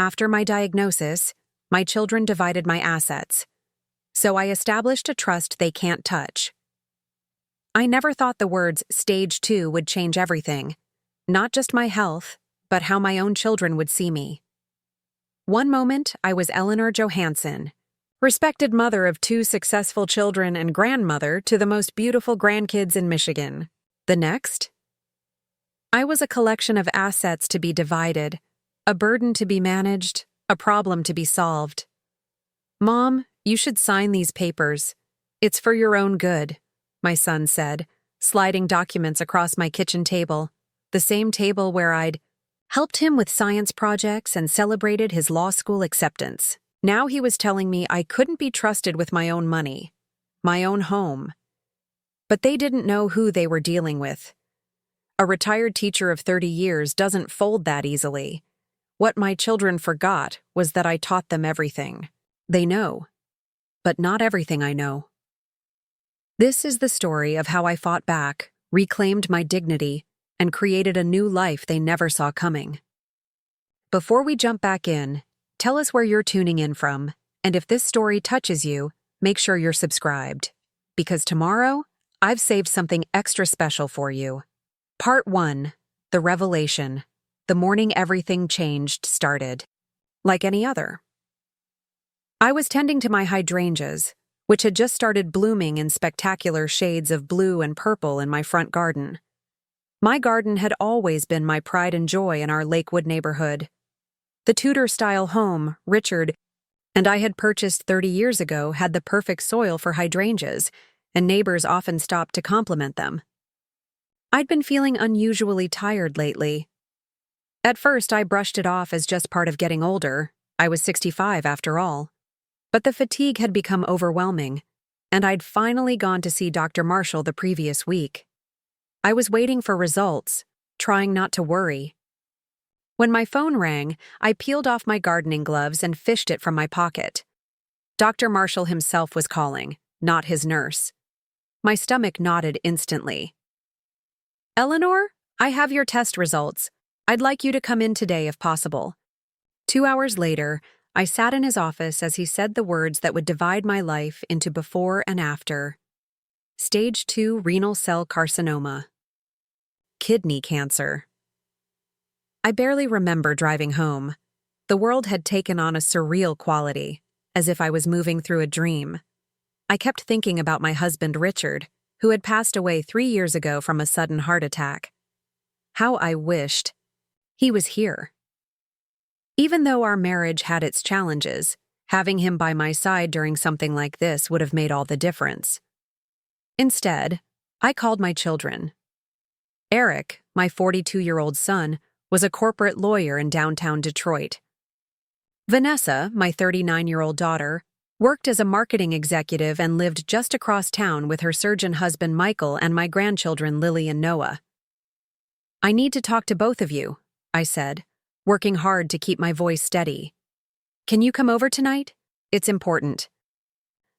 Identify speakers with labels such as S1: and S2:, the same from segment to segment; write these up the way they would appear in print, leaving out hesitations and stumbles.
S1: After my diagnosis, my children divided my assets, so I established a trust they can't touch. I never thought the words Stage 2 would change everything, not just my health, but how my own children would see me. One moment, I was Eleanor Johansen, respected mother of 2 successful children and grandmother to the most beautiful grandkids in Michigan. The next, I was a collection of assets to be divided, a burden to be managed, a problem to be solved. "Mom, you should sign these papers. It's for your own good," my son said, sliding documents across my kitchen table, the same table where I'd helped him with science projects and celebrated his law school acceptance. Now he was telling me I couldn't be trusted with my own money, my own home. But they didn't know who they were dealing with. A retired teacher of 30 years doesn't fold that easily. What my children forgot was that I taught them everything. They know, but not everything I know. This is the story of how I fought back, reclaimed my dignity, and created a new life they never saw coming. Before we jump back in, tell us where you're tuning in from, and if this story touches you, make sure you're subscribed. Because tomorrow, I've saved something extra special for you. Part 1, The Revelation. The morning everything changed started. Like any other. I was tending to my hydrangeas, which had just started blooming in spectacular shades of blue and purple in my front garden. My garden had always been my pride and joy in our Lakewood neighborhood. The Tudor-style home, Richard, and I had purchased 30 years ago had the perfect soil for hydrangeas, and neighbors often stopped to compliment them. I'd been feeling unusually tired lately. At first, I brushed it off as just part of getting older. I was 65 after all. But the fatigue had become overwhelming, and I'd finally gone to see Dr. Marshall the previous week. I was waiting for results, trying not to worry. When my phone rang, I peeled off my gardening gloves and fished it from my pocket. Dr. Marshall himself was calling, not his nurse. My stomach knotted instantly. "Eleanor, I have your test results. I'd like you to come in today if possible." 2 hours later, I sat in his office as he said the words that would divide my life into before and after. Stage 2 renal cell carcinoma. Kidney cancer. I barely remember driving home. The world had taken on a surreal quality, as if I was moving through a dream. I kept thinking about my husband Richard, who had passed away 3 years ago from a sudden heart attack. How I wished he was here. Even though our marriage had its challenges, having him by my side during something like this would have made all the difference. Instead, I called my children. Eric, my 42-year-old son, was a corporate lawyer in downtown Detroit. Vanessa, my 39-year-old daughter, worked as a marketing executive and lived just across town with her surgeon husband Michael and my grandchildren Lily and Noah. "I need to talk to both of you," I said, working hard to keep my voice steady. "Can you come over tonight? It's important."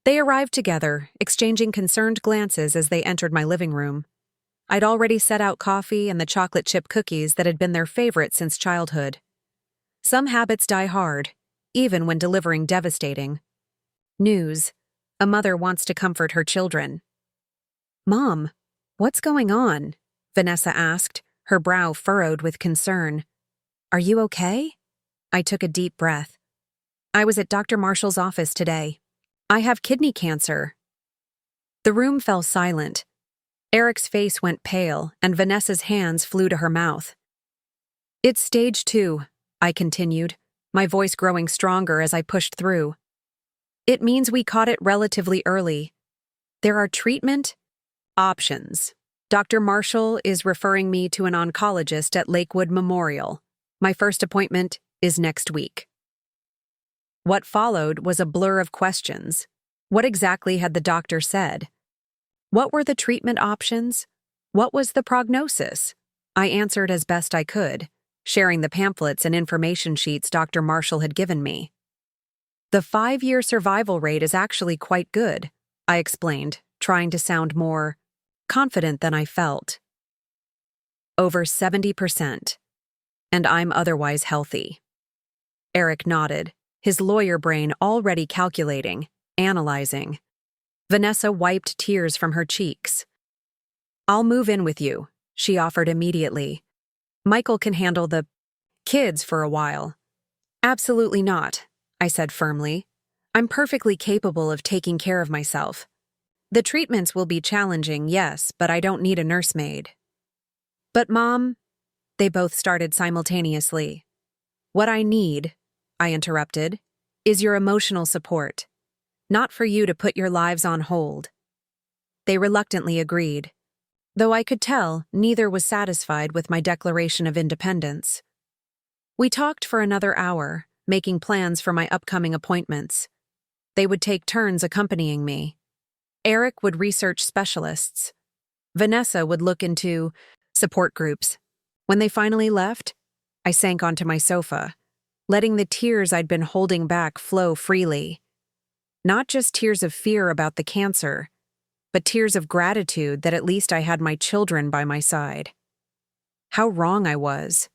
S1: They arrived together, exchanging concerned glances as they entered my living room. I'd already set out coffee and the chocolate chip cookies that had been their favorite since childhood. Some habits die hard, even when delivering devastating news. A mother wants to comfort her children. "Mom, what's going on?" Vanessa asked, her brow furrowed with concern. "Are you okay?" I took a deep breath. "I was at Dr. Marshall's office today. I have kidney cancer." The room fell silent. Eric's face went pale, and Vanessa's hands flew to her mouth. "It's stage 2, I continued, my voice growing stronger as I pushed through. "It means we caught it relatively early. There are treatment options. Dr. Marshall is referring me to an oncologist at Lakewood Memorial. My first appointment is next week." What followed was a blur of questions. What exactly had the doctor said? What were the treatment options? What was the prognosis? I answered as best I could, sharing the pamphlets and information sheets Dr. Marshall had given me. "The 5-year survival rate is actually quite good," I explained, trying to sound more confident than I felt. "Over 70%. And I'm otherwise healthy." Eric nodded, his lawyer brain already calculating, analyzing. Vanessa wiped tears from her cheeks. I'll move in with you, she offered immediately. Michael can handle the kids for a while. Absolutely not, I said firmly. I'm perfectly capable of taking care of myself. The treatments will be challenging, yes, but I don't need a nursemaid. But Mom, they both started simultaneously. What I need, I interrupted, is your emotional support. Not for you to put your lives on hold. They reluctantly agreed, though I could tell neither was satisfied with my declaration of independence. We talked for another hour, making plans for my upcoming appointments. They would take turns accompanying me. Eric would research specialists. Vanessa would look into support groups. When they finally left, I sank onto my sofa, letting the tears I'd been holding back flow freely. Not just tears of fear about the cancer, but tears of gratitude that at least I had my children by my side. How wrong I was.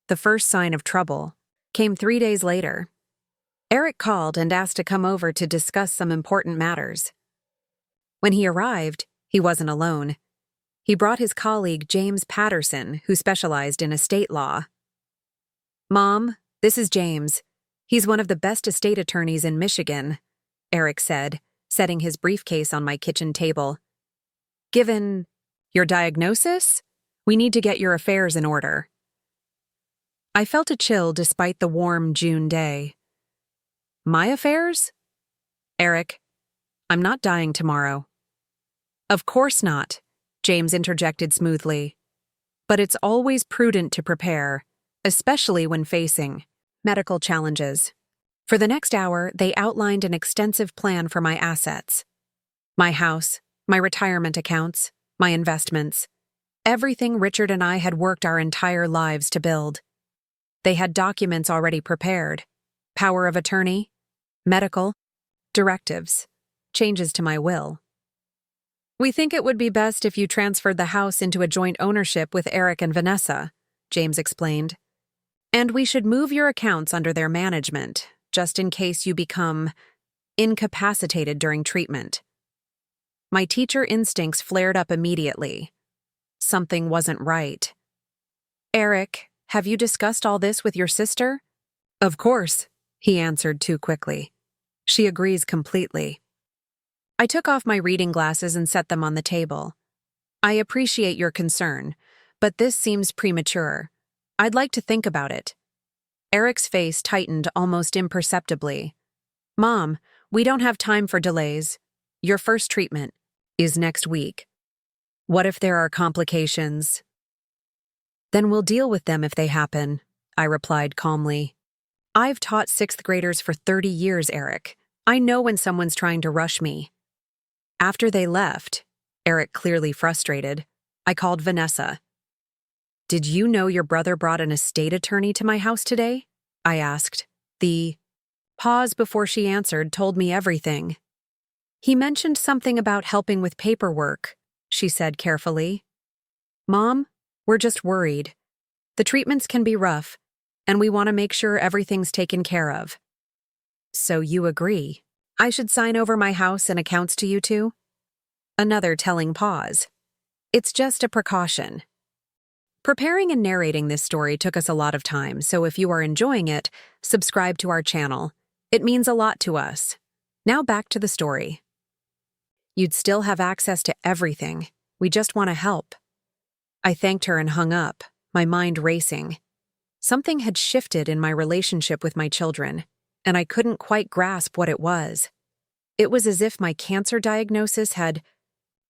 S1: The first sign of trouble came 3 days later. Eric called and asked to come over to discuss some important matters. When he arrived, he wasn't alone. He brought his colleague James Patterson, who specialized in estate law. Mom, this is James. He's one of the best estate attorneys in Michigan, Eric said, setting his briefcase on my kitchen table. Given your diagnosis, we need to get your affairs in order. I felt a chill despite the warm June day. My affairs? Eric, I'm not dying tomorrow. Of course not, James interjected smoothly. But it's always prudent to prepare, especially when facing medical challenges. For the next hour, they outlined an extensive plan for my assets. My house, my retirement accounts, my investments. Everything Richard and I had worked our entire lives to build. They had documents already prepared. Power of attorney, medical, directives, changes to my will. We think it would be best if you transferred the house into a joint ownership with Eric and Vanessa, James explained. And we should move your accounts under their management, just in case you become incapacitated during treatment. My teacher instincts flared up immediately. Something wasn't right. Eric, have you discussed all this with your sister? Of course, he answered too quickly. She agrees completely. I took off my reading glasses and set them on the table. I appreciate your concern, but this seems premature. I'd like to think about it. Eric's face tightened almost imperceptibly. Mom, we don't have time for delays. Your first treatment is next week. What if there are complications? Then we'll deal with them if they happen, I replied calmly. I've taught 6th graders for 30 years, Eric. I know when someone's trying to rush me. After they left, Eric clearly frustrated, I called Vanessa. Did you know your brother brought an estate attorney to my house today? I asked. The pause before she answered told me everything. He mentioned something about helping with paperwork, she said carefully. Mom, we're just worried. The treatments can be rough, and we want to make sure everything's taken care of. So you agree? I should sign over my house and accounts to you two? Another telling pause. It's just a precaution. Preparing and narrating this story took us a lot of time, so if you are enjoying it, subscribe to our channel. It means a lot to us. Now back to the story. You'd still have access to everything. We just want to help. I thanked her and hung up, my mind racing. Something had shifted in my relationship with my children, and I couldn't quite grasp what it was. It was as if my cancer diagnosis had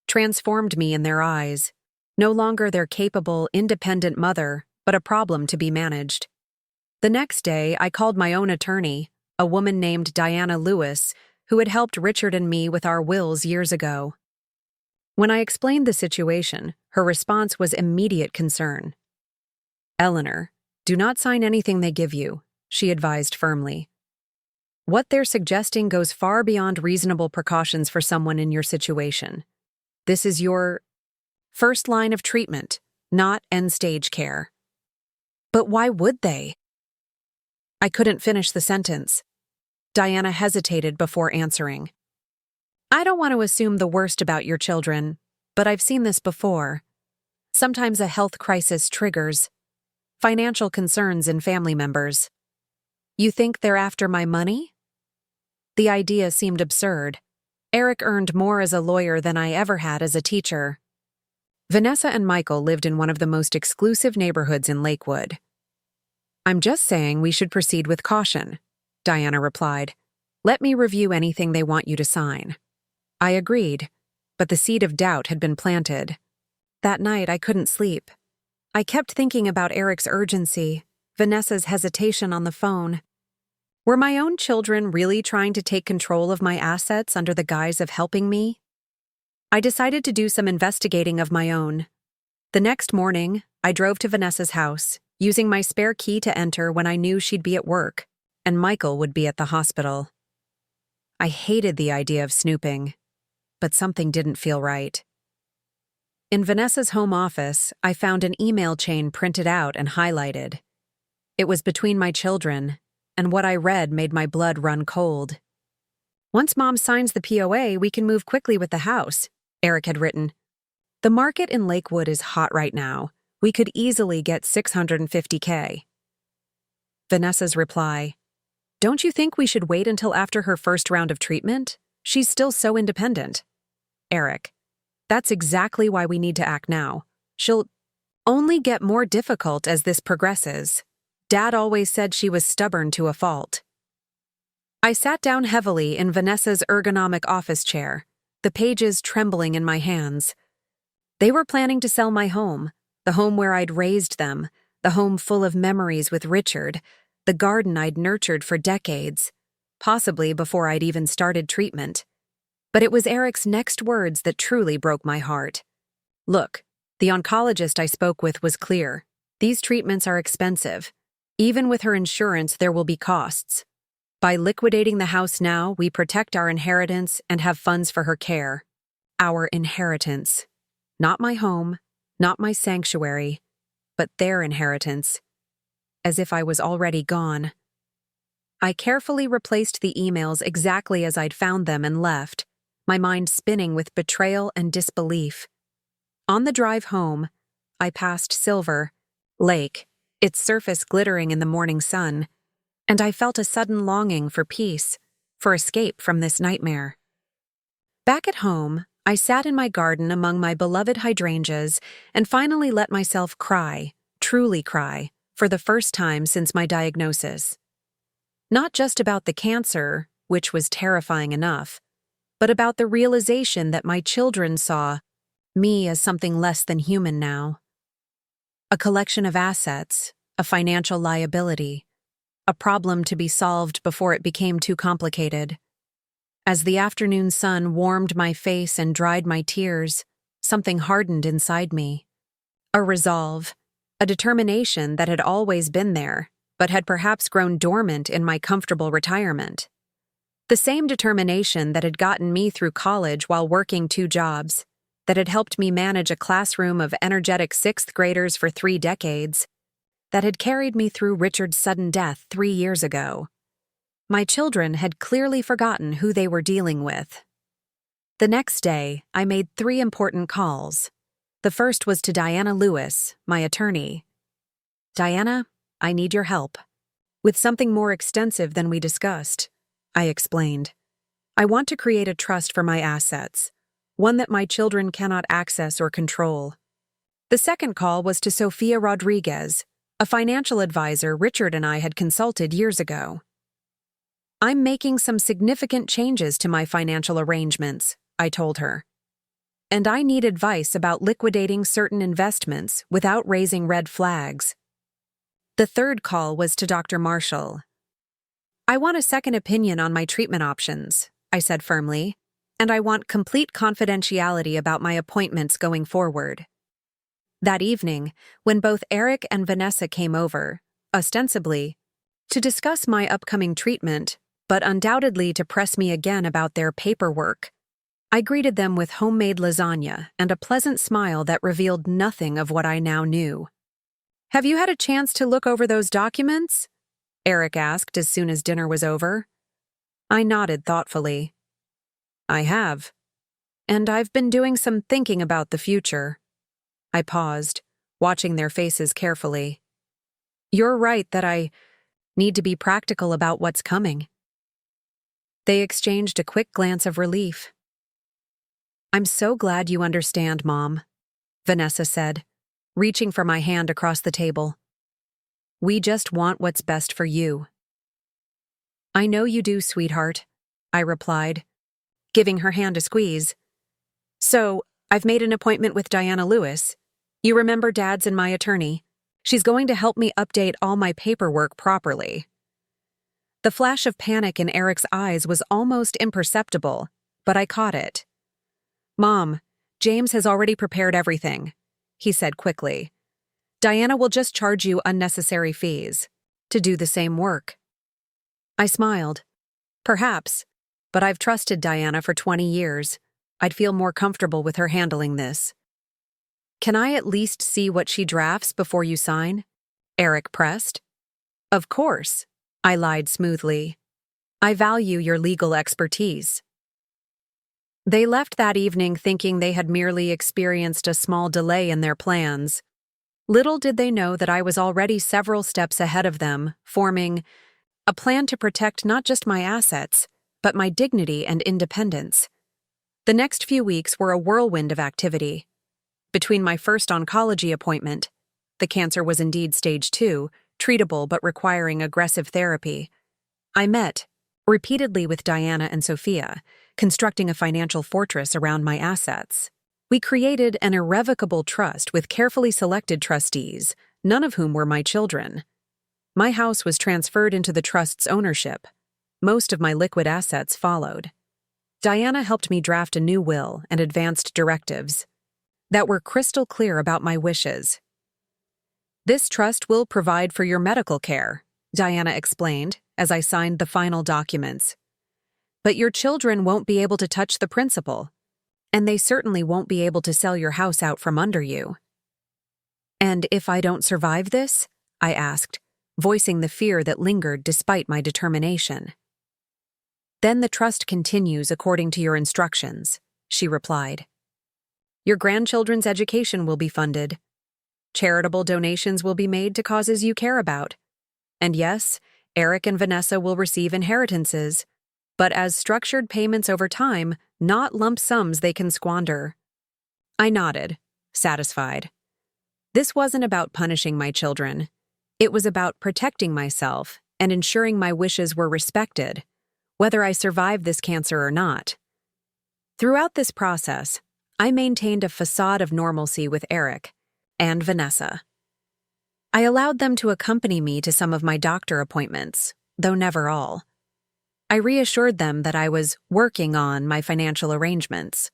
S1: transformed me in their eyes. No longer their capable, independent mother, but a problem to be managed. The next day, I called my own attorney, a woman named Diana Lewis, who had helped Richard and me with our wills years ago. When I explained the situation, her response was immediate concern. Eleanor, do not sign anything they give you, she advised firmly. What they're suggesting goes far beyond reasonable precautions for someone in your situation. This is your first line of treatment, not end-stage care. But why would they? I couldn't finish the sentence. Diana hesitated before answering. I don't want to assume the worst about your children, but I've seen this before. Sometimes a health crisis triggers financial concerns in family members. You think they're after my money? The idea seemed absurd. Eric earned more as a lawyer than I ever had as a teacher. Vanessa and Michael lived in one of the most exclusive neighborhoods in Lakewood. I'm just saying we should proceed with caution, Diana replied. Let me review anything they want you to sign. I agreed, but the seed of doubt had been planted. That night I couldn't sleep. I kept thinking about Eric's urgency, Vanessa's hesitation on the phone. Were my own children really trying to take control of my assets under the guise of helping me? I decided to do some investigating of my own. The next morning, I drove to Vanessa's house, using my spare key to enter when I knew she'd be at work, and Michael would be at the hospital. I hated the idea of snooping, but something didn't feel right. In Vanessa's home office, I found an email chain printed out and highlighted. It was between my children, and what I read made my blood run cold. Once Mom signs the POA, we can move quickly with the house, Eric had written. The market in Lakewood is hot right now. We could easily get $650K. Vanessa's reply, Don't you think we should wait until after her first round of treatment? She's still so independent. Eric, that's exactly why we need to act now. She'll only get more difficult as this progresses. Dad always said she was stubborn to a fault. I sat down heavily in Vanessa's ergonomic office chair, the pages trembling in my hands. They were planning to sell my home, the home where I'd raised them, the home full of memories with Richard, the garden I'd nurtured for decades, possibly before I'd even started treatment. But it was Eric's next words that truly broke my heart. Look, the oncologist I spoke with was clear. These treatments are expensive. Even with her insurance, there will be costs. By liquidating the house now, we protect our inheritance and have funds for her care. Our inheritance. Not my home, not my sanctuary, but their inheritance. As if I was already gone. I carefully replaced the emails exactly as I'd found them and left, my mind spinning with betrayal and disbelief. On the drive home, I passed Silver Lake, its surface glittering in the morning sun, and I felt a sudden longing for peace, for escape from this nightmare. Back at home, I sat in my garden among my beloved hydrangeas and finally let myself cry, truly cry, for the first time since my diagnosis. Not just about the cancer, which was terrifying enough, but about the realization that my children saw me as something less than human now. A collection of assets, a financial liability, a problem to be solved before it became too complicated. As the afternoon sun warmed my face and dried my tears, something hardened inside me. A resolve, a determination that had always been there, but had perhaps grown dormant in my comfortable retirement. The same determination that had gotten me through college while working 2 jobs, that had helped me manage a classroom of energetic 6th graders for 3 decades, that had carried me through Richard's sudden death 3 years ago. My children had clearly forgotten who they were dealing with. The next day, I made 3 important calls. The first was to Diana Lewis, my attorney. Diana, I need your help. With something more extensive than we discussed, I explained. I want to create a trust for my assets, one that my children cannot access or control. The second call was to Sophia Rodriguez, a financial advisor Richard and I had consulted years ago. I'm making some significant changes to my financial arrangements, I told her. And I need advice about liquidating certain investments without raising red flags. The third call was to Dr. Marshall. I want a second opinion on my treatment options, I said firmly, and I want complete confidentiality about my appointments going forward. That evening, when both Eric and Vanessa came over, ostensibly, to discuss my upcoming treatment, but undoubtedly to press me again about their paperwork, I greeted them with homemade lasagna and a pleasant smile that revealed nothing of what I now knew. Have you had a chance to look over those documents? Eric asked as soon as dinner was over. I nodded thoughtfully. I have. And I've been doing some thinking about the future. I paused, watching their faces carefully. You're right that I need to be practical about what's coming. They exchanged a quick glance of relief. I'm so glad you understand, Mom, Vanessa said, reaching for my hand across the table. We just want what's best for you. I know you do, sweetheart, I replied, giving her hand a squeeze. So, I've made an appointment with Diana Lewis. You remember Dad's and my attorney. She's going to help me update all my paperwork properly. The flash of panic in Eric's eyes was almost imperceptible, but I caught it. Mom, James has already prepared everything, he said quickly. Diana will just charge you unnecessary fees to do the same work. I smiled. Perhaps, but I've trusted Diana for 20 years. I'd feel more comfortable with her handling this. Can I at least see what she drafts before you sign? Eric pressed. Of course, I lied smoothly. I value your legal expertise. They left that evening thinking they had merely experienced a small delay in their plans. Little did they know that I was already several steps ahead of them, forming a plan to protect not just my assets, but my dignity and independence. The next few weeks were a whirlwind of activity. Between my first oncology appointment, the cancer was indeed stage 2, treatable but requiring aggressive therapy, I met repeatedly with Diana and Sophia, constructing a financial fortress around my assets. We created an irrevocable trust with carefully selected trustees, none of whom were my children. My house was transferred into the trust's ownership. Most of my liquid assets followed. Diana helped me draft a new will and advanced directives that were crystal clear about my wishes. This trust will provide for your medical care, Diana explained as I signed the final documents. But your children won't be able to touch the principal, and they certainly won't be able to sell your house out from under you. And if I don't survive this? I asked, voicing the fear that lingered despite my determination. Then the trust continues according to your instructions, she replied. Your grandchildren's education will be funded. Charitable donations will be made to causes you care about. And yes, Eric and Vanessa will receive inheritances, but as structured payments over time, not lump sums they can squander. I nodded, satisfied. This wasn't about punishing my children. It was about protecting myself and ensuring my wishes were respected, whether I survived this cancer or not. Throughout this process, I maintained a facade of normalcy with Eric and Vanessa. I allowed them to accompany me to some of my doctor appointments, though never all. I reassured them that I was working on my financial arrangements.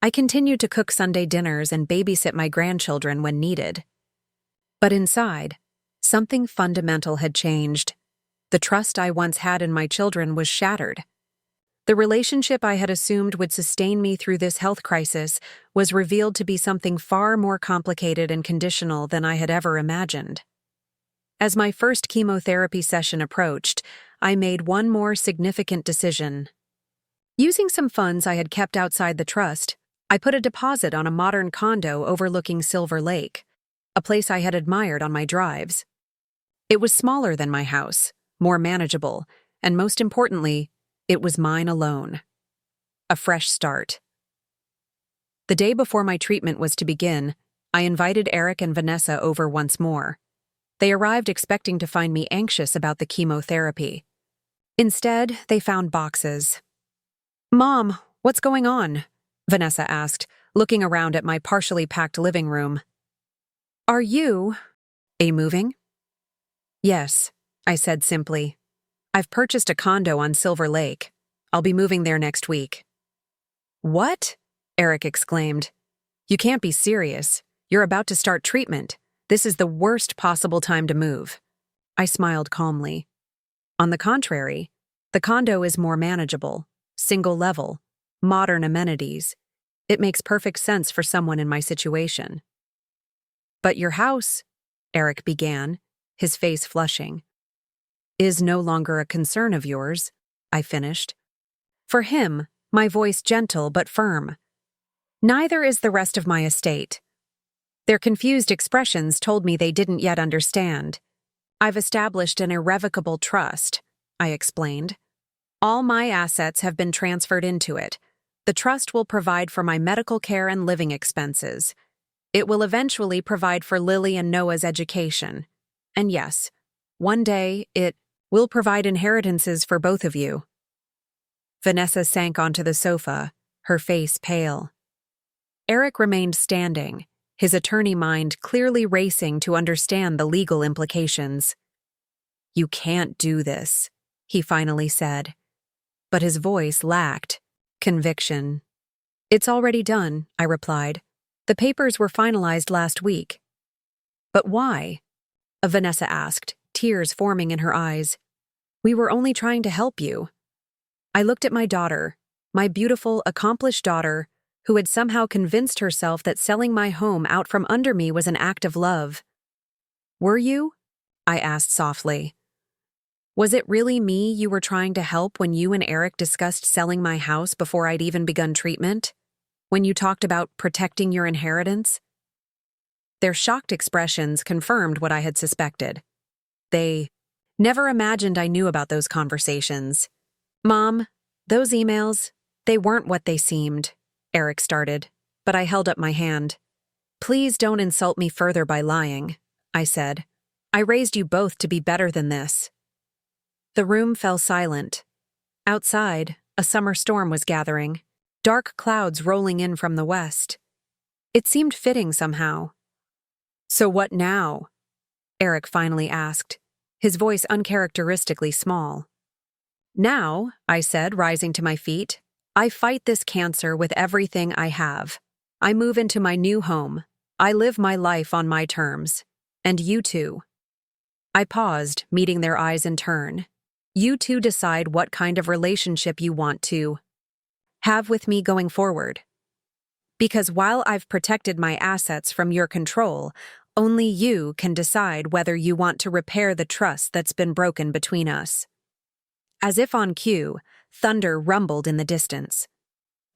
S1: I continued to cook Sunday dinners and babysit my grandchildren when needed. But inside, something fundamental had changed. The trust I once had in my children was shattered. The relationship I had assumed would sustain me through this health crisis was revealed to be something far more complicated and conditional than I had ever imagined. As my first chemotherapy session approached, I made one more significant decision. Using some funds I had kept outside the trust, I put a deposit on a modern condo overlooking Silver Lake, a place I had admired on my drives. It was smaller than my house, more manageable, and most importantly, it was mine alone. A fresh start. The day before my treatment was to begin, I invited Eric and Vanessa over once more. They arrived expecting to find me anxious about the chemotherapy. Instead, they found boxes. Mom, what's going on? Vanessa asked, looking around at my partially packed living room. Are you moving? Yes, I said simply. I've purchased a condo on Silver Lake. I'll be moving there next week. What? Eric exclaimed. You can't be serious. You're about to start treatment. This is the worst possible time to move. I smiled calmly. On the contrary, the condo is more manageable, single level, modern amenities. It makes perfect sense for someone in my situation. But your house, Eric began, his face flushing. is no longer a concern of yours, I finished. For him, my voice gentle but firm. Neither is the rest of my estate. Their confused expressions told me they didn't yet understand. I've established an irrevocable trust, I explained. All my assets have been transferred into it. The trust will provide for my medical care and living expenses. It will eventually provide for Lily and Noah's education. And yes, one day it will provide inheritances for both of you. Vanessa sank onto the sofa, her face pale. Eric remained standing, his attorney mind clearly racing to understand the legal implications. You can't do this, he finally said. But his voice lacked conviction. It's already done, I replied. The papers were finalized last week. But why? Vanessa asked, tears forming in her eyes. We were only trying to help you. I looked at my daughter, my beautiful, accomplished daughter, who had somehow convinced herself that selling my home out from under me was an act of love. Were you? I asked softly. Was it really me you were trying to help when you and Eric discussed selling my house before I'd even begun treatment? When you talked about protecting your inheritance? Their shocked expressions confirmed what I had suspected. They never imagined I knew about those conversations. Mom, those emails, they weren't what they seemed, Eric started, but I held up my hand. Please don't insult me further by lying, I said. I raised you both to be better than this. The room fell silent. Outside, a summer storm was gathering, dark clouds rolling in from the west. It seemed fitting somehow. So what now? Eric finally asked, his voice uncharacteristically small. Now, I said, rising to my feet, I fight this cancer with everything I have. I move into my new home. I live my life on my terms. And you too. I paused, meeting their eyes in turn. You two decide what kind of relationship you want to have with me going forward. Because while I've protected my assets from your control, only you can decide whether you want to repair the trust that's been broken between us. As if on cue, thunder rumbled in the distance.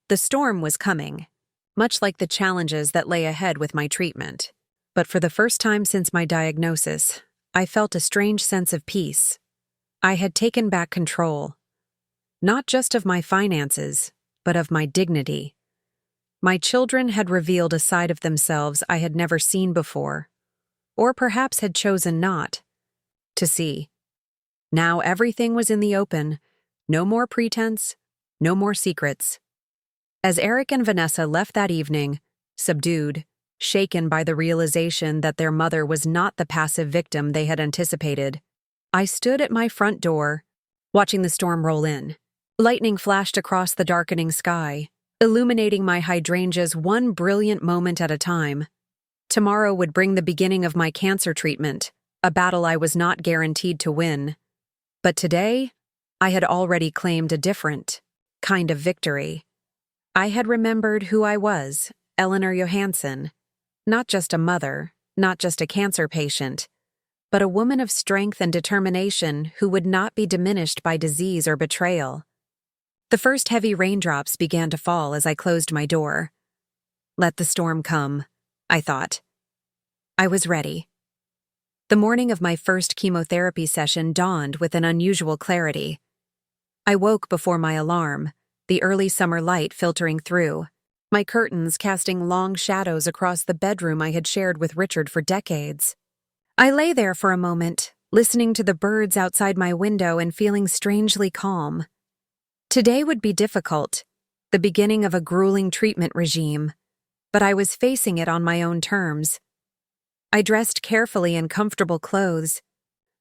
S1: The storm was coming, much like the challenges that lay ahead with my treatment. But for the first time since my diagnosis, I felt a strange sense of peace. I had taken back control, not just of my finances, but of my dignity. My children had revealed a side of themselves I had never seen before, or perhaps had chosen not to see. Now everything was in the open, no more pretense, no more secrets. As Eric and Vanessa left that evening, subdued, shaken by the realization that their mother was not the passive victim they had anticipated, I stood at my front door, watching the storm roll in. Lightning flashed across the darkening sky, illuminating my hydrangeas one brilliant moment at a time. Tomorrow would bring the beginning of my cancer treatment, a battle I was not guaranteed to win. But today, I had already claimed a different kind of victory. I had remembered who I was, Eleanor Johansen, not just a mother, not just a cancer patient, but a woman of strength and determination who would not be diminished by disease or betrayal. The first heavy raindrops began to fall as I closed my door. Let the storm come, I thought. I was ready. The morning of my first chemotherapy session dawned with an unusual clarity. I woke before my alarm, the early summer light filtering through, my curtains casting long shadows across the bedroom I had shared with Richard for decades. I lay there for a moment, listening to the birds outside my window and feeling strangely calm. Today would be difficult, the beginning of a grueling treatment regime, but I was facing it on my own terms. I dressed carefully in comfortable clothes,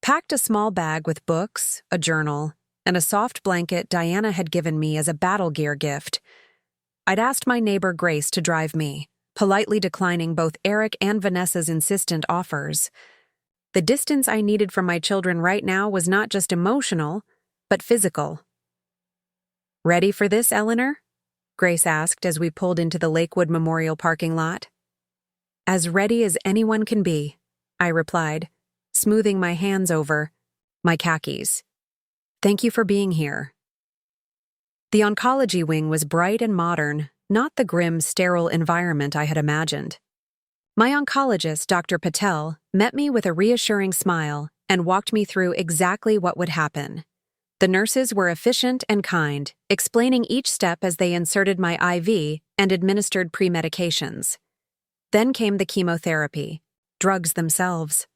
S1: packed a small bag with books, a journal, and a soft blanket Diana had given me as a battle gear gift. I'd asked my neighbor Grace to drive me, politely declining both Eric and Vanessa's insistent offers. The distance I needed from my children right now was not just emotional, but physical. Ready for this, Eleanor? Grace asked as we pulled into the Lakewood Memorial parking lot. As ready as anyone can be, I replied, smoothing my hands over My khakis. Thank you for being here. The oncology wing was bright and modern, not the grim, sterile environment I had imagined. My oncologist, Dr. Patel, met me with a reassuring smile and walked me through exactly what would happen. The nurses were efficient and kind, explaining each step as they inserted my IV and administered pre-medications. Then came the chemotherapy, drugs themselves.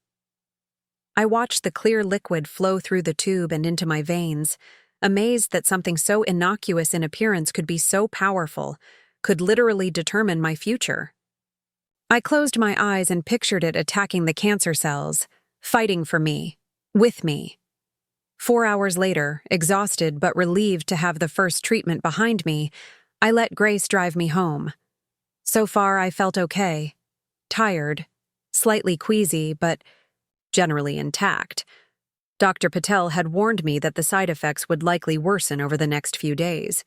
S1: I watched the clear liquid flow through the tube and into my veins, amazed that something so innocuous in appearance could be so powerful, could literally determine my future. I closed my eyes and pictured it attacking the cancer cells, fighting for me, with me. 4 hours later, exhausted but relieved to have the first treatment behind me, I let Grace drive me home. So far, I felt okay. Tired, slightly queasy, but generally intact. Dr. Patel had warned me that the side effects would likely worsen over the next few days.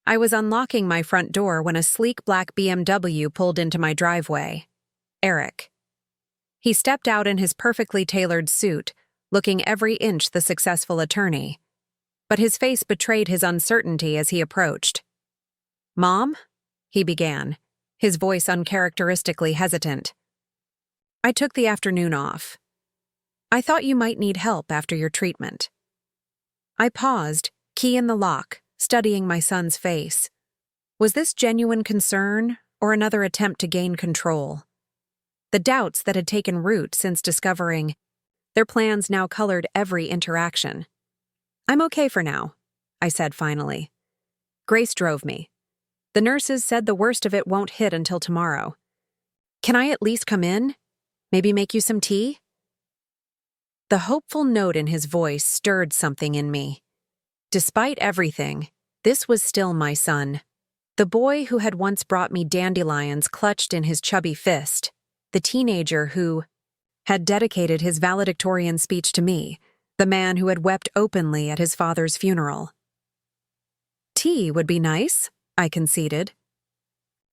S1: I was unlocking my front door when a sleek black BMW pulled into my driveway. Eric. He stepped out in his perfectly tailored suit, looking every inch the successful attorney. But his face betrayed his uncertainty as he approached. "Mom?" he began, his voice uncharacteristically hesitant. "I took the afternoon off. I thought you might need help after your treatment." I paused, key in the lock, studying my son's face. Was this genuine concern or another attempt to gain control? The doubts that had taken root since discovering their plans now colored every interaction. "I'm okay for now," I said finally. "Grace drove me. The nurses said the worst of it won't hit until tomorrow. Can I at least come in? Maybe make you some tea?" The hopeful note in his voice stirred something in me. Despite everything, this was still my son. The boy who had once brought me dandelions clutched in his chubby fist. The teenager who had dedicated his valedictorian speech to me. The man who had wept openly at his father's funeral. "Tea would be nice," I conceded.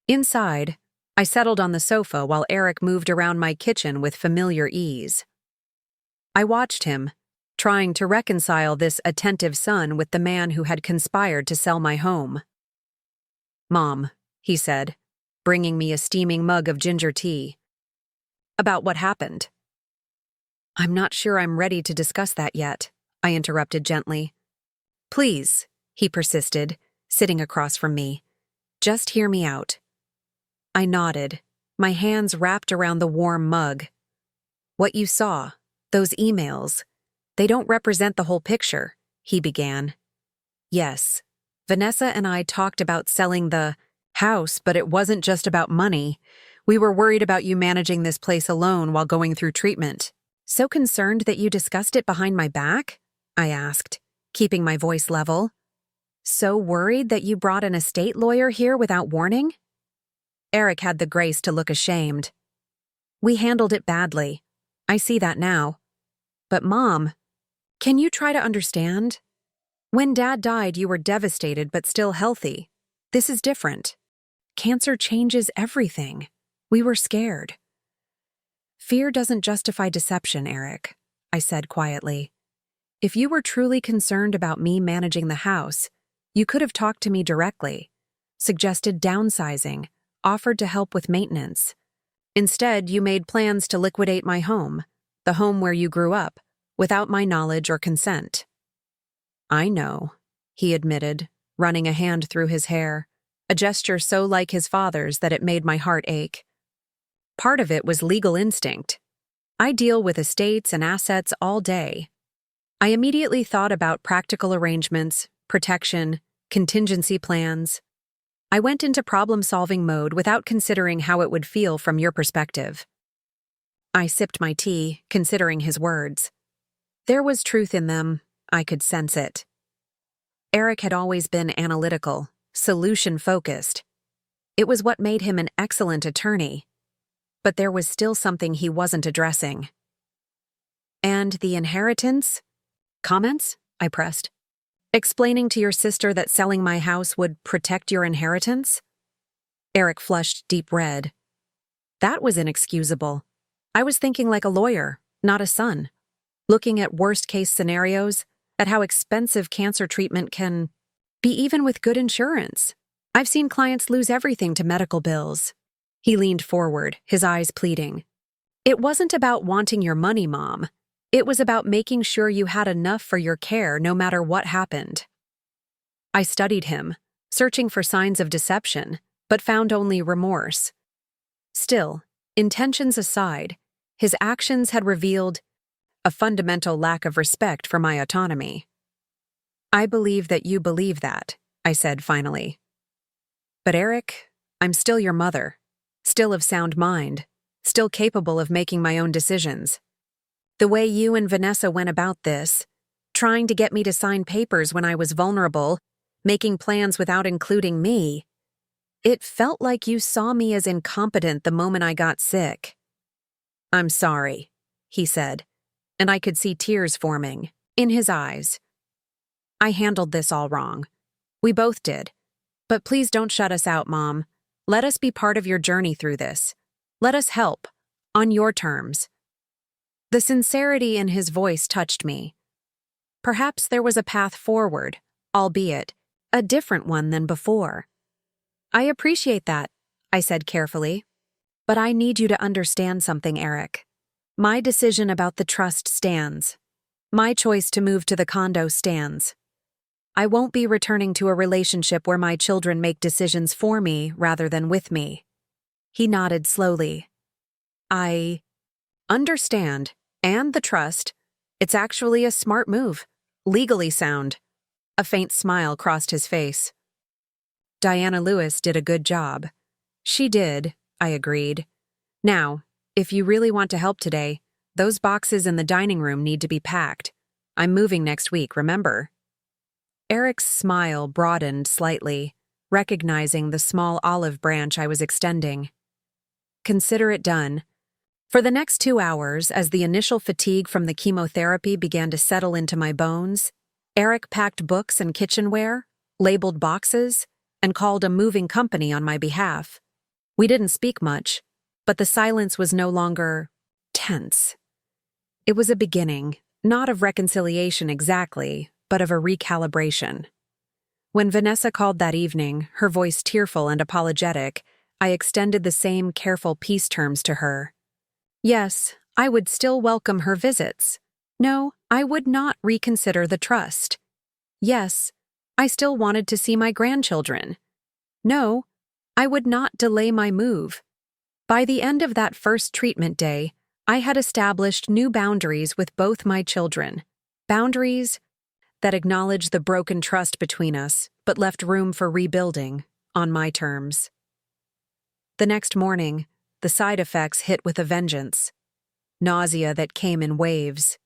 S1: Inside, I settled on the sofa while Eric moved around my kitchen with familiar ease. I watched him, trying to reconcile this attentive son with the man who had conspired to sell my home. "Mom," he said, bringing me a steaming mug of ginger tea. "About what happened?" "I'm not sure I'm ready to discuss that yet," I interrupted gently. "Please," he persisted, sitting across from me. "Just hear me out." I nodded, my hands wrapped around the warm mug. "What you saw, those emails, they don't represent the whole picture," he began. "Yes, Vanessa and I talked about selling the house, but it wasn't just about money. We were worried about you managing this place alone while going through treatment." "So concerned that you discussed it behind my back?" I asked, keeping my voice level. "So worried that you brought an estate lawyer here without warning?" Eric had the grace to look ashamed. "We handled it badly. I see that now. But Mom, can you try to understand? When Dad died, you were devastated but still healthy. This is different. Cancer changes everything. We were scared." "Fear doesn't justify deception, Eric," I said quietly. "If you were truly concerned about me managing the house, you could have talked to me directly, suggested downsizing, offered to help with maintenance. Instead, you made plans to liquidate my home, the home where you grew up, without my knowledge or consent." "I know," he admitted, running a hand through his hair, a gesture so like his father's that it made my heart ache. "Part of it was legal instinct. I deal with estates and assets all day. I immediately thought about practical arrangements, protection, contingency plans. I went into problem-solving mode without considering how it would feel from your perspective." I sipped my tea, considering his words. There was truth in them. I could sense it. Eric had always been analytical, solution-focused. It was what made him an excellent attorney. But there was still something he wasn't addressing. "And the inheritance? Comments?" I pressed. "Explaining to your sister that selling my house would protect your inheritance?" Eric flushed deep red. That was inexcusable. I was thinking like a lawyer, not a son. looking at worst-case scenarios, at how expensive cancer treatment can be even with good insurance. I've seen clients lose everything to medical bills. He leaned forward, his eyes pleading. It wasn't about wanting your money, Mom. It was about making sure you had enough for your care no matter what happened. I studied him, searching for signs of deception, but found only remorse. Still, intentions aside, his actions had revealed a fundamental lack of respect for my autonomy. I believe that you believe that, I said finally. But Eric, I'm still your mother, still of sound mind, still capable of making my own decisions. The way you and Vanessa went about this, trying to get me to sign papers when I was vulnerable, making plans without including me, it felt like you saw me as incompetent the moment I got sick. I'm sorry, he said, and I could see tears forming in his eyes. I handled this all wrong. We both did. But please don't shut us out, Mom. Let us be part of your journey through this. Let us help, on your terms. The sincerity in his voice touched me. Perhaps there was a path forward, albeit a different one than before. I appreciate that, I said carefully. But I need you to understand something, Eric. My decision about the trust stands. My choice to move to the condo stands. I won't be returning to a relationship where my children make decisions for me rather than with me. He nodded slowly. I understand, and the trust. It's actually a smart move, legally sound. A faint smile crossed his face. Diana Lewis did a good job. She did, I agreed. Now, if you really want to help today, those boxes in the dining room need to be packed. I'm moving next week, remember? Eric's smile broadened slightly, recognizing the small olive branch I was extending. Consider it done. For the next 2 hours, as the initial fatigue from the chemotherapy began to settle into my bones, Eric packed books and kitchenware, labeled boxes, and called a moving company on my behalf. We didn't speak much, but the silence was no longer tense. It was a beginning, not of reconciliation exactly, but of a recalibration. When Vanessa called that evening, her voice tearful and apologetic, I extended the same careful peace terms to her. Yes, I would still welcome her visits. No, I would not reconsider the trust. Yes, I still wanted to see my grandchildren. No, I would not delay my move. By the end of that first treatment day, I had established new boundaries with both my children. Boundaries that acknowledged the broken trust between us, but left room for rebuilding, on my terms. The next morning, the side effects hit with a vengeance. Nausea that came in waves.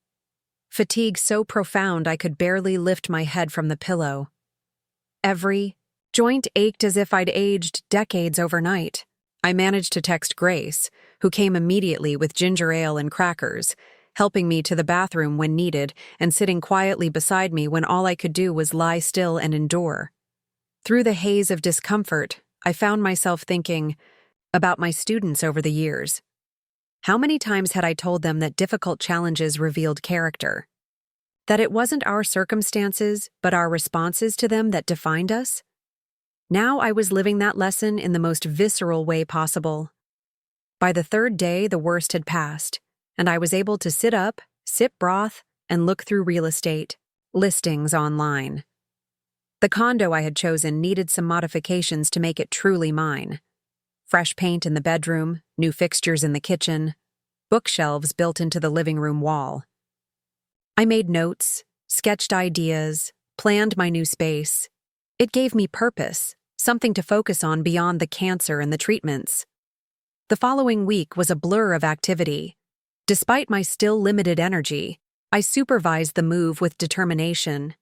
S1: Fatigue so profound I could barely lift my head from the pillow. Every joint ached as if I'd aged decades overnight. I managed to text Grace, who came immediately with ginger ale and crackers, helping me to the bathroom when needed and sitting quietly beside me when all I could do was lie still and endure. Through the haze of discomfort, I found myself thinking about my students over the years. How many times had I told them that difficult challenges revealed character? That it wasn't our circumstances, but our responses to them that defined us? Now I was living that lesson in the most visceral way possible. By the third day, the worst had passed, and I was able to sit up, sip broth, and look through real estate listings online. The condo I had chosen needed some modifications to make it truly mine. Fresh paint in the bedroom, new fixtures in the kitchen, bookshelves built into the living room wall. I made notes, sketched ideas, planned my new space. It gave me purpose, something to focus on beyond the cancer and the treatments. The following week was a blur of activity. Despite my still limited energy, I supervised the move with determination.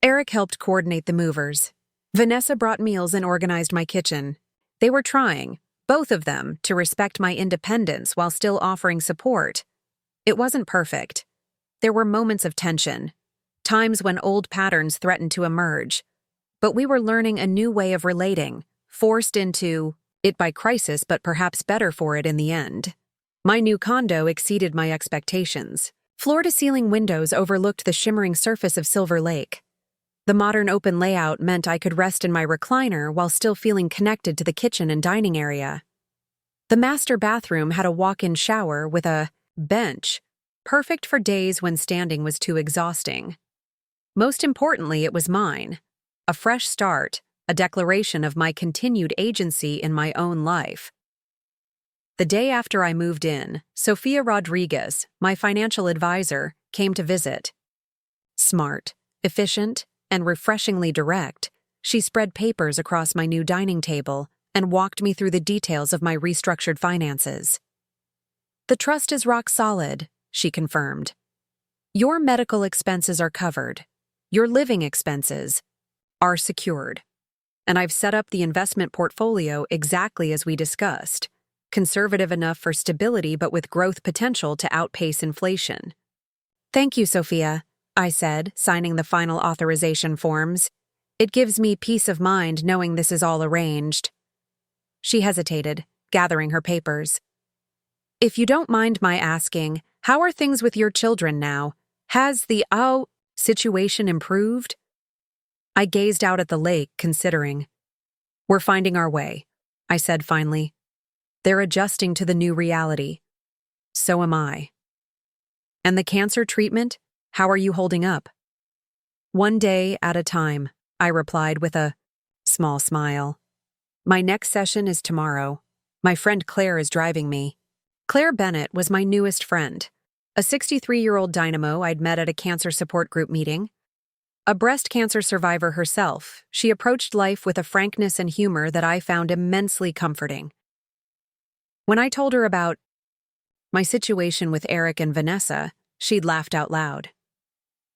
S1: Eric helped coordinate the movers. Vanessa brought meals and organized my kitchen. They were trying, both of them, to respect my independence while still offering support. It wasn't perfect. There were moments of tension, times when old patterns threatened to emerge. But we were learning a new way of relating, forced into it by crisis, but perhaps better for it in the end. My new condo exceeded my expectations. Floor-to-ceiling windows overlooked the shimmering surface of Silver Lake. The modern open layout meant I could rest in my recliner while still feeling connected to the kitchen and dining area. The master bathroom had a walk-in shower with a bench, perfect for days when standing was too exhausting. Most importantly, it was mine. A fresh start, a declaration of my continued agency in my own life. The day after I moved in, Sofia Rodriguez, my financial advisor, came to visit. Smart, efficient, and refreshingly direct, she spread papers across my new dining table and walked me through the details of my restructured finances. "The trust is rock solid," she confirmed. "Your medical expenses are covered. Your living expenses are secured. And I've set up the investment portfolio exactly as we discussed, conservative enough for stability but with growth potential to outpace inflation." "Thank you, Sophia," I said, signing the final authorization forms. "It gives me peace of mind knowing this is all arranged." She hesitated, gathering her papers. "If you don't mind my asking, how are things with your children now? Has the situation improved?" I gazed out at the lake, considering. "We're finding our way," I said finally. "They're adjusting to the new reality. So am I." "And the cancer treatment? How are you holding up?" "One day at a time," I replied with a small smile. "My next session is tomorrow. My friend Claire is driving me." Claire Bennett was my newest friend, a 63-year-old dynamo I'd met at a cancer support group meeting. A breast cancer survivor herself, she approached life with a frankness and humor that I found immensely comforting. When I told her about my situation with Eric and Vanessa, she'd laughed out loud.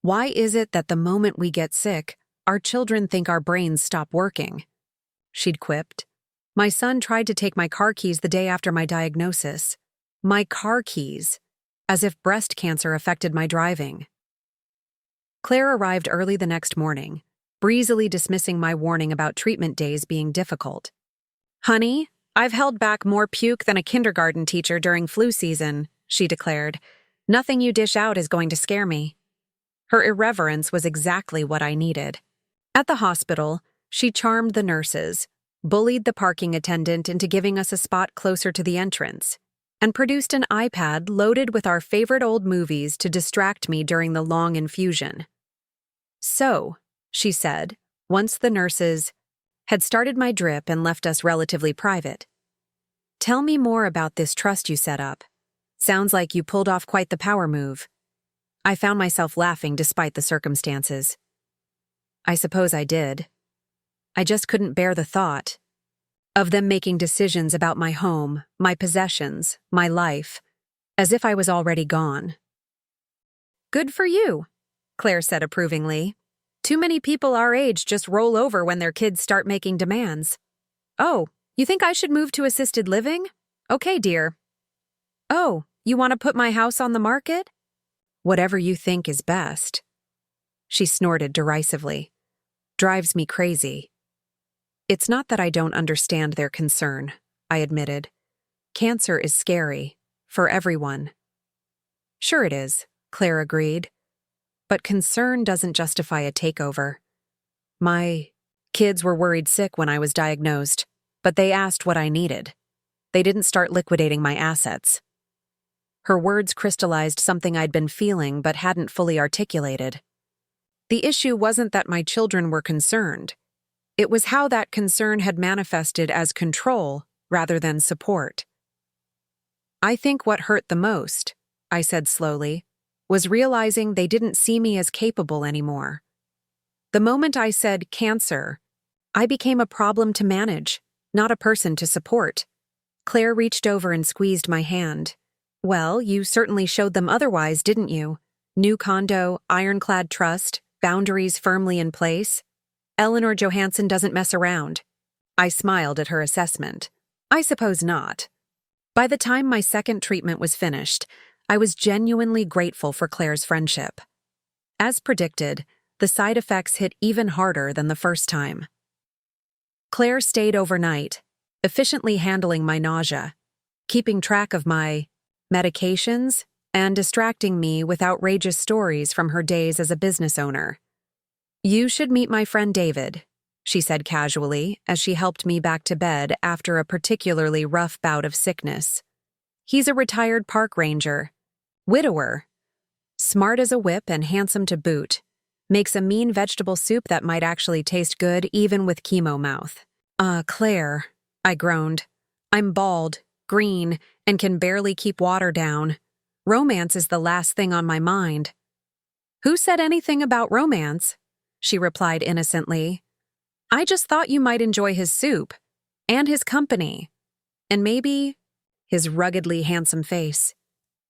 S1: "Why is it that the moment we get sick, our children think our brains stop working?" she'd quipped. "My son tried to take my car keys the day after my diagnosis. My car keys, as if breast cancer affected my driving." Claire arrived early the next morning, breezily dismissing my warning about treatment days being difficult. "Honey, I've held back more puke than a kindergarten teacher during flu season," she declared. "Nothing you dish out is going to scare me." Her irreverence was exactly what I needed. At the hospital, she charmed the nurses, bullied the parking attendant into giving us a spot closer to the entrance, and produced an iPad loaded with our favorite old movies to distract me during the long infusion. "So," she said, once the nurses had started my drip and left us relatively private, "tell me more about this trust you set up. Sounds like you pulled off quite the power move." I found myself laughing despite the circumstances. "I suppose I did. I just couldn't bear the thought of them making decisions about my home, my possessions, my life, as if I was already gone." "Good for you," Claire said approvingly. "Too many people our age just roll over when their kids start making demands." "Oh, you think I should move to assisted living? Okay, dear." "Oh, you want to put my house on the market?" "Whatever you think is best." She snorted derisively. "Drives me crazy." "It's not that I don't understand their concern," I admitted. "Cancer is scary, for everyone." "Sure it is," Claire agreed. "But concern doesn't justify a takeover. My kids were worried sick when I was diagnosed, but they asked what I needed. They didn't start liquidating my assets." Her words crystallized something I'd been feeling but hadn't fully articulated. The issue wasn't that my children were concerned. It was how that concern had manifested as control rather than support. "I think what hurt the most," I said slowly, "was realizing they didn't see me as capable anymore. The moment I said cancer, I became a problem to manage, not a person to support." Claire reached over and squeezed my hand. "Well, you certainly showed them otherwise, didn't you? New condo, ironclad trust, boundaries firmly in place. Eleanor Johansen doesn't mess around." I smiled at her assessment. "I suppose not." By the time my second treatment was finished, I was genuinely grateful for Claire's friendship. As predicted, the side effects hit even harder than the first time. Claire stayed overnight, efficiently handling my nausea, keeping track of my medications, and distracting me with outrageous stories from her days as a business owner. "You should meet my friend David," she said casually as she helped me back to bed after a particularly rough bout of sickness. "He's a retired park ranger, widower, smart as a whip and handsome to boot. Makes a mean vegetable soup that might actually taste good even with chemo mouth." Claire," I groaned. "I'm bald, green, and can barely keep water down. Romance is the last thing on my mind." "Who said anything about romance?" she replied innocently. "I just thought you might enjoy his soup, and his company, and maybe his ruggedly handsome face.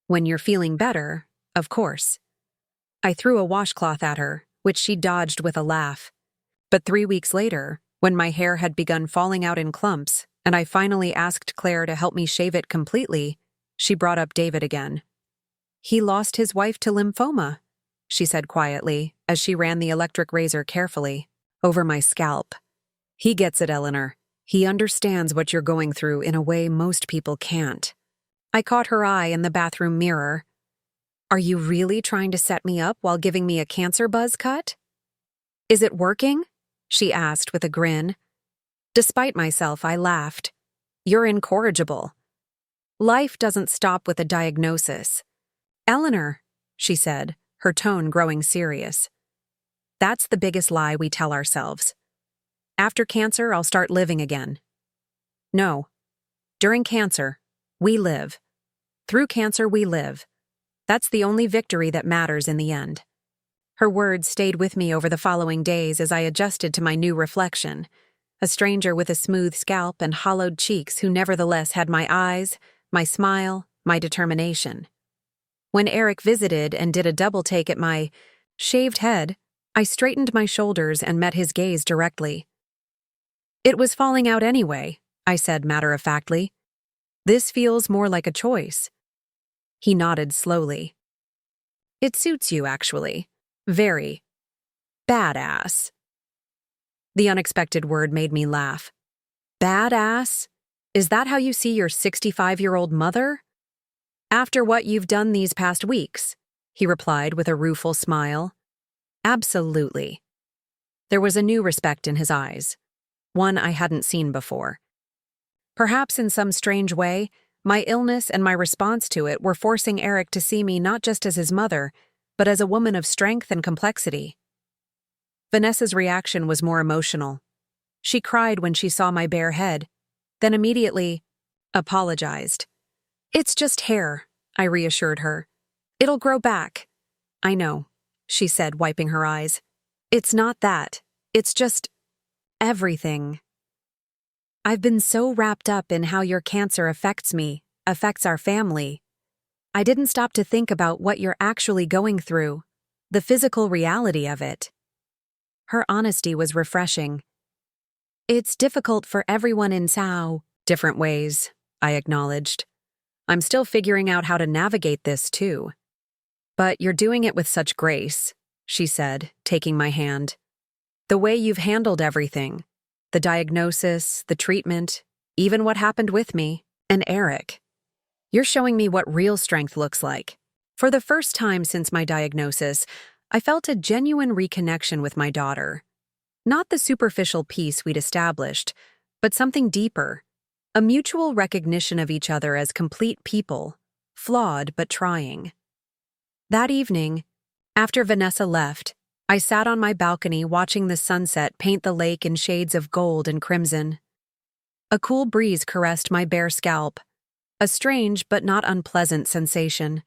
S1: When you're feeling better, of course." I threw a washcloth at her, which she dodged with a laugh. But 3 weeks later, when my hair had begun falling out in clumps, and I finally asked Claire to help me shave it completely, she brought up David again. "He lost his wife to lymphoma," she said quietly, as she ran the electric razor carefully over my scalp. "He gets it, Eleanor. He understands what you're going through in a way most people can't." I caught her eye in the bathroom mirror. "Are you really trying to set me up while giving me a cancer buzz cut?" "Is it working?" she asked with a grin. Despite myself, I laughed. "You're incorrigible. Life doesn't stop with a diagnosis." "Eleanor," she said, her tone growing serious. "That's the biggest lie we tell ourselves. After cancer, I'll start living again. No. During cancer, we live. Through cancer, we live. That's the only victory that matters in the end." Her words stayed with me over the following days as I adjusted to my new reflection, a stranger with a smooth scalp and hollowed cheeks who nevertheless had my eyes, my smile, my determination. When Eric visited and did a double take at my shaved head, I straightened my shoulders and met his gaze directly. "It was falling out anyway," I said matter-of-factly. "This feels more like a choice." He nodded slowly. "It suits you, actually. Very. Badass." The unexpected word made me laugh. "Badass? Is that how you see your 65-year-old mother?" "After what you've done these past weeks," he replied with a rueful smile. "Absolutely." There was a new respect in his eyes, one I hadn't seen before. Perhaps in some strange way, my illness and my response to it were forcing Eric to see me not just as his mother, but as a woman of strength and complexity. Vanessa's reaction was more emotional. She cried when she saw my bare head, then immediately apologized. "It's just hair," I reassured her. "It'll grow back." "I know," she said, wiping her eyes. "It's not that. It's just everything. I've been so wrapped up in how your cancer affects me, affects our family. I didn't stop to think about what you're actually going through, the physical reality of it." Her honesty was refreshing. "It's difficult for everyone in different ways," I acknowledged. "I'm still figuring out how to navigate this, too." "But you're doing it with such grace," she said, taking my hand. "The way you've handled everything, the diagnosis, the treatment, even what happened with me, and Eric. You're showing me what real strength looks like." For the first time since my diagnosis, I felt a genuine reconnection with my daughter. Not the superficial peace we'd established, but something deeper, a mutual recognition of each other as complete people, flawed but trying. That evening, after Vanessa left, I sat on my balcony watching the sunset paint the lake in shades of gold and crimson. A cool breeze caressed my bare scalp, a strange but not unpleasant sensation.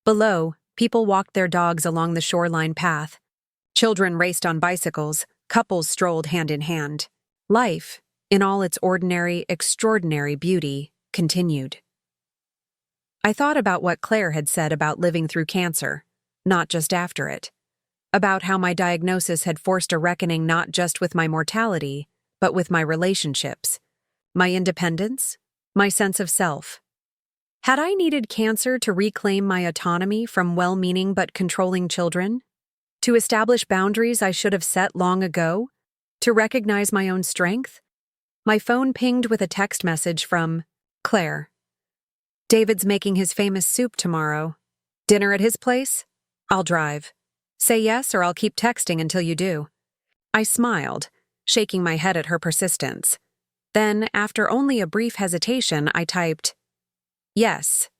S1: Below, people walked their dogs along the shoreline path. Children raced on bicycles, couples strolled hand in hand. Life, in all its ordinary, extraordinary beauty, continued. I thought about what Claire had said about living through cancer, not just after it. About how my diagnosis had forced a reckoning not just with my mortality, but with my relationships, my independence, my sense of self. Had I needed cancer to reclaim my autonomy from well-meaning but controlling children? To establish boundaries I should have set long ago? To recognize my own strength? My phone pinged with a text message from Claire. David's making his famous soup tomorrow. Dinner at his place? I'll drive. Say yes or I'll keep texting until you do. I smiled, shaking my head at her persistence. Then, after only a brief hesitation, I typed, yes.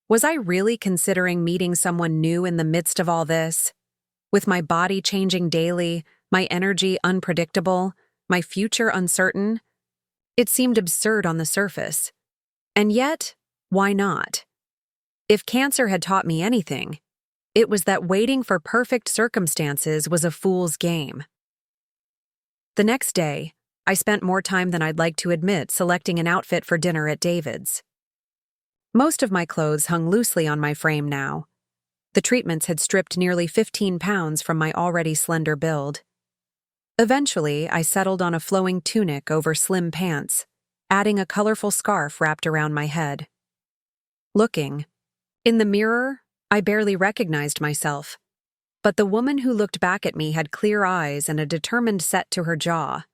S1: Was I really considering meeting someone new in the midst of all this? With my body changing daily, my energy unpredictable, my future uncertain? It seemed absurd on the surface. And yet, why not? If cancer had taught me anything, it was that waiting for perfect circumstances was a fool's game. The next day, I spent more time than I'd like to admit selecting an outfit for dinner at David's. Most of my clothes hung loosely on my frame now. The treatments had stripped nearly 15 pounds from my already slender build. Eventually, I settled on a flowing tunic over slim pants, adding a colorful scarf wrapped around my head. Looking. In the mirror, I barely recognized myself. But the woman who looked back at me had clear eyes and a determined set to her jaw.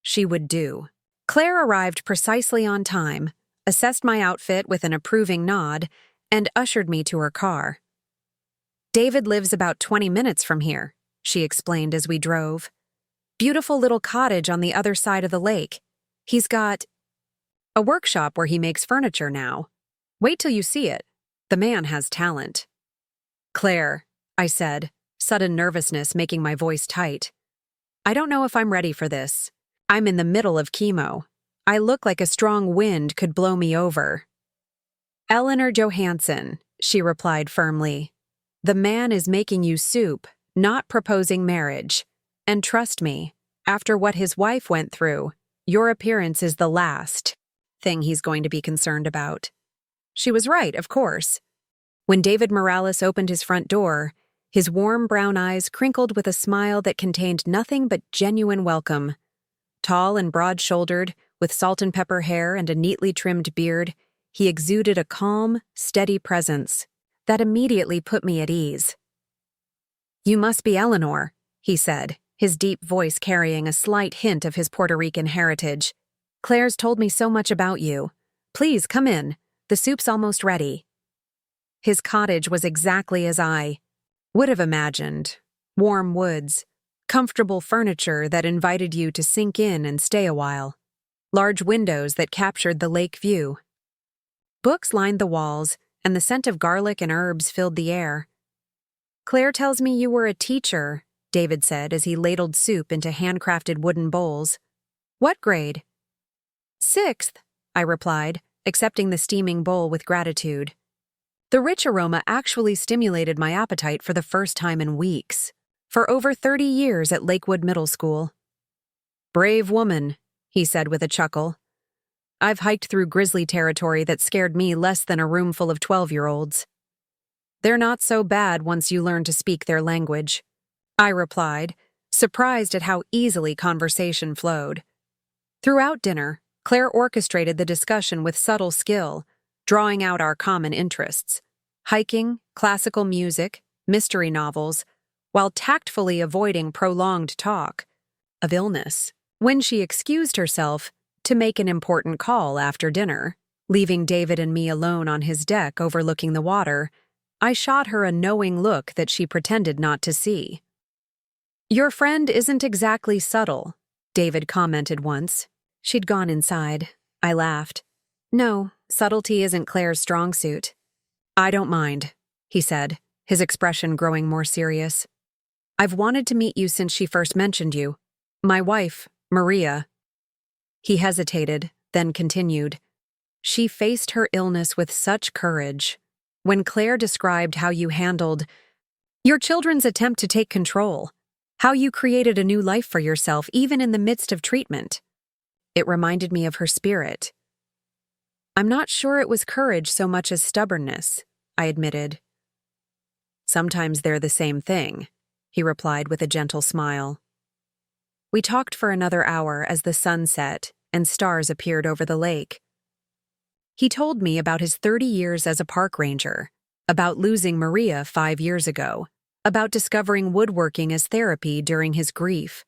S1: She would do. Claire arrived precisely on time, assessed my outfit with an approving nod, and ushered me to her car. David lives about 20 minutes from here, she explained as we drove. Beautiful little cottage on the other side of the lake. He's got a workshop where he makes furniture now. Wait till you see it. The man has talent. Claire, I said, sudden nervousness making my voice tight. I don't know if I'm ready for this. I'm in the middle of chemo. I look like a strong wind could blow me over. Eleanor Johansen, she replied firmly. The man is making you soup, not proposing marriage. And trust me, after what his wife went through, your appearance is the last thing he's going to be concerned about. She was right, of course. When David Morales opened his front door, his warm brown eyes crinkled with a smile that contained nothing but genuine welcome. Tall and broad-shouldered, with salt and pepper hair and a neatly trimmed beard, he exuded a calm, steady presence that immediately put me at ease. You must be Eleanor, he said, his deep voice carrying a slight hint of his Puerto Rican heritage. Claire's told me so much about you. Please, come in. The soup's almost ready. His cottage was exactly as I would have imagined. Warm woods, comfortable furniture that invited you to sink in and stay a while. Large windows that captured the lake view. Books lined the walls, and the scent of garlic and herbs filled the air. Claire tells me you were a teacher, David said as he ladled soup into handcrafted wooden bowls. What grade? 6th, I replied, accepting the steaming bowl with gratitude. The rich aroma actually stimulated my appetite for the first time in weeks. For over 30 years at Lakewood Middle School. Brave woman, he said with a chuckle. I've hiked through grizzly territory that scared me less than a room full of 12-year-olds. They're not so bad once you learn to speak their language, I replied, surprised at how easily conversation flowed. Throughout dinner, Claire orchestrated the discussion with subtle skill, drawing out our common interests. Hiking, classical music, mystery novels, while tactfully avoiding prolonged talk of illness. When she excused herself to make an important call after dinner, leaving David and me alone on his deck overlooking the water, I shot her a knowing look that she pretended not to see. Your friend isn't exactly subtle, David commented once. She'd gone inside. I laughed. No, subtlety isn't Claire's strong suit. I don't mind, he said, his expression growing more serious. I've wanted to meet you since she first mentioned you. My wife, Maria. He hesitated, then continued. She faced her illness with such courage. When Claire described how you handled your children's attempt to take control, how you created a new life for yourself even in the midst of treatment, it reminded me of her spirit. I'm not sure it was courage so much as stubbornness, I admitted. Sometimes they're the same thing, he replied with a gentle smile. We talked for another hour as the sun set and stars appeared over the lake. He told me about his 30 years as a park ranger, about losing Maria 5 years ago, about discovering woodworking as therapy during his grief.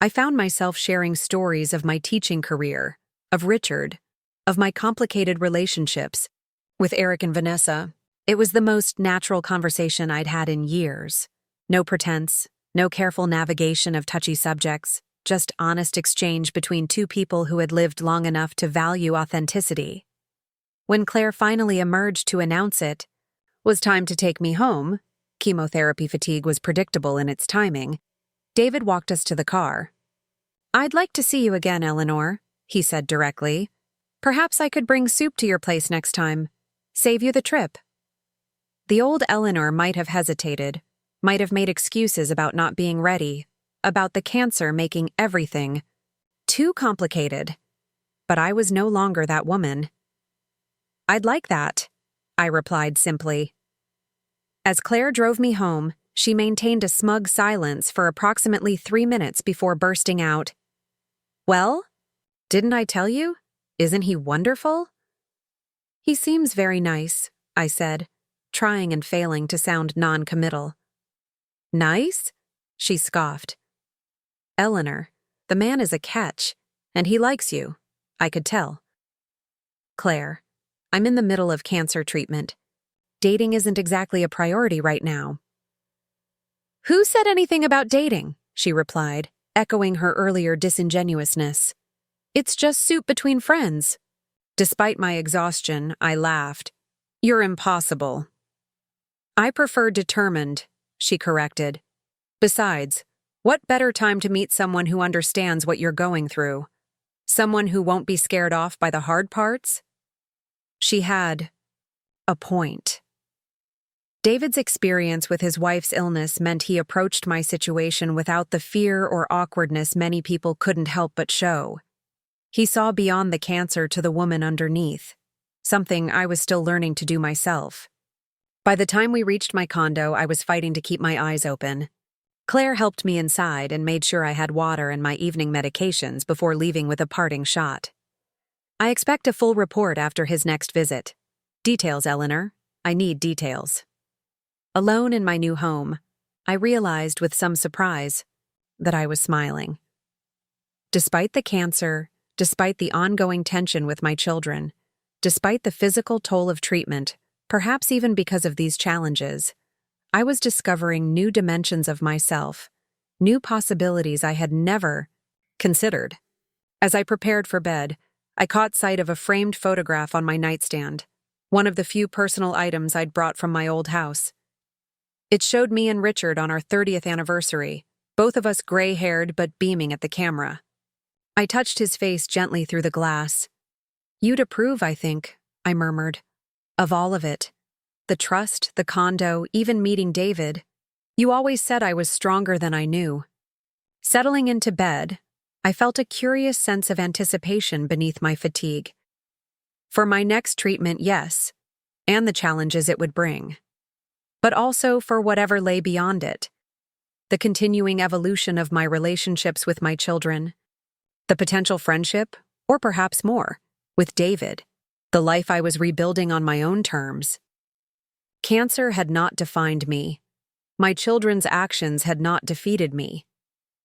S1: I found myself sharing stories of my teaching career, of Richard, of my complicated relationships. With Eric and Vanessa, it was the most natural conversation I'd had in years. No pretense, no careful navigation of touchy subjects, just honest exchange between two people who had lived long enough to value authenticity. When Claire finally emerged to announce it was time to take me home, chemotherapy fatigue was predictable in its timing, David walked us to the car. "I'd like to see you again, Eleanor," he said directly. "Perhaps I could bring soup to your place next time. Save you the trip." The old Eleanor might have hesitated, might have made excuses about not being ready, about the cancer making everything too complicated. But I was no longer that woman. "I'd like that," I replied simply. As Claire drove me home, she maintained a smug silence for approximately 3 minutes before bursting out, "Well, didn't I tell you? Isn't he wonderful?" "He seems very nice," I said, trying and failing to sound non-committal. "Nice?" she scoffed. "Eleanor, the man is a catch, and he likes you. I could tell." "Claire, I'm in the middle of cancer treatment. Dating isn't exactly a priority right now." "Who said anything about dating?" she replied, echoing her earlier disingenuousness. "It's just soup between friends." Despite my exhaustion, I laughed. "You're impossible." "I prefer determined," she corrected. "Besides, what better time to meet someone who understands what you're going through? Someone who won't be scared off by the hard parts?" She had a point. David's experience with his wife's illness meant he approached my situation without the fear or awkwardness many people couldn't help but show. He saw beyond the cancer to the woman underneath, something I was still learning to do myself. By the time we reached my condo, I was fighting to keep my eyes open. Claire helped me inside and made sure I had water and my evening medications before leaving with a parting shot. "I expect a full report after his next visit. Details, Eleanor. I need details." Alone in my new home, I realized with some surprise that I was smiling. Despite the cancer, despite the ongoing tension with my children, despite the physical toll of treatment, perhaps even because of these challenges, I was discovering new dimensions of myself, new possibilities I had never considered. As I prepared for bed, I caught sight of a framed photograph on my nightstand, one of the few personal items I'd brought from my old house. It showed me and Richard on our 30th anniversary, both of us gray-haired but beaming at the camera. I touched his face gently through the glass. "You'd approve, I think," I murmured. "Of all of it. The trust, the condo, even meeting David. You always said I was stronger than I knew." Settling into bed, I felt a curious sense of anticipation beneath my fatigue. For my next treatment, yes, and the challenges it would bring. But also for whatever lay beyond it. The continuing evolution of my relationships with my children. The potential friendship, or perhaps more, with David. The life I was rebuilding on my own terms. Cancer had not defined me. My children's actions had not defeated me.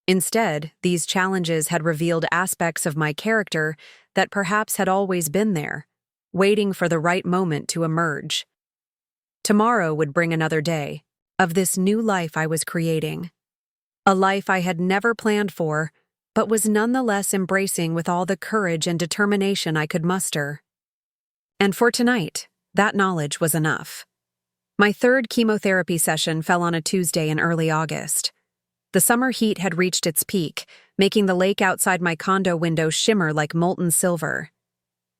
S1: Instead, these challenges had revealed aspects of my character that perhaps had always been there, waiting for the right moment to emerge. Tomorrow would bring another day of this new life I was creating. A life I had never planned for, but was nonetheless embracing with all the courage and determination I could muster. And for tonight, that knowledge was enough. My third chemotherapy session fell on a Tuesday in early August. The summer heat had reached its peak, making the lake outside my condo window shimmer like molten silver.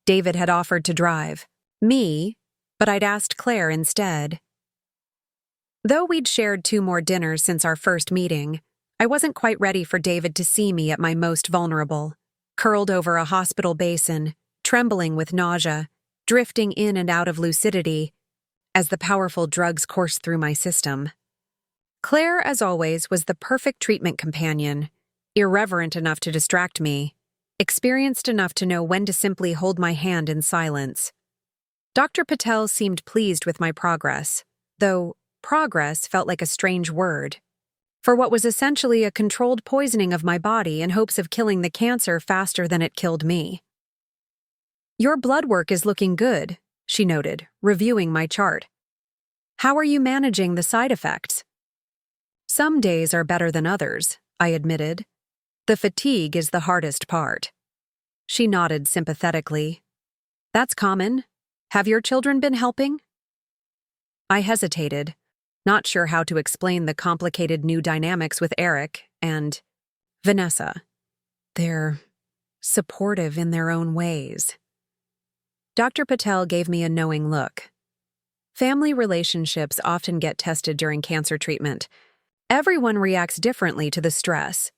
S1: David had offered to drive me, but I'd asked Claire instead. Though we'd shared 2 more dinners since our first meeting, I wasn't quite ready for David to see me at my most vulnerable, curled over a hospital basin, trembling with nausea, drifting in and out of lucidity as the powerful drugs coursed through my system. Claire, as always, was the perfect treatment companion, irreverent enough to distract me, experienced enough to know when to simply hold my hand in silence. Dr. Patel seemed pleased with my progress, though progress felt like a strange word, for what was essentially a controlled poisoning of my body in hopes of killing the cancer faster than it killed me. Your blood work is looking good, she noted, reviewing my chart. How are you managing the side effects? Some days are better than others, I admitted. The fatigue is the hardest part. She nodded sympathetically. That's common. Have your children been helping? I hesitated, not sure how to explain the complicated new dynamics with Eric and Vanessa. They're supportive in their own ways. Dr. Patel gave me a knowing look. Family relationships often get tested during cancer treatment. Everyone reacts differently to the stress.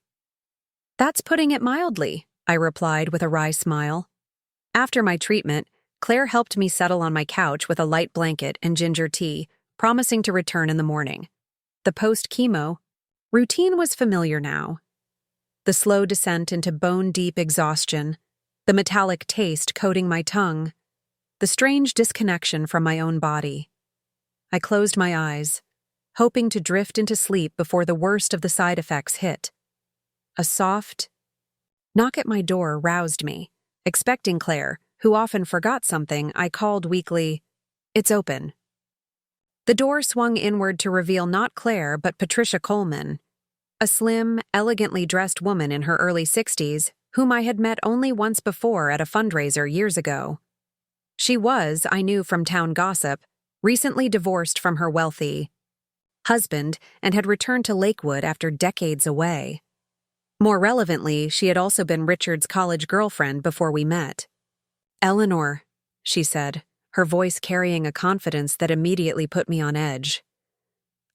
S1: That's putting it mildly, I replied with a wry smile. After my treatment, Claire helped me settle on my couch with a light blanket and ginger tea, promising to return in the morning. The post-chemo routine was familiar now. The slow descent into bone-deep exhaustion, the metallic taste coating my tongue, the strange disconnection from my own body. I closed my eyes, hoping to drift into sleep before the worst of the side effects hit. A soft knock at my door roused me. Expecting Claire, who often forgot something, I called weakly, "It's open." The door swung inward to reveal not Claire, but Patricia Coleman, a slim, elegantly dressed woman in her early 60s, whom I had met only once before at a fundraiser years ago. She was, I knew from town gossip, recently divorced from her wealthy husband and had returned to Lakewood after decades away. More relevantly, she had also been Richard's college girlfriend before we met. "Eleanor," she said, her voice carrying a confidence that immediately put me on edge.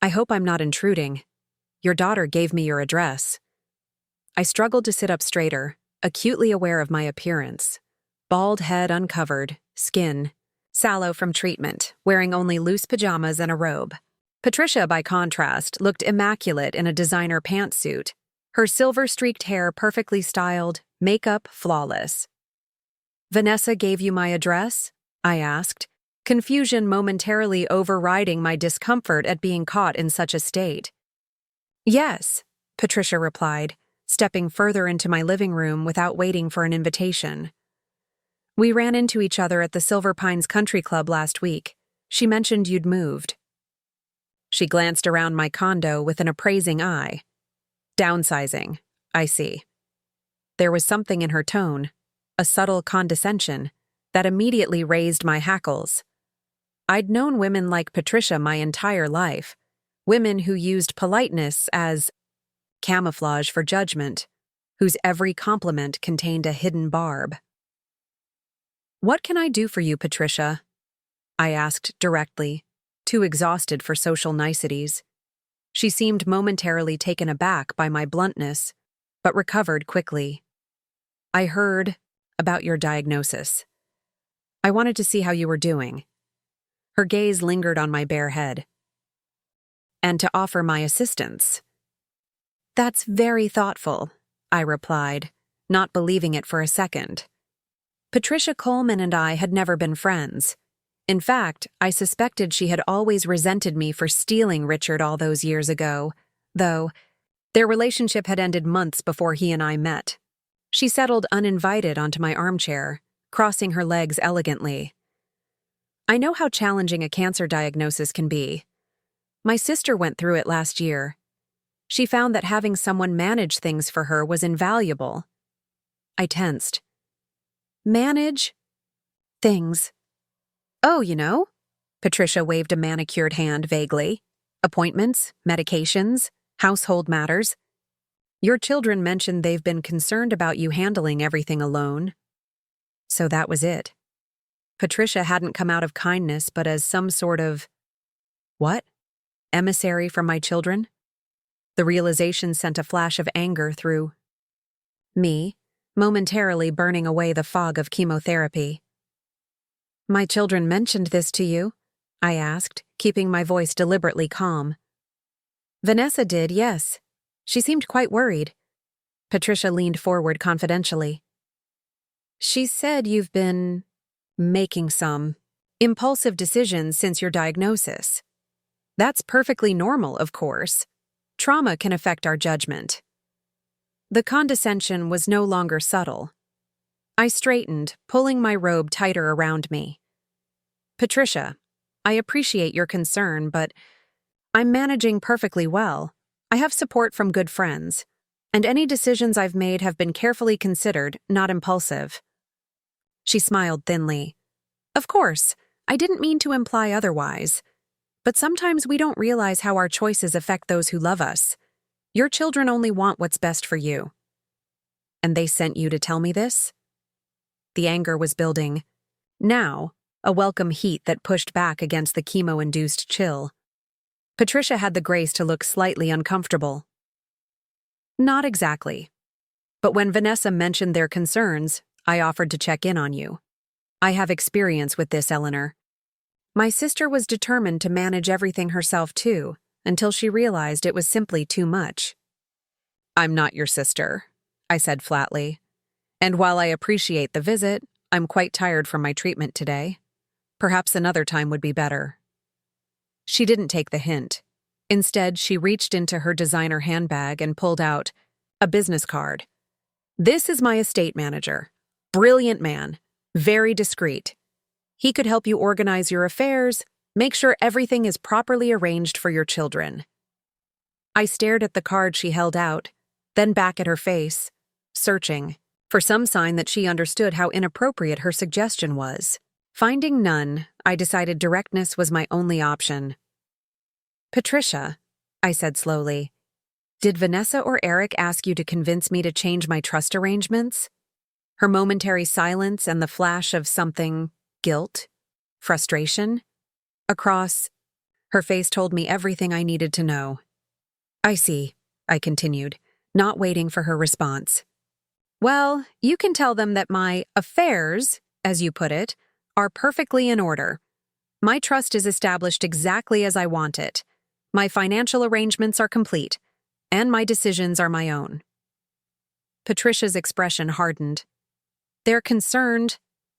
S1: "I hope I'm not intruding. Your daughter gave me your address." I struggled to sit up straighter, acutely aware of my appearance. Bald head uncovered, skin sallow from treatment, wearing only loose pajamas and a robe. Patricia, by contrast, looked immaculate in a designer pantsuit, her silver-streaked hair perfectly styled, makeup flawless. "Vanessa gave you my address?" I asked, confusion momentarily overriding my discomfort at being caught in such a state. "Yes," Patricia replied, stepping further into my living room without waiting for an invitation. "We ran into each other at the Silver Pines Country Club last week. She mentioned you'd moved." She glanced around my condo with an appraising eye. "Downsizing, I see." There was something in her tone, a subtle condescension, that immediately raised my hackles. I'd known women like Patricia my entire life, women who used politeness as camouflage for judgment, whose every compliment contained a hidden barb. "What can I do for you, Patricia?" I asked directly, too exhausted for social niceties. She seemed momentarily taken aback by my bluntness, but recovered quickly. "I heard about your diagnosis. I wanted to see how you were doing." Her gaze lingered on my bare head. "And to offer my assistance." "That's very thoughtful," I replied, not believing it for a second. Patricia Coleman and I had never been friends. In fact, I suspected she had always resented me for stealing Richard all those years ago, though their relationship had ended months before he and I met. She settled uninvited onto my armchair, crossing her legs elegantly. "I know how challenging a cancer diagnosis can be. My sister went through it last year. She found that having someone manage things for her was invaluable." I tensed. "Manage things?" "Oh, you know." Patricia waved a manicured hand vaguely. "Appointments, medications, household matters. Your children mentioned they've been concerned about you handling everything alone." So that was it. Patricia hadn't come out of kindness, but as some sort of, what? Emissary from my children? The realization sent a flash of anger through me, momentarily burning away the fog of chemotherapy. "My children mentioned this to you?" I asked, keeping my voice deliberately calm. "Vanessa did, yes. She seemed quite worried." Patricia leaned forward confidentially. "She said you've been making some impulsive decisions since your diagnosis. That's perfectly normal, of course. Trauma can affect our judgment." The condescension was no longer subtle. I straightened, pulling my robe tighter around me. Patricia, I appreciate your concern, but I'm managing perfectly well. I have support from good friends, and any decisions I've made have been carefully considered, not impulsive. She smiled thinly. Of course, I didn't mean to imply otherwise. But sometimes we don't realize how our choices affect those who love us. Your children only want what's best for you. And they sent you to tell me this? The anger was building. Now, a welcome heat that pushed back against the chemo-induced chill. Patricia had the grace to look slightly uncomfortable. Not exactly. But when Vanessa mentioned their concerns, I offered to check in on you. I have experience with this, Eleanor. My sister was determined to manage everything herself too, until she realized it was simply too much. I'm not your sister, I said flatly. And while I appreciate the visit, I'm quite tired from my treatment today. Perhaps another time would be better. She didn't take the hint. Instead, she reached into her designer handbag and pulled out a business card. This is my estate manager. Brilliant man. Very discreet. He could help you organize your affairs, make sure everything is properly arranged for your children. I stared at the card she held out, then back at her face, searching for some sign that she understood how inappropriate her suggestion was. Finding none, I decided directness was my only option. Patricia, I said slowly, did Vanessa or Eric ask you to convince me to change my trust arrangements? Her momentary silence and the flash of something, guilt, frustration, across her face told me everything I needed to know. I see, I continued, not waiting for her response. Well, you can tell them that my affairs, as you put it, are perfectly in order. My trust is established exactly as I want it. My financial arrangements are complete, and my decisions are my own. Patricia's expression hardened. They're concerned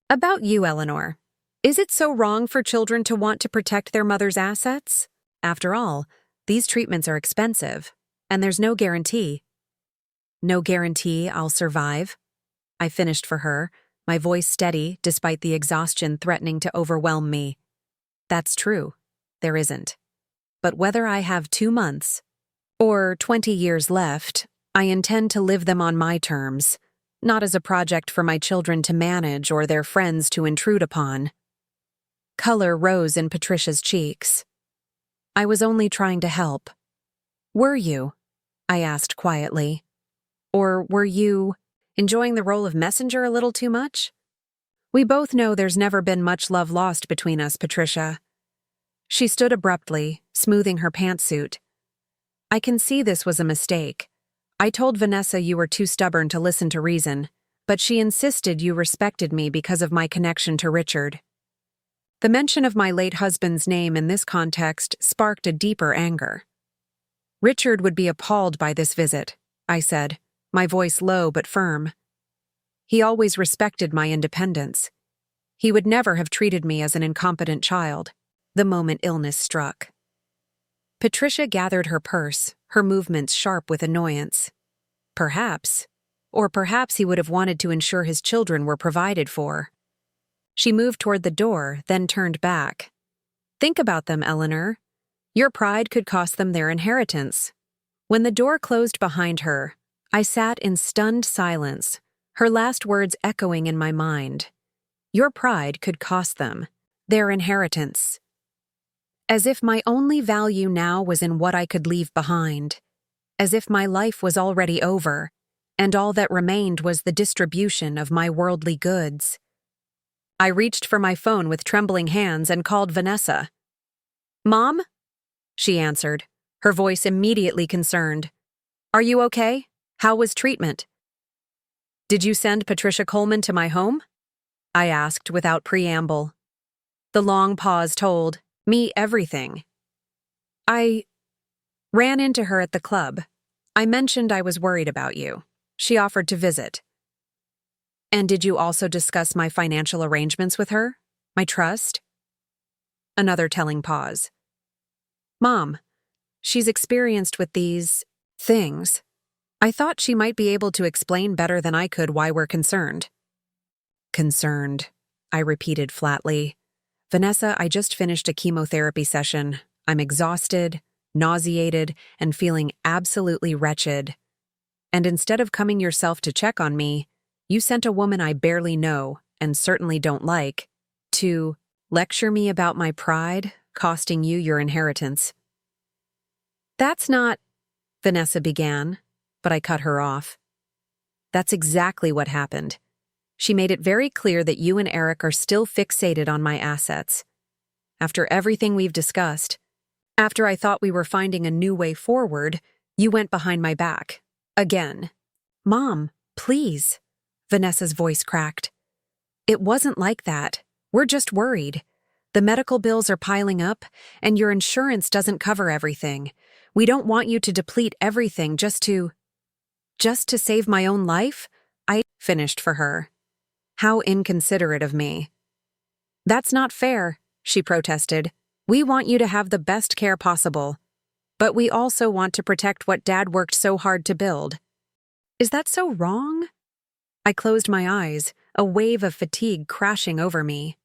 S1: about you, Eleanor. Is it so wrong for children to want to protect their mother's assets? After all, these treatments are expensive, and there's no guarantee. No guarantee I'll survive? I finished for her, my voice steady despite the exhaustion threatening to overwhelm me. That's true. There isn't. But whether I have 2 months or 20 years left, I intend to live them on my terms, not as a project for my children to manage or their friends to intrude upon. Color rose in Patricia's cheeks. I was only trying to help. Were you? I asked quietly. Or were you enjoying the role of messenger a little too much? We both know there's never been much love lost between us, Patricia. She stood abruptly, smoothing her pantsuit. I can see this was a mistake. I told Vanessa you were too stubborn to listen to reason, but she insisted you respected me because of my connection to Richard. The mention of my late husband's name in this context sparked a deeper anger. Richard would be appalled by this visit, I said, my voice low but firm. He always respected my independence. He would never have treated me as an incompetent child, the moment illness struck. Patricia gathered her purse, her movements sharp with annoyance. Perhaps he would have wanted to ensure his children were provided for. She moved toward the door, then turned back. Think about them, Eleanor. Your pride could cost them their inheritance. When the door closed behind her, I sat in stunned silence, her last words echoing in my mind. Your pride could cost them their inheritance. As if my only value now was in what I could leave behind. As if my life was already over, and all that remained was the distribution of my worldly goods. I reached for my phone with trembling hands and called Vanessa. Mom? She answered, her voice immediately concerned. Are you okay? How was treatment? Did you send Patricia Coleman to my home? I asked without preamble. The long pause told me everything. I ran into her at the club. I mentioned I was worried about you. She offered to visit. And did you also discuss my financial arrangements with her? My trust? Another telling pause. Mom, she's experienced with these things. I thought she might be able to explain better than I could why we're concerned. Concerned, I repeated flatly. Vanessa, I just finished a chemotherapy session. I'm exhausted, nauseated, and feeling absolutely wretched. And instead of coming yourself to check on me, you sent a woman I barely know, and certainly don't like, to lecture me about my pride, costing you your inheritance. That's not, Vanessa began, but I cut her off. That's exactly what happened. She made it very clear that you and Eric are still fixated on my assets. After everything we've discussed, after I thought we were finding a new way forward, you went behind my back. Again. Mom, please. Vanessa's voice cracked. It wasn't like that. We're just worried. The medical bills are piling up, and your insurance doesn't cover everything. We don't want you to deplete everything just to save my own life? I finished for her. How inconsiderate of me. That's not fair, she protested. We want you to have the best care possible. But we also want to protect what Dad worked so hard to build. Is that so wrong? I closed my eyes, a wave of fatigue crashing over me.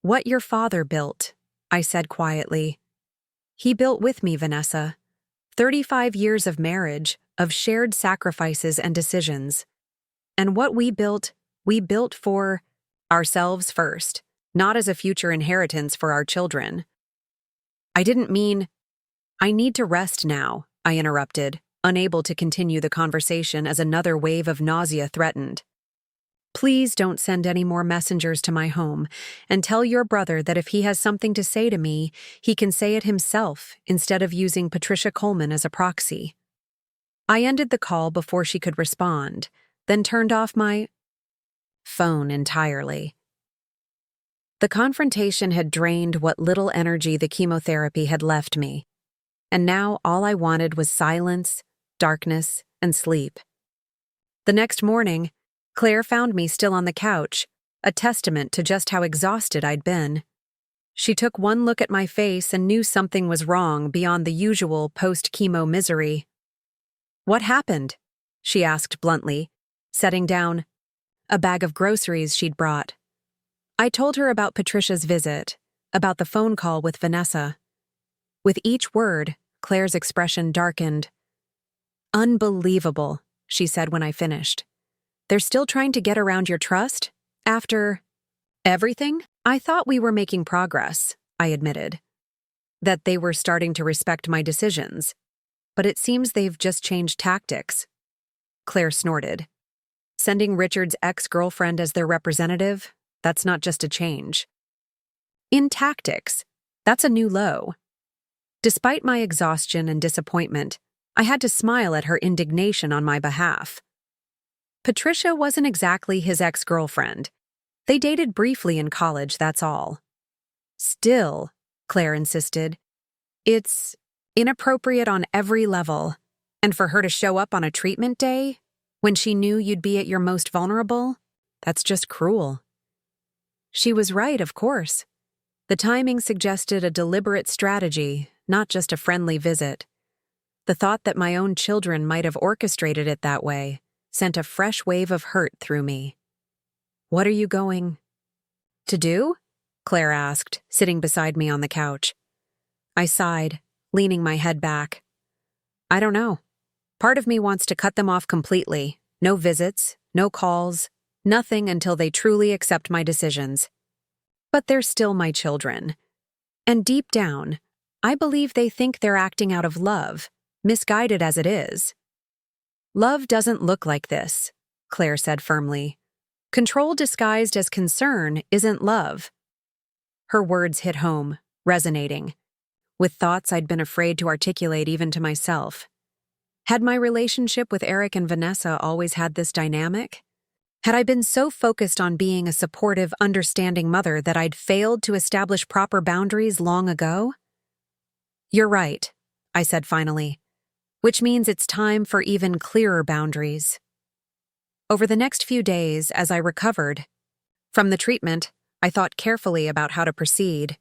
S1: What your father built, I said quietly. He built with me, Vanessa. 35 years of marriage, of shared sacrifices and decisions. And what we built for ourselves first, not as a future inheritance for our children. I didn't mean, I need to rest now, I interrupted, unable to continue the conversation as another wave of nausea threatened. Please don't send any more messengers to my home, and tell your brother that if he has something to say to me, he can say it himself instead of using Patricia Coleman as a proxy. I ended the call before she could respond, then turned off my phone entirely. The confrontation had drained what little energy the chemotherapy had left me, and now all I wanted was silence, darkness, and sleep. The next morning, Claire found me still on the couch, a testament to just how exhausted I'd been. She took one look at my face and knew something was wrong beyond the usual post-chemo misery. What happened? She asked bluntly, setting down a bag of groceries she'd brought. I told her about Patricia's visit, about the phone call with Vanessa. With each word, Claire's expression darkened. Unbelievable, she said when I finished. They're still trying to get around your trust? After everything? I thought we were making progress, I admitted. That they were starting to respect my decisions. But it seems they've just changed tactics. Claire snorted. Sending Richard's ex-girlfriend as their representative? That's not just a change. In tactics, that's a new low. Despite my exhaustion and disappointment, I had to smile at her indignation on my behalf. Patricia wasn't exactly his ex-girlfriend. They dated briefly in college, that's all. Still, Claire insisted, it's inappropriate on every level. And for her to show up on a treatment day, when she knew you'd be at your most vulnerable, that's just cruel. She was right, of course. The timing suggested a deliberate strategy, not just a friendly visit. The thought that my own children might have orchestrated it that way sent a fresh wave of hurt through me. What are you going to do? Claire asked, sitting beside me on the couch. I sighed, leaning my head back. I don't know. Part of me wants to cut them off completely. No visits, no calls, nothing until they truly accept my decisions. But they're still my children. And deep down, I believe they think they're acting out of love, misguided as it is. Love doesn't look like this, Claire said firmly. Control disguised as concern isn't love. Her words hit home, resonating, with thoughts I'd been afraid to articulate even to myself. Had my relationship with Eric and Vanessa always had this dynamic? Had I been so focused on being a supportive, understanding mother that I'd failed to establish proper boundaries long ago? You're right, I said finally, which means it's time for even clearer boundaries. Over the next few days, as I recovered from the treatment, I thought carefully about how to proceed.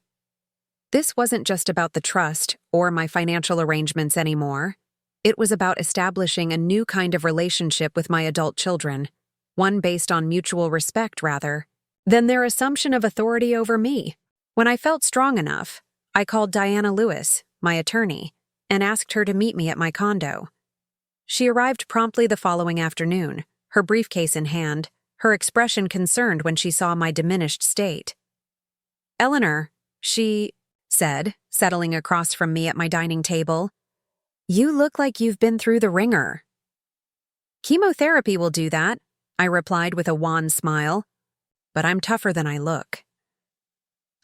S1: This wasn't just about the trust or my financial arrangements anymore. It was about establishing a new kind of relationship with my adult children, one based on mutual respect, rather. Then their assumption of authority over me. When I felt strong enough, I called Diana Lewis, my attorney, and asked her to meet me at my condo. She arrived promptly the following afternoon, her briefcase in hand, her expression concerned when she saw my diminished state. "Eleanor," she said, settling across from me at my dining table, "you look like you've been through the ringer." "Chemotherapy will do that," I replied with a wan smile, "but I'm tougher than I look."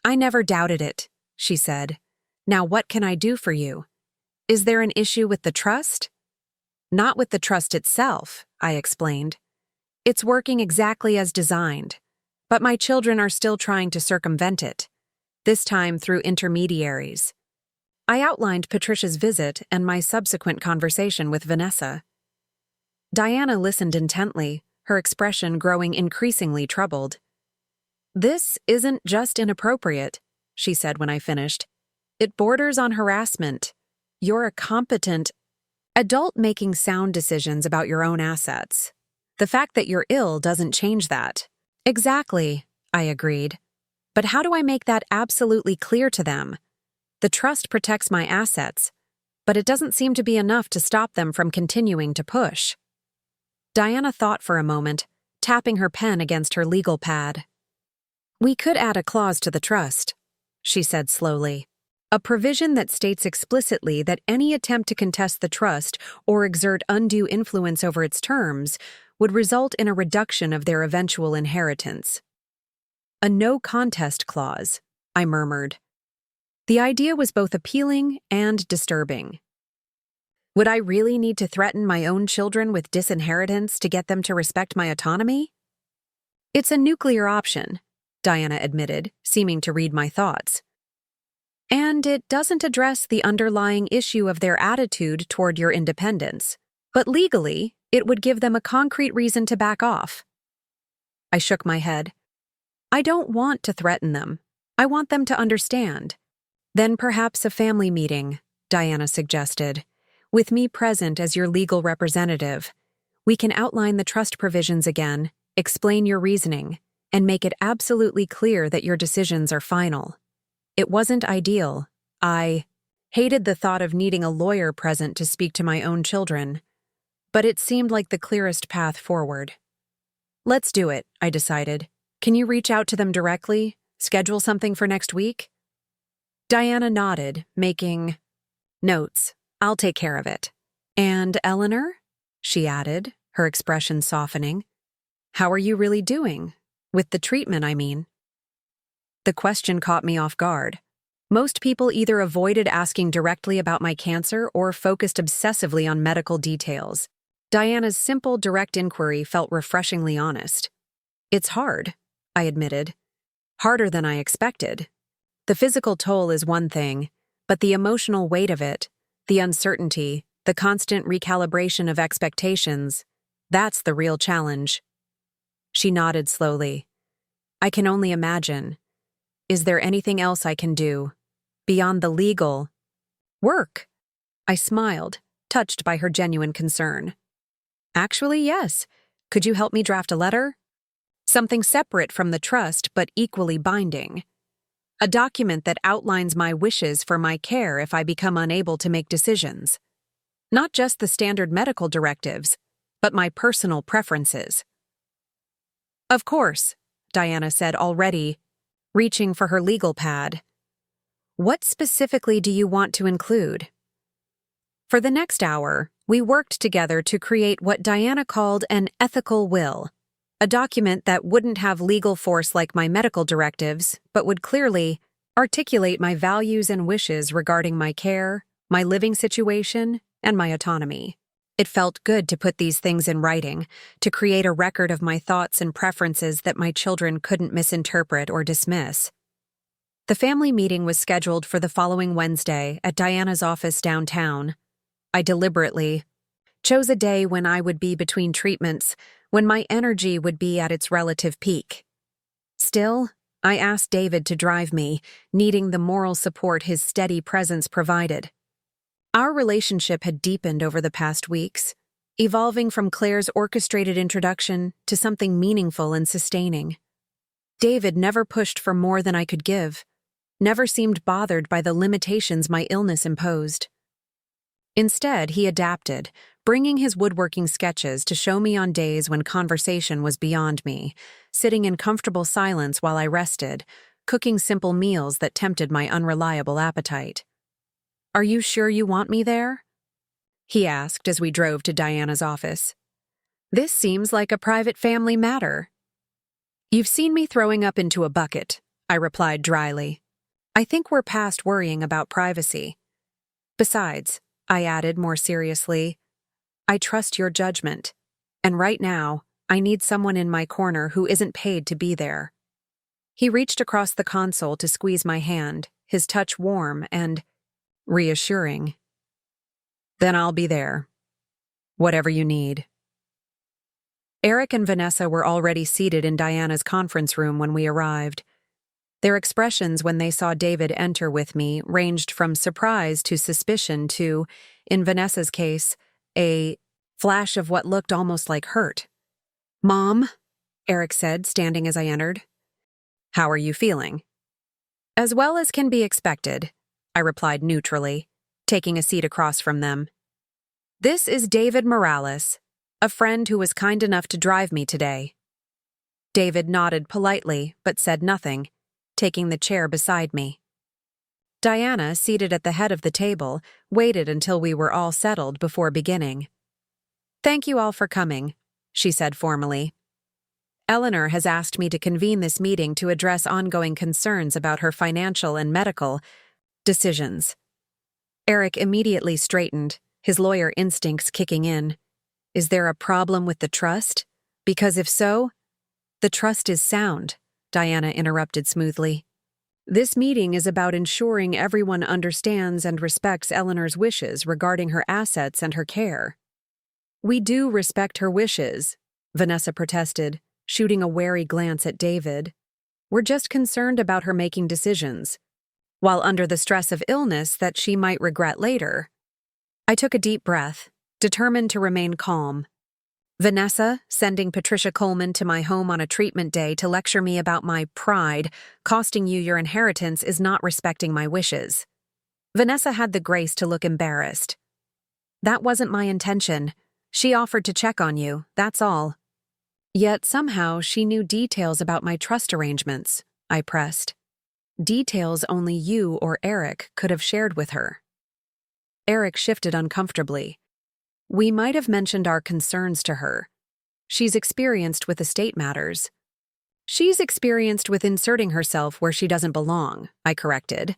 S1: "I never doubted it," she said. "Now what can I do for you? Is there an issue with the trust?" "Not with the trust itself," I explained. "It's working exactly as designed, but my children are still trying to circumvent it, this time through intermediaries." I outlined Patricia's visit and my subsequent conversation with Vanessa. Diana listened intently, her expression growing increasingly troubled. "This isn't just inappropriate," she said when I finished. "It borders on harassment. You're a competent adult making sound decisions about your own assets. The fact that you're ill doesn't change that." "Exactly," I agreed. "But how do I make that absolutely clear to them? The trust protects my assets, but it doesn't seem to be enough to stop them from continuing to push." Diana thought for a moment, tapping her pen against her legal pad. "We could add a clause to the trust," she said slowly. "A provision that states explicitly that any attempt to contest the trust or exert undue influence over its terms would result in a reduction of their eventual inheritance." "A no-contest clause," I murmured. The idea was both appealing and disturbing. Would I really need to threaten my own children with disinheritance to get them to respect my autonomy? "It's a nuclear option," Diana admitted, seeming to read my thoughts. "And it doesn't address the underlying issue of their attitude toward your independence. But legally, it would give them a concrete reason to back off." I shook my head. "I don't want to threaten them. I want them to understand." "Then perhaps a family meeting," Diana suggested. "With me present as your legal representative. We can outline the trust provisions again, explain your reasoning, and make it absolutely clear that your decisions are final." It wasn't ideal. I hated the thought of needing a lawyer present to speak to my own children, but it seemed like the clearest path forward. "Let's do it," I decided. "Can you reach out to them directly? Schedule something for next week?" Diana nodded, making notes. "I'll take care of it." "And Eleanor?" she added, her expression softening. "How are you really doing? With the treatment, I mean." The question caught me off guard. Most people either avoided asking directly about my cancer or focused obsessively on medical details. Diana's simple, direct inquiry felt refreshingly honest. "It's hard," I admitted. "Harder than I expected. The physical toll is one thing, but the emotional weight of it, the uncertainty, the constant recalibration of expectations, that's the real challenge." She nodded slowly. "I can only imagine. Is there anything else I can do? Beyond the legal work?" I smiled, touched by her genuine concern. "Actually, yes. Could you help me draft a letter? Something separate from the trust, but equally binding. A document that outlines my wishes for my care if I become unable to make decisions. Not just the standard medical directives, but my personal preferences." "Of course," Diana said already, reaching for her legal pad. "What specifically do you want to include?" For the next hour, we worked together to create what Diana called an ethical will, a document that wouldn't have legal force like my medical directives, but would clearly articulate my values and wishes regarding my care, my living situation, and my autonomy. It felt good to put these things in writing, to create a record of my thoughts and preferences that my children couldn't misinterpret or dismiss. The family meeting was scheduled for the following Wednesday at Diana's office downtown. I deliberately chose a day when I would be between treatments, when my energy would be at its relative peak. Still, I asked David to drive me, needing the moral support his steady presence provided. Our relationship had deepened over the past weeks, evolving from Claire's orchestrated introduction to something meaningful and sustaining. David never pushed for more than I could give, never seemed bothered by the limitations my illness imposed. Instead, he adapted, bringing his woodworking sketches to show me on days when conversation was beyond me, sitting in comfortable silence while I rested, cooking simple meals that tempted my unreliable appetite. "Are you sure you want me there?" he asked as we drove to Diana's office. "This seems like a private family matter." "You've seen me throwing up into a bucket," I replied dryly. "I think we're past worrying about privacy. Besides," I added more seriously, "I trust your judgment, and right now, I need someone in my corner who isn't paid to be there." He reached across the console to squeeze my hand, his touch warm and reassuring. "Then I'll be there. Whatever you need." Eric and Vanessa were already seated in Diana's conference room when we arrived. Their expressions when they saw David enter with me ranged from surprise to suspicion to, in Vanessa's case, a flash of what looked almost like hurt. "Mom," Eric said, standing as I entered. "How are you feeling?" "As well as can be expected," I replied neutrally, taking a seat across from them. "This is David Morales, a friend who was kind enough to drive me today." David nodded politely, but said nothing, taking the chair beside me. Diana, seated at the head of the table, waited until we were all settled before beginning. "Thank you all for coming," she said formally. "Eleanor has asked me to convene this meeting to address ongoing concerns about her financial and medical decisions." Eric immediately straightened, his lawyer instincts kicking in. "Is there a problem with the trust? Because if so, the trust is sound," Diana interrupted smoothly. "This meeting is about ensuring everyone understands and respects Eleanor's wishes regarding her assets and her care." "We do respect her wishes," Vanessa protested, shooting a wary glance at David. "We're just concerned about her making decisions, while under the stress of illness that she might regret later." I took a deep breath, determined to remain calm. Vanessa, sending Patricia Coleman to my home on a treatment day to lecture me about my pride, costing you your inheritance, is not respecting my wishes. Vanessa had the grace to look embarrassed. "That wasn't my intention. She offered to check on you, that's all." "Yet somehow she knew details about my trust arrangements," I pressed. "Details only you or Eric could have shared with her." Eric shifted uncomfortably. "We might have mentioned our concerns to her. She's experienced with estate matters." "She's experienced with inserting herself where she doesn't belong," I corrected.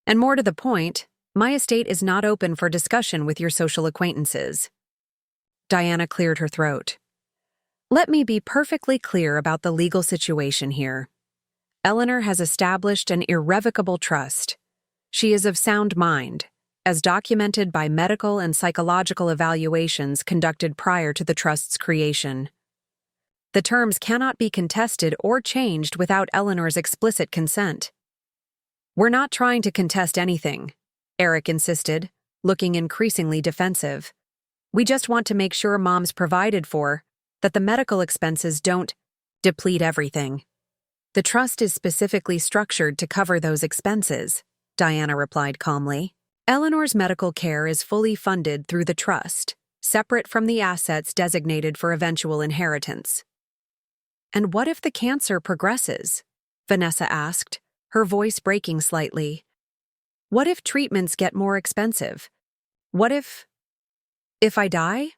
S1: "And more to the point, my estate is not open for discussion with your social acquaintances." Diana cleared her throat. "Let me be perfectly clear about the legal situation here. Eleanor has established an irrevocable trust. She is of sound mind, as documented by medical and psychological evaluations conducted prior to the trust's creation. The terms cannot be contested or changed without Eleanor's explicit consent." "We're not trying to contest anything," Eric insisted, looking increasingly defensive. "We just want to make sure Mom's provided for, that the medical expenses don't deplete everything." "The trust is specifically structured to cover those expenses," Diana replied calmly. "Eleanor's medical care is fully funded through the trust, separate from the assets designated for eventual inheritance." "And what if the cancer progresses?" Vanessa asked, her voice breaking slightly. "What if treatments get more expensive? What if I die?"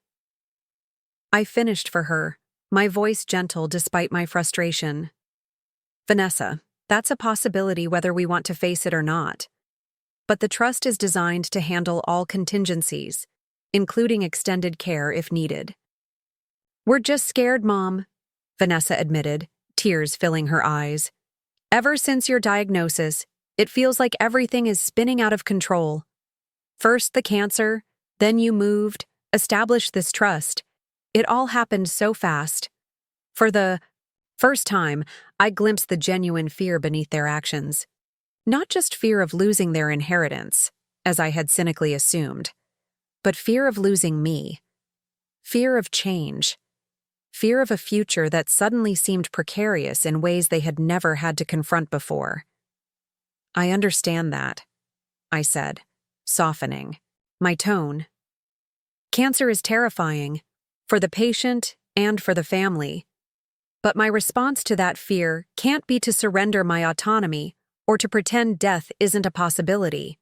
S1: I finished for her, my voice gentle despite my frustration. "Vanessa, that's a possibility whether we want to face it or not. But the trust is designed to handle all contingencies, including extended care if needed." "We're just scared, Mom," Vanessa admitted, tears filling her eyes. "Ever since your diagnosis, it feels like everything is spinning out of control. First the cancer, then you moved, established this trust. It all happened so fast. For the first time, I glimpsed the genuine fear beneath their actions. Not just fear of losing their inheritance, as I had cynically assumed, but fear of losing me. Fear of change. fear of a future that suddenly seemed precarious in ways they had never had to confront before. "I understand that," I said, softening my tone. "Cancer is terrifying, for the patient and for the family. But my response to that fear can't be to surrender my autonomy or to pretend death isn't a possibility."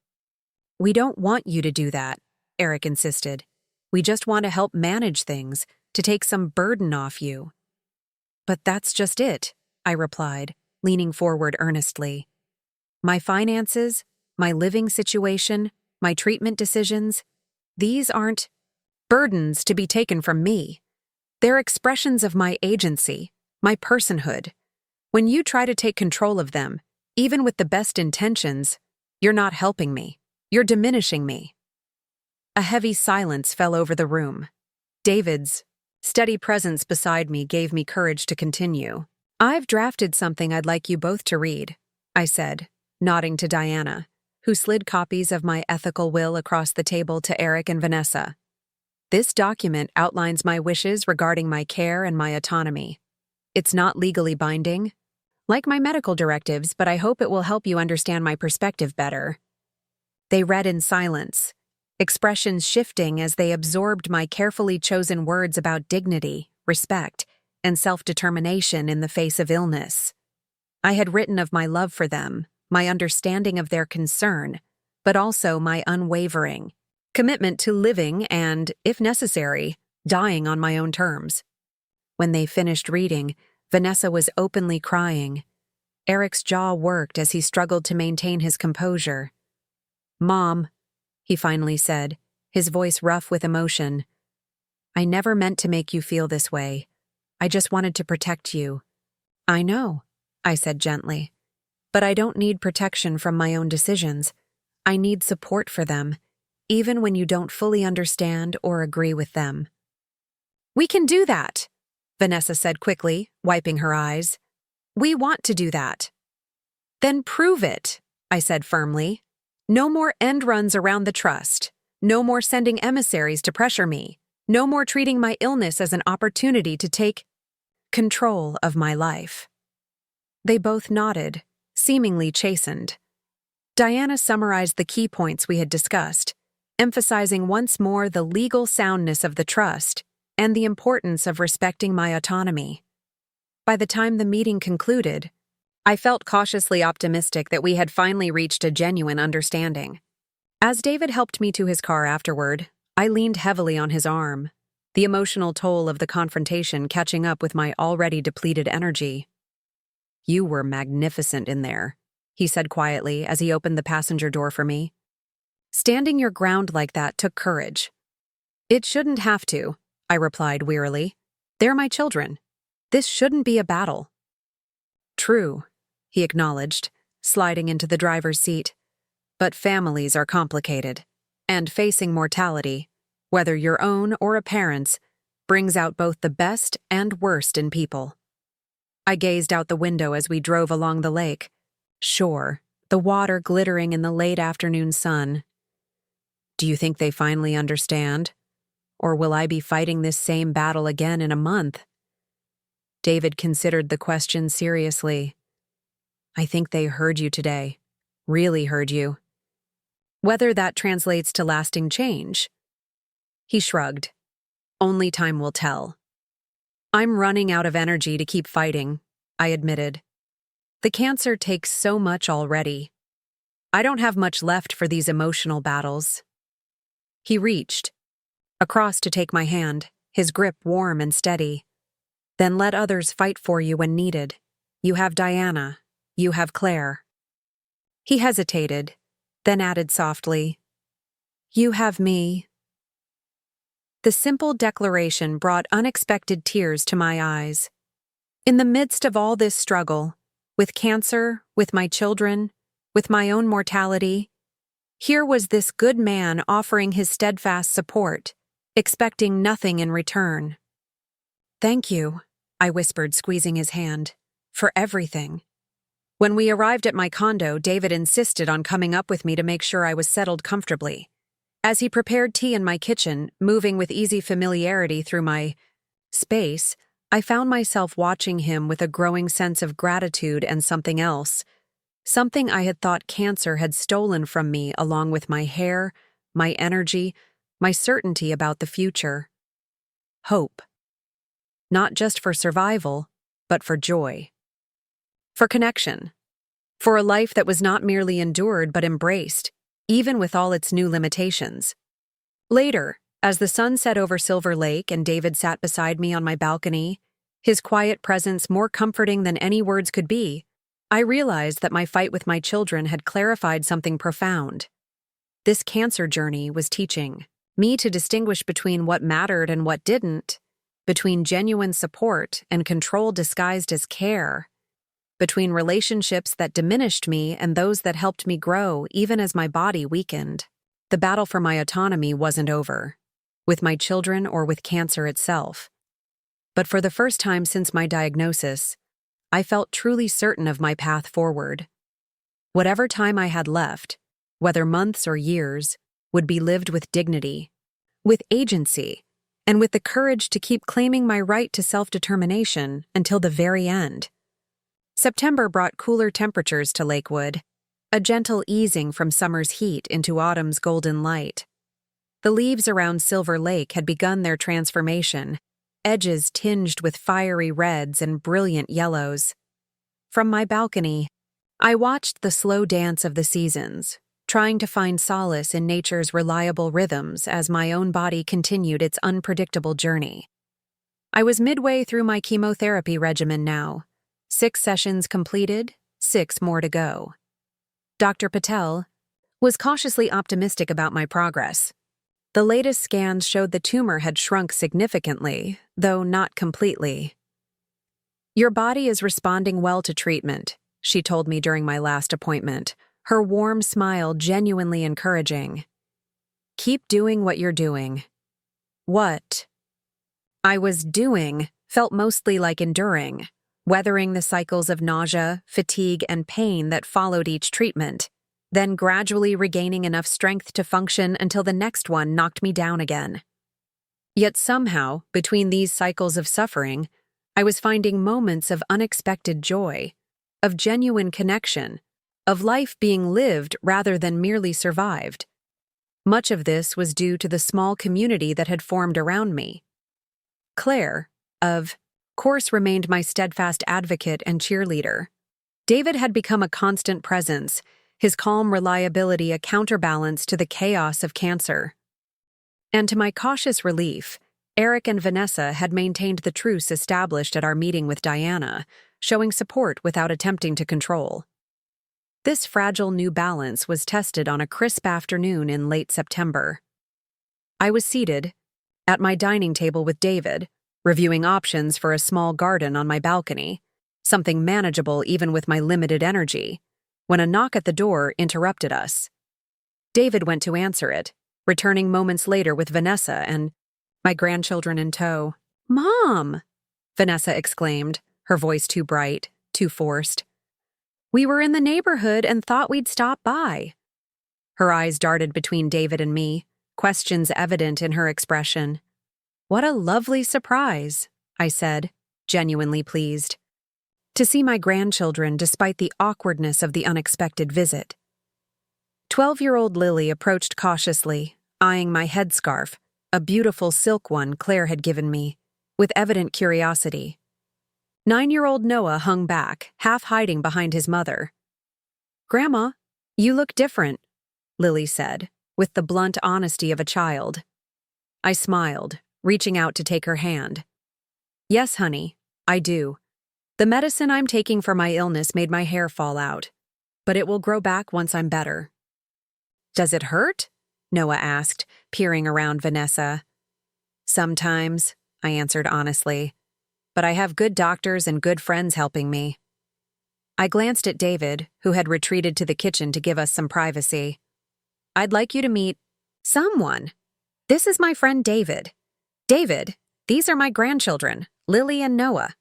S1: "We don't want you to do that," Eric insisted. "We just want to help manage things, to take some burden off you." "But that's just it," I replied, leaning forward earnestly. "My finances, my living situation, my treatment decisions, these aren't burdens to be taken from me. They're expressions of my agency, my personhood. When you try to take control of them, even with the best intentions, you're not helping me. You're diminishing me." A heavy silence fell over the room. David's steady presence beside me gave me courage to continue. "I've drafted something I'd like you both to read," I said, nodding to Diana, who slid copies of my ethical will across the table to Eric and Vanessa. "This document outlines my wishes regarding my care and my autonomy. It's not legally binding, like my medical directives, but I hope it will help you understand my perspective better." They read in silence, expressions shifting as they absorbed my carefully chosen words about dignity, respect, and self-determination in the face of illness. I had written of my love for them, my understanding of their concern, but also my unwavering commitment to living and, if necessary, dying on my own terms. When they finished reading, Vanessa was openly crying. Eric's jaw worked as he struggled to maintain his composure. "Mom," he finally said, his voice rough with emotion, "I never meant to make you feel this way. I just wanted to protect you." "I know," I said gently, "but I don't need protection from my own decisions. I need support for them, even when you don't fully understand or agree with them." "We can do that," Vanessa said quickly, wiping her eyes. "We want to do that." "Then prove it," I said firmly. "No more end runs around the trust. No more sending emissaries to pressure me. No more treating my illness as an opportunity to take control of my life." They both nodded, seemingly chastened. Diana summarized the key points we had discussed, emphasizing once more the legal soundness of the trust and the importance of respecting my autonomy. By the time the meeting concluded, I felt cautiously optimistic that we had finally reached a genuine understanding. As David helped me to his car afterward, I leaned heavily on his arm, the emotional toll of the confrontation catching up with my already depleted energy. "You were magnificent in there," he said quietly as he opened the passenger door for me. "Standing your ground like that took courage." "It shouldn't have to," I replied wearily. "They're my children. This shouldn't be a battle." "True," he acknowledged, sliding into the driver's seat. "But families are complicated, and facing mortality, whether your own or a parent's, brings out both the best and worst in people." I gazed out the window as we drove along the lake. Shore, the water glittering in the late afternoon sun. "Do you think they finally understand? Or will I be fighting this same battle again in a month?" David considered the question seriously. "I think they heard you today. Really heard you. Whether that translates to lasting change?" He shrugged. "Only time will tell." "I'm running out of energy to keep fighting," I admitted. "The cancer takes so much already. I don't have much left for these emotional battles." He reached across to take my hand, his grip warm and steady. "Then let others fight for you when needed. You have Diana. You have Claire." He hesitated, then added softly, "You have me." The simple declaration brought unexpected tears to my eyes. In the midst of all this struggle, with cancer, with my children, with my own mortality, here was this good man offering his steadfast support, expecting nothing in return. "Thank you," I whispered, squeezing his hand, "for everything." When we arrived at my condo, David insisted on coming up with me to make sure I was settled comfortably. As he prepared tea in my kitchen, moving with easy familiarity through my space, I found myself watching him with a growing sense of gratitude and something else, something I had thought cancer had stolen from me along with my hair, my energy, my certainty about the future. Hope. Not just for survival, but for joy. For connection. For a life that was not merely endured but embraced, even with all its new limitations. Later, as the sun set over Silver Lake and David sat beside me on my balcony, his quiet presence more comforting than any words could be, I realized that my fight with my children had clarified something profound. This cancer journey was teaching me to distinguish between what mattered and what didn't, between genuine support and control disguised as care, between relationships that diminished me and those that helped me grow even as my body weakened. The battle for my autonomy wasn't over, with my children or with cancer itself. But for the first time since my diagnosis, I felt truly certain of my path forward. Whatever time I had left, whether months or years, would be lived with dignity, with agency, and with the courage to keep claiming my right to self-determination until the very end. September brought cooler temperatures to Lakewood, a gentle easing from summer's heat into autumn's golden light. The leaves around Silver Lake had begun their transformation, edges tinged with fiery reds and brilliant yellows. From my balcony, I watched the slow dance of the seasons, trying to find solace in nature's reliable rhythms as my own body continued its unpredictable journey. I was midway through my chemotherapy regimen now, 6 sessions completed, 6 more to go. Dr. Patel was cautiously optimistic about my progress. The latest scans showed the tumor had shrunk significantly, though not completely. "Your body is responding well to treatment," she told me during my last appointment, her warm smile genuinely encouraging. "Keep doing what you're doing." What I was doing felt mostly like enduring, weathering the cycles of nausea, fatigue, and pain that followed each treatment, then gradually regaining enough strength to function until the next one knocked me down again. Yet somehow, between these cycles of suffering, I was finding moments of unexpected joy, of genuine connection, of life being lived rather than merely survived. Much of this was due to the small community that had formed around me. Claire, of course, remained my steadfast advocate and cheerleader. David had become a constant presence, his calm reliability a counterbalance to the chaos of cancer. And to my cautious relief, Eric and Vanessa had maintained the truce established at our meeting with Diana, showing support without attempting to control. This fragile new balance was tested on a crisp afternoon in late September. I was seated at my dining table with David, reviewing options for a small garden on my balcony, something manageable even with my limited energy, when a knock at the door interrupted us. David went to answer it, returning moments later with Vanessa and my grandchildren in tow. "Mom!" Vanessa exclaimed, her voice too bright, too forced. "We were in the neighborhood and thought we'd stop by." Her eyes darted between David and me, questions evident in her expression. "What a lovely surprise," I said, genuinely pleased. To see my grandchildren despite the awkwardness of the unexpected visit. 12-year-old Lily approached cautiously, eyeing my headscarf, a beautiful silk one Claire had given me, with evident curiosity. 9-year-old Noah hung back, half hiding behind his mother. "Grandma, you look different," Lily said, with the blunt honesty of a child. I smiled, reaching out to take her hand. "Yes, honey, I do. The medicine I'm taking for my illness made my hair fall out, but it will grow back once I'm better." "Does it hurt?" Noah asked, peering around Vanessa. "Sometimes," I answered honestly, "but I have good doctors and good friends helping me." I glanced at David, who had retreated to the kitchen to give us some privacy. "I'd like you to meet someone. This is my friend David. David, these are my grandchildren, Lily and Noah."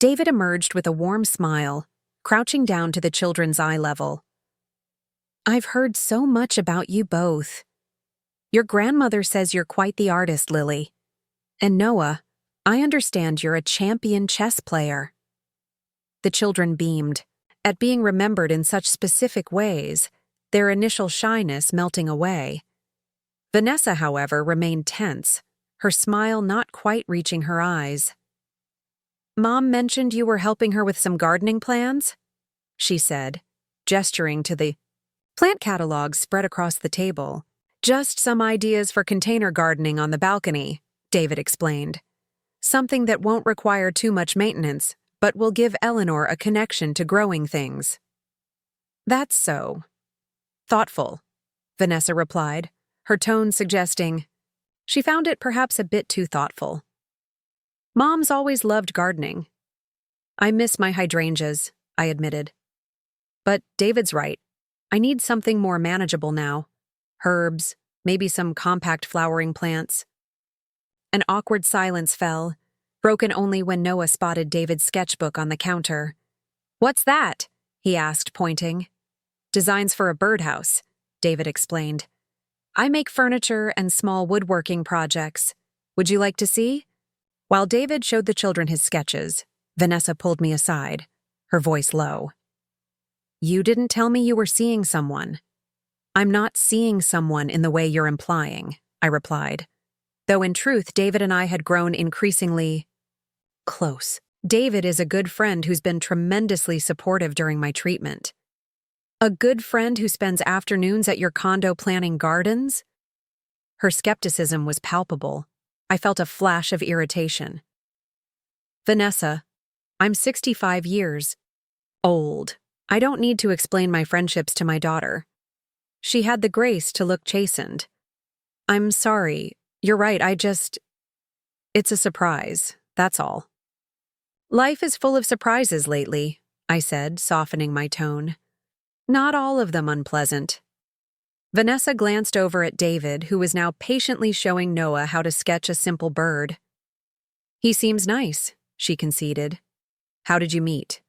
S1: David emerged with a warm smile, crouching down to the children's eye level. "I've heard so much about you both. Your grandmother says you're quite the artist, Lily. And Noah, I understand you're a champion chess player. The children beamed, at being remembered in such specific ways, their initial shyness melting away. Vanessa, however, remained tense, her smile not quite reaching her eyes. "Mom mentioned you were helping her with some gardening plans?" she said, gesturing to the plant catalogs spread across the table. "Just some ideas for container gardening on the balcony," David explained. "Something that won't require too much maintenance, but will give Eleanor a connection to growing things." "That's so thoughtful," Vanessa replied, her tone suggesting she found it perhaps a bit too thoughtful. "Mom's always loved gardening." "I miss my hydrangeas," I admitted. "But David's right. I need something more manageable now. Herbs, maybe some compact flowering plants." An awkward silence fell, broken only when Noah spotted David's sketchbook on the counter. "What's that?" he asked, pointing. "Designs for a birdhouse," David explained. "I make furniture and small woodworking projects. Would you like to see?" While David showed the children his sketches, Vanessa pulled me aside, her voice low. "You didn't tell me you were seeing someone." "I'm not seeing someone in the way you're implying," I replied, though in truth David and I had grown increasingly close. David is a good friend who's been tremendously supportive during my treatment. "A good friend who spends afternoons at your condo planting gardens?" Her skepticism was palpable. I felt a flash of irritation. "Vanessa, I'm 65 years old. I don't need to explain my friendships to my daughter." She had the grace to look chastened. "I'm sorry. You're right, it's a surprise, that's all." "Life is full of surprises lately," I said, softening my tone. "Not all of them unpleasant." Vanessa glanced over at David, who was now patiently showing Noah how to sketch a simple bird. "He seems nice," she conceded. "How did you meet?"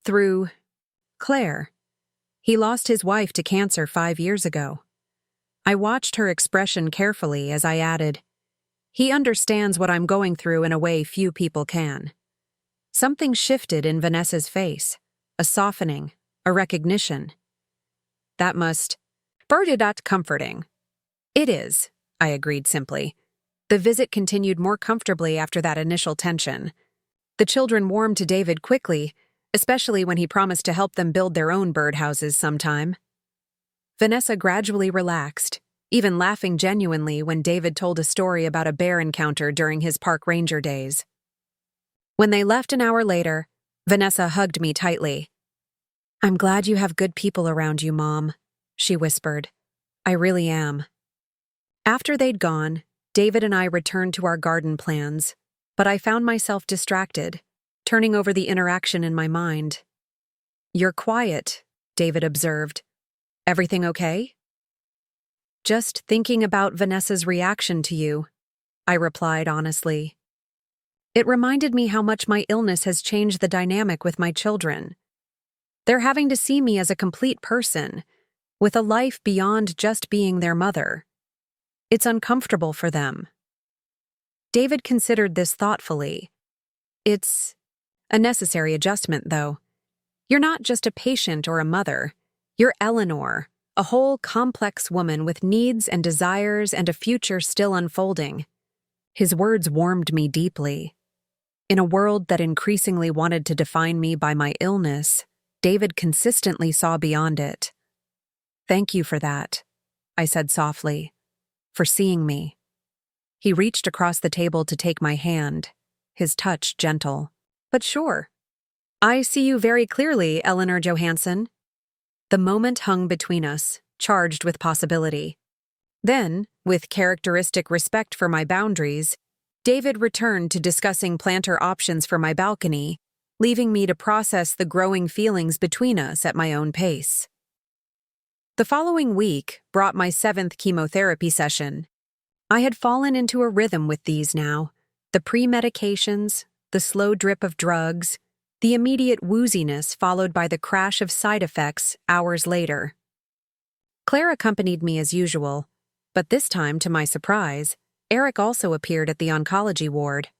S1: "Through Claire. He lost his wife to cancer 5 years ago." I watched her expression carefully as I added, "He understands what I'm going through in a way few people can." Something shifted in Vanessa's face, a softening, a recognition. "That must comforting." "It is," I agreed simply. The visit continued more comfortably after that initial tension. The children warmed to David quickly, especially when he promised to help them build their own birdhouses sometime. Vanessa gradually relaxed, even laughing genuinely when David told a story about a bear encounter during his park ranger days. When they left an hour later, Vanessa hugged me tightly. "I'm glad you have good people around you, Mom," she whispered. "I really am." After they'd gone, David and I returned to our garden plans, but I found myself distracted, turning over the interaction in my mind. "You're quiet," David observed. "Everything okay?" "Just thinking about Vanessa's reaction to you," I replied honestly. It reminded me how much my illness has changed the dynamic with my children. They're having to see me as a complete person, with a life beyond just being their mother. It's uncomfortable for them. David considered this thoughtfully. "It's a necessary adjustment, though. You're not just a patient or a mother. You're Eleanor, a whole complex woman with needs and desires and a future still unfolding." His words warmed me deeply. In a world that increasingly wanted to define me by my illness, David consistently saw beyond it. "Thank you for that," I said softly, "for seeing me." He reached across the table to take my hand, his touch gentle. "But sure. I see you very clearly, Eleanor Johansen." The moment hung between us, charged with possibility. Then, with characteristic respect for my boundaries, David returned to discussing planter options for my balcony, leaving me to process the growing feelings between us at my own pace. The following week brought my 7th chemotherapy session. I had fallen into a rhythm with these now, the pre-medications, the slow drip of drugs, the immediate wooziness followed by the crash of side effects hours later. Claire accompanied me as usual, but this time, to my surprise, Eric also appeared at the oncology ward.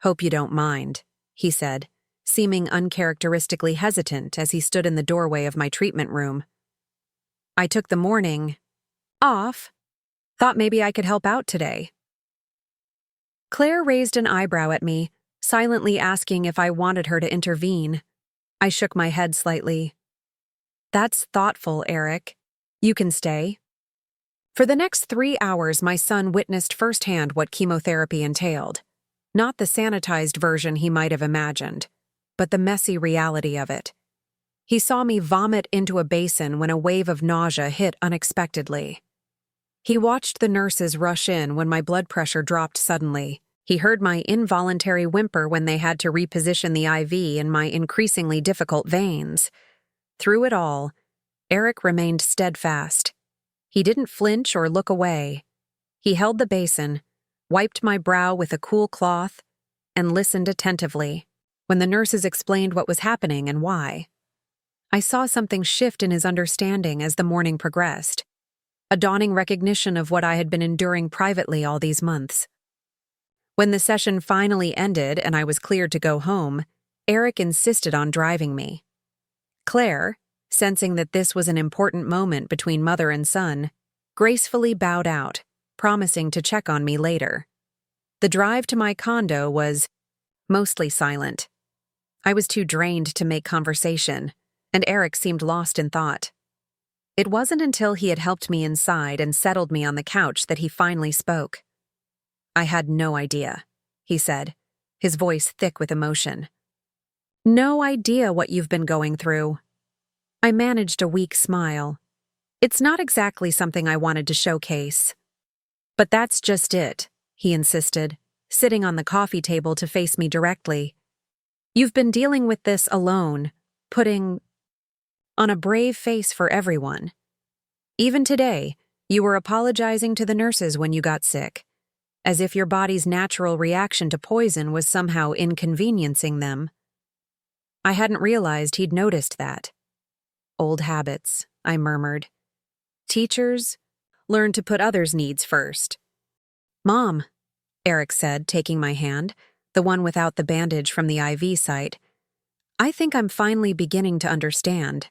S1: "Hope you don't mind," he said, seeming uncharacteristically hesitant as he stood in the doorway of my treatment room. "I took the morning off. Thought maybe I could help out today." Claire raised an eyebrow at me, silently asking if I wanted her to intervene. I shook my head slightly. "That's thoughtful, Eric. You can stay." For the next 3 hours, my son witnessed firsthand what chemotherapy entailed. Not the sanitized version he might have imagined, but the messy reality of it. He saw me vomit into a basin when a wave of nausea hit unexpectedly. He watched the nurses rush in when my blood pressure dropped suddenly. He heard my involuntary whimper when they had to reposition the IV in my increasingly difficult veins. Through it all, Eric remained steadfast. He didn't flinch or look away. He held the basin, wiped my brow with a cool cloth, and listened attentively when the nurses explained what was happening and why. I saw something shift in his understanding as the morning progressed, a dawning recognition of what I had been enduring privately all these months. When the session finally ended and I was cleared to go home, Eric insisted on driving me. Claire, sensing that this was an important moment between mother and son, gracefully bowed out, promising to check on me later. The drive to my condo was mostly silent. I was too drained to make conversation, and Eric seemed lost in thought. It wasn't until he had helped me inside and settled me on the couch that he finally spoke. "I had no idea," he said, his voice thick with emotion. "No idea what you've been going through." I managed a weak smile. "It's not exactly something I wanted to showcase." "But that's just it," he insisted, sitting on the coffee table to face me directly. "You've been dealing with this alone, putting on a brave face for everyone. Even today, you were apologizing to the nurses when you got sick, as if your body's natural reaction to poison was somehow inconveniencing them." I hadn't realized he'd noticed that. "Old habits," I murmured. "Teachers learn to put others' needs first." "Mom," Eric said, taking my hand, the one without the bandage from the IV site, "I think I'm finally beginning to understand.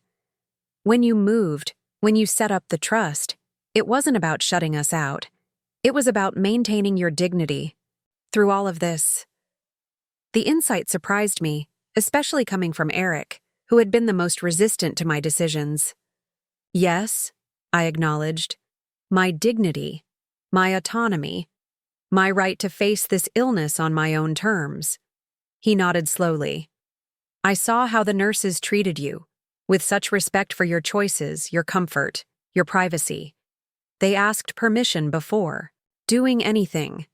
S1: When you moved, when you set up the trust, it wasn't about shutting us out. It was about maintaining your dignity. Through all of this." The insight surprised me, especially coming from Eric, who had been the most resistant to my decisions. "Yes," I acknowledged, "my dignity, my autonomy, my right to face this illness on my own terms." He nodded slowly. "I saw how the nurses treated you, with such respect for your choices, your comfort, your privacy. They asked permission before doing anything.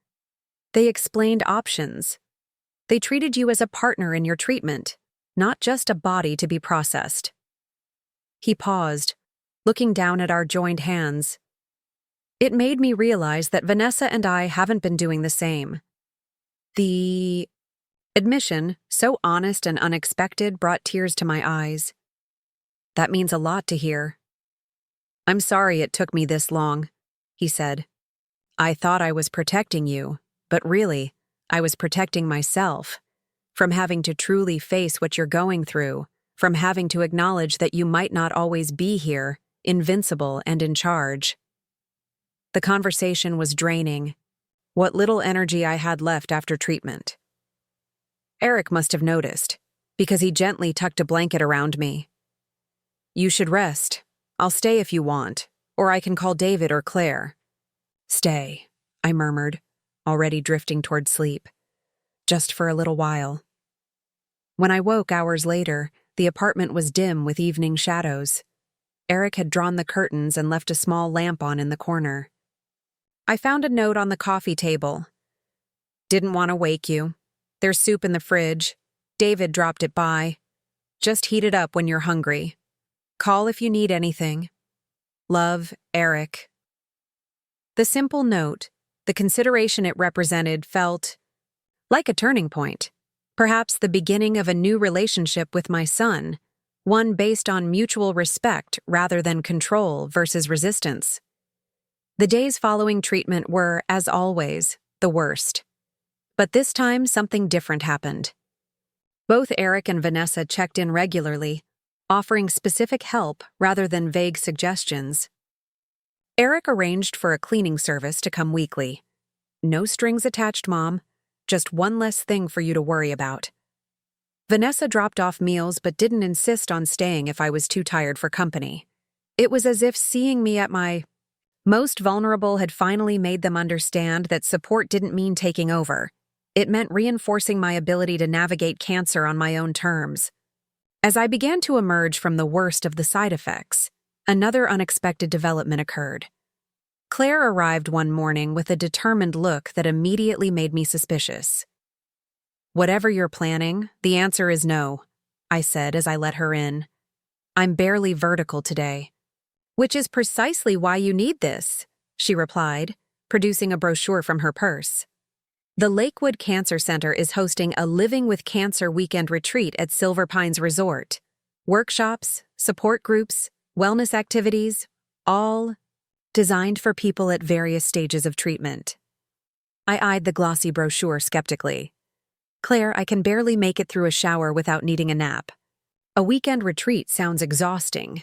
S1: They explained options. They treated you as a partner in your treatment, not just a body to be processed." He paused, looking down at our joined hands. It made me realize that Vanessa and I haven't been doing the same. The admission, so honest and unexpected, brought tears to my eyes. "That means a lot to hear." "I'm sorry it took me this long," he said. "I thought I was protecting you, but really, I was protecting myself. From having to truly face what you're going through, from having to acknowledge that you might not always be here, invincible and in charge." The conversation was draining. What little energy I had left after treatment. Eric must have noticed, because he gently tucked a blanket around me. "You should rest. I'll stay if you want, or I can call David or Claire." "Stay," I murmured, already drifting toward sleep. "Just for a little while." When I woke hours later, the apartment was dim with evening shadows. Eric had drawn the curtains and left a small lamp on in the corner. I found a note on the coffee table. "Didn't want to wake you. There's soup in the fridge. David dropped it by. Just heat it up when you're hungry. Call if you need anything. Love, Eric." The simple note, the consideration it represented, felt like a turning point. Perhaps the beginning of a new relationship with my son, one based on mutual respect rather than control versus resistance. The days following treatment were, as always, the worst. But this time, something different happened. Both Eric and Vanessa checked in regularly, offering specific help rather than vague suggestions. Eric arranged for a cleaning service to come weekly. No strings attached, Mom. Just one less thing for you to worry about. Vanessa dropped off meals but didn't insist on staying if I was too tired for company. It was as if seeing me at my most vulnerable had finally made them understand that support didn't mean taking over. It meant reinforcing my ability to navigate cancer on my own terms. As I began to emerge from the worst of the side effects, another unexpected development occurred. Claire arrived one morning with a determined look that immediately made me suspicious. "Whatever you're planning, the answer is no," I said as I let her in. "I'm barely vertical today." "Which is precisely why you need this," she replied, producing a brochure from her purse. The Lakewood Cancer Center is hosting a Living with Cancer weekend retreat at Silver Pines Resort. Workshops, support groups, wellness activities, all designed for people at various stages of treatment. I eyed the glossy brochure skeptically. "Claire, I can barely make it through a shower without needing a nap. A weekend retreat sounds exhausting."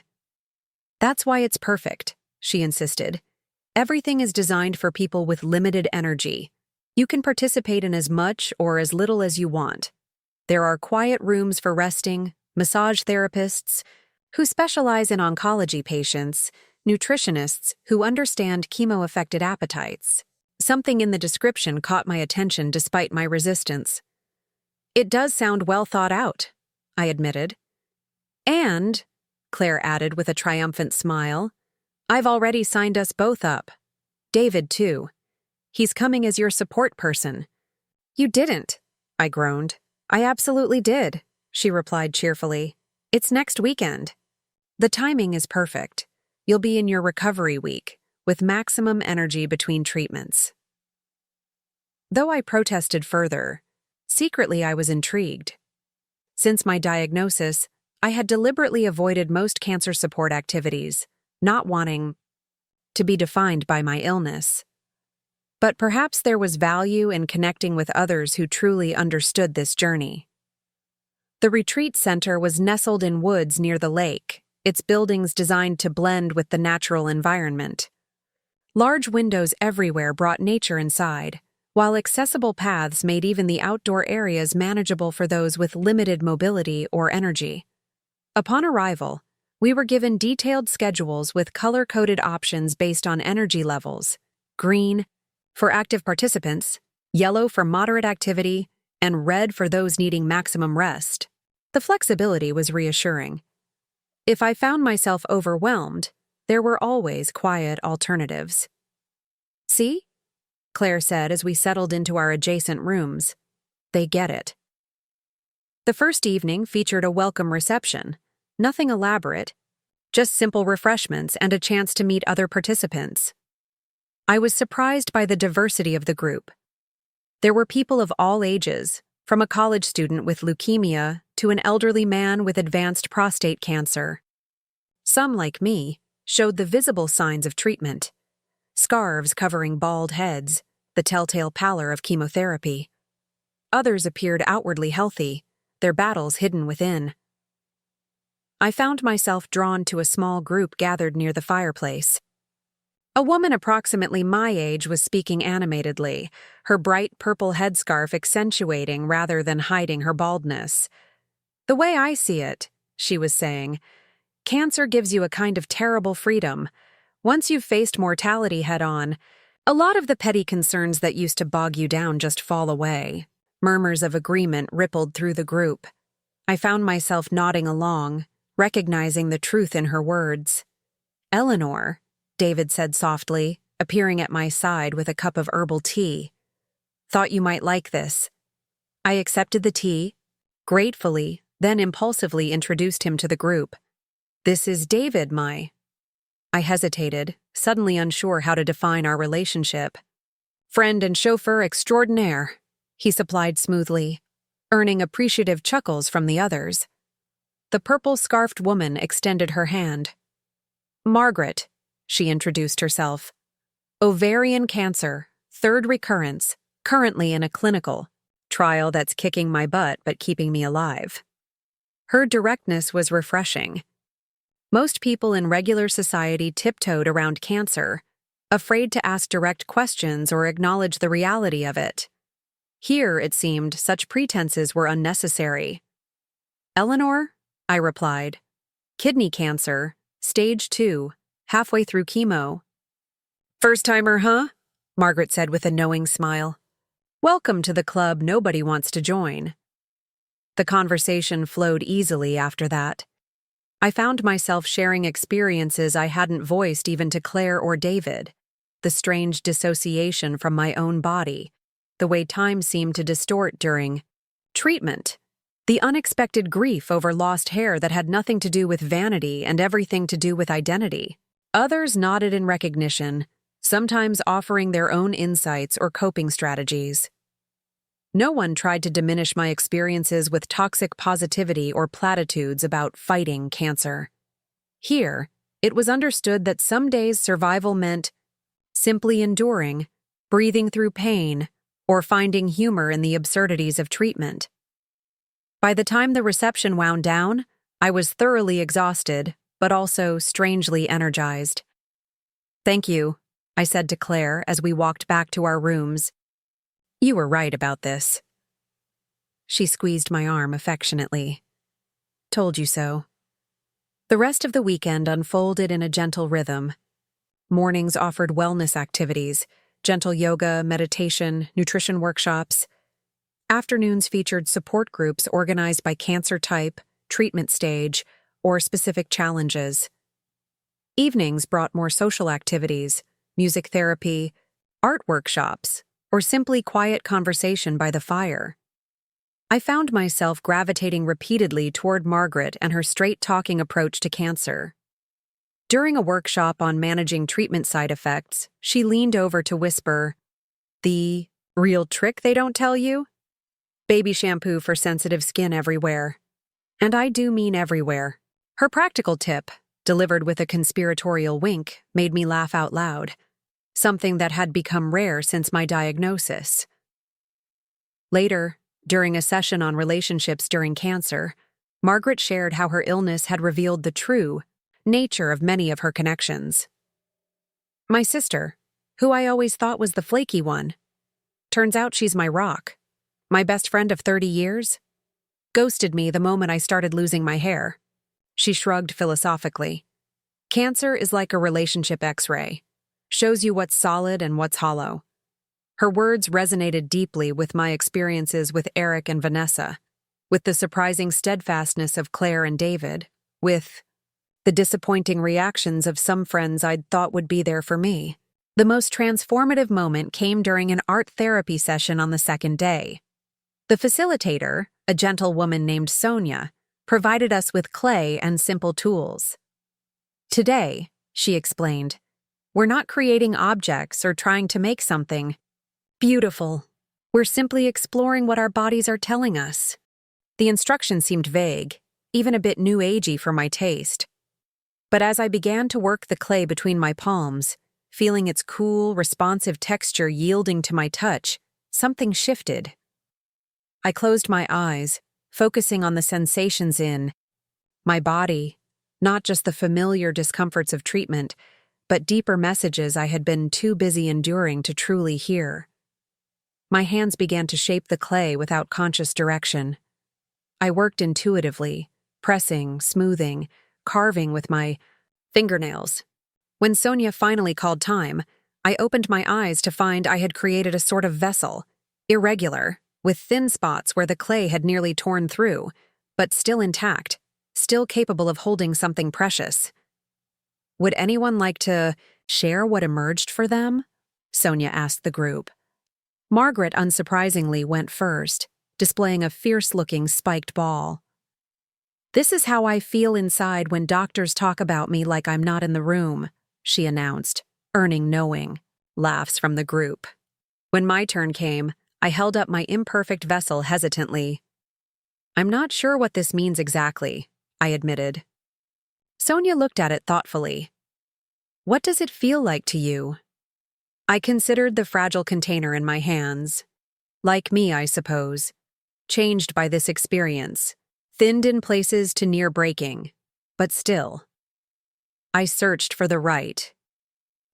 S1: "That's why it's perfect," she insisted. "Everything is designed for people with limited energy. You can participate in as much or as little as you want. There are quiet rooms for resting, massage therapists who specialize in oncology patients, nutritionists who understand chemo-affected appetites." Something in the description caught my attention despite my resistance. "It does sound well thought out," I admitted. "And," Claire added with a triumphant smile, "I've already signed us both up. David, too. He's coming as your support person." "You didn't," I groaned. "I absolutely did," she replied cheerfully. "It's next weekend." "The timing is perfect. You'll be in your recovery week, with maximum energy between treatments." Though I protested further, secretly I was intrigued. Since my diagnosis, I had deliberately avoided most cancer support activities, not wanting to be defined by my illness. But perhaps there was value in connecting with others who truly understood this journey. The retreat center was nestled in woods near the lake, its buildings designed to blend with the natural environment. Large windows everywhere brought nature inside, while accessible paths made even the outdoor areas manageable for those with limited mobility or energy. Upon arrival, we were given detailed schedules with color-coded options based on energy levels: green for active participants, yellow for moderate activity, and red for those needing maximum rest. The flexibility was reassuring. If I found myself overwhelmed, there were always quiet alternatives. "See?" Claire said as we settled into our adjacent rooms. "They get it." The first evening featured a welcome reception. Nothing elaborate, just simple refreshments and a chance to meet other participants. I was surprised by the diversity of the group. There were people of all ages, from a college student with leukemia to an elderly man with advanced prostate cancer. Some, like me, showed the visible signs of treatment: scarves covering bald heads, the telltale pallor of chemotherapy. Others appeared outwardly healthy, their battles hidden within. I found myself drawn to a small group gathered near the fireplace. A woman approximately my age was speaking animatedly, her bright purple headscarf accentuating rather than hiding her baldness. "The way I see it," she was saying, "cancer gives you a kind of terrible freedom. Once you've faced mortality head-on, a lot of the petty concerns that used to bog you down just fall away." Murmurs of agreement rippled through the group. I found myself nodding along, recognizing the truth in her words. "Eleanor," David said softly, appearing at my side with a cup of herbal tea. "Thought you might like this." I accepted the tea, gratefully, then impulsively introduced him to the group. "This is David, my—" I hesitated, suddenly unsure how to define our relationship. "Friend and chauffeur extraordinaire," he supplied smoothly, earning appreciative chuckles from the others. The purple-scarfed woman extended her hand. "Margaret," she introduced herself. "Ovarian cancer, third recurrence, currently in a clinical trial that's kicking my butt but keeping me alive. Her directness was refreshing. Most people in regular society tiptoed around cancer, afraid to ask direct questions or acknowledge the reality of it. Here, it seemed, such pretenses were unnecessary. "Eleanor?" I replied. "Kidney cancer, stage 2, halfway through chemo." "First-timer, huh?" Margaret said with a knowing smile. "Welcome to the club nobody wants to join." The conversation flowed easily after that. I found myself sharing experiences I hadn't voiced even to Claire or David. The strange dissociation from my own body, the way time seemed to distort during treatment, the unexpected grief over lost hair that had nothing to do with vanity and everything to do with identity. Others nodded in recognition, sometimes offering their own insights or coping strategies. No one tried to diminish my experiences with toxic positivity or platitudes about fighting cancer. Here, it was understood that some days survival meant simply enduring, breathing through pain, or finding humor in the absurdities of treatment. By the time the reception wound down, I was thoroughly exhausted, but also strangely energized. "Thank you," I said to Claire as we walked back to our rooms. "You were right about this." She squeezed my arm affectionately. "Told you so." The rest of the weekend unfolded in a gentle rhythm. Mornings offered wellness activities, gentle yoga, meditation, nutrition workshops. Afternoons featured support groups organized by cancer type, treatment stage, or specific challenges. Evenings brought more social activities, music therapy, art workshops, or simply quiet conversation by the fire. I found myself gravitating repeatedly toward Margaret and her straight-talking approach to cancer. During a workshop on managing treatment side effects, she leaned over to whisper, "The real trick they don't tell you? Baby shampoo for sensitive skin everywhere." And I do mean everywhere. Her practical tip, delivered with a conspiratorial wink, made me laugh out loud, something that had become rare since my diagnosis. Later, during a session on relationships during cancer, Margaret shared how her illness had revealed the true nature of many of her connections. "My sister, who I always thought was the flaky one, turns out she's my rock. My best friend of 30 years, ghosted me the moment I started losing my hair." She shrugged philosophically. "Cancer is like a relationship X-ray. Shows you what's solid and what's hollow." Her words resonated deeply with my experiences with Eric and Vanessa, with the surprising steadfastness of Claire and David, with the disappointing reactions of some friends I'd thought would be there for me. The most transformative moment came during an art therapy session on the second day. The facilitator, a gentle woman named Sonia, provided us with clay and simple tools. "Today," she explained, "we're not creating objects or trying to make something beautiful. We're simply exploring what our bodies are telling us." The instructions seemed vague, even a bit new agey for my taste. But as I began to work the clay between my palms, feeling its cool, responsive texture yielding to my touch, something shifted. I closed my eyes, focusing on the sensations in my body, not just the familiar discomforts of treatment, but deeper messages I had been too busy enduring to truly hear. My hands began to shape the clay without conscious direction. I worked intuitively, pressing, smoothing, carving with my fingernails. When Sonia finally called time, I opened my eyes to find I had created a sort of vessel, irregular, with thin spots where the clay had nearly torn through, but still intact, still capable of holding something precious. "Would anyone like to share what emerged for them?" Sonia asked the group. Margaret, unsurprisingly, went first, displaying a fierce-looking spiked ball. "This is how I feel inside when doctors talk about me like I'm not in the room," she announced, earning knowing laughs from the group. When my turn came, I held up my imperfect vessel hesitantly. "I'm not sure what this means exactly," I admitted. Sonia looked at it thoughtfully. "What does it feel like to you?" I considered the fragile container in my hands, Like me, I suppose. Changed by this experience. Thinned in places to near breaking. But still. I searched for the right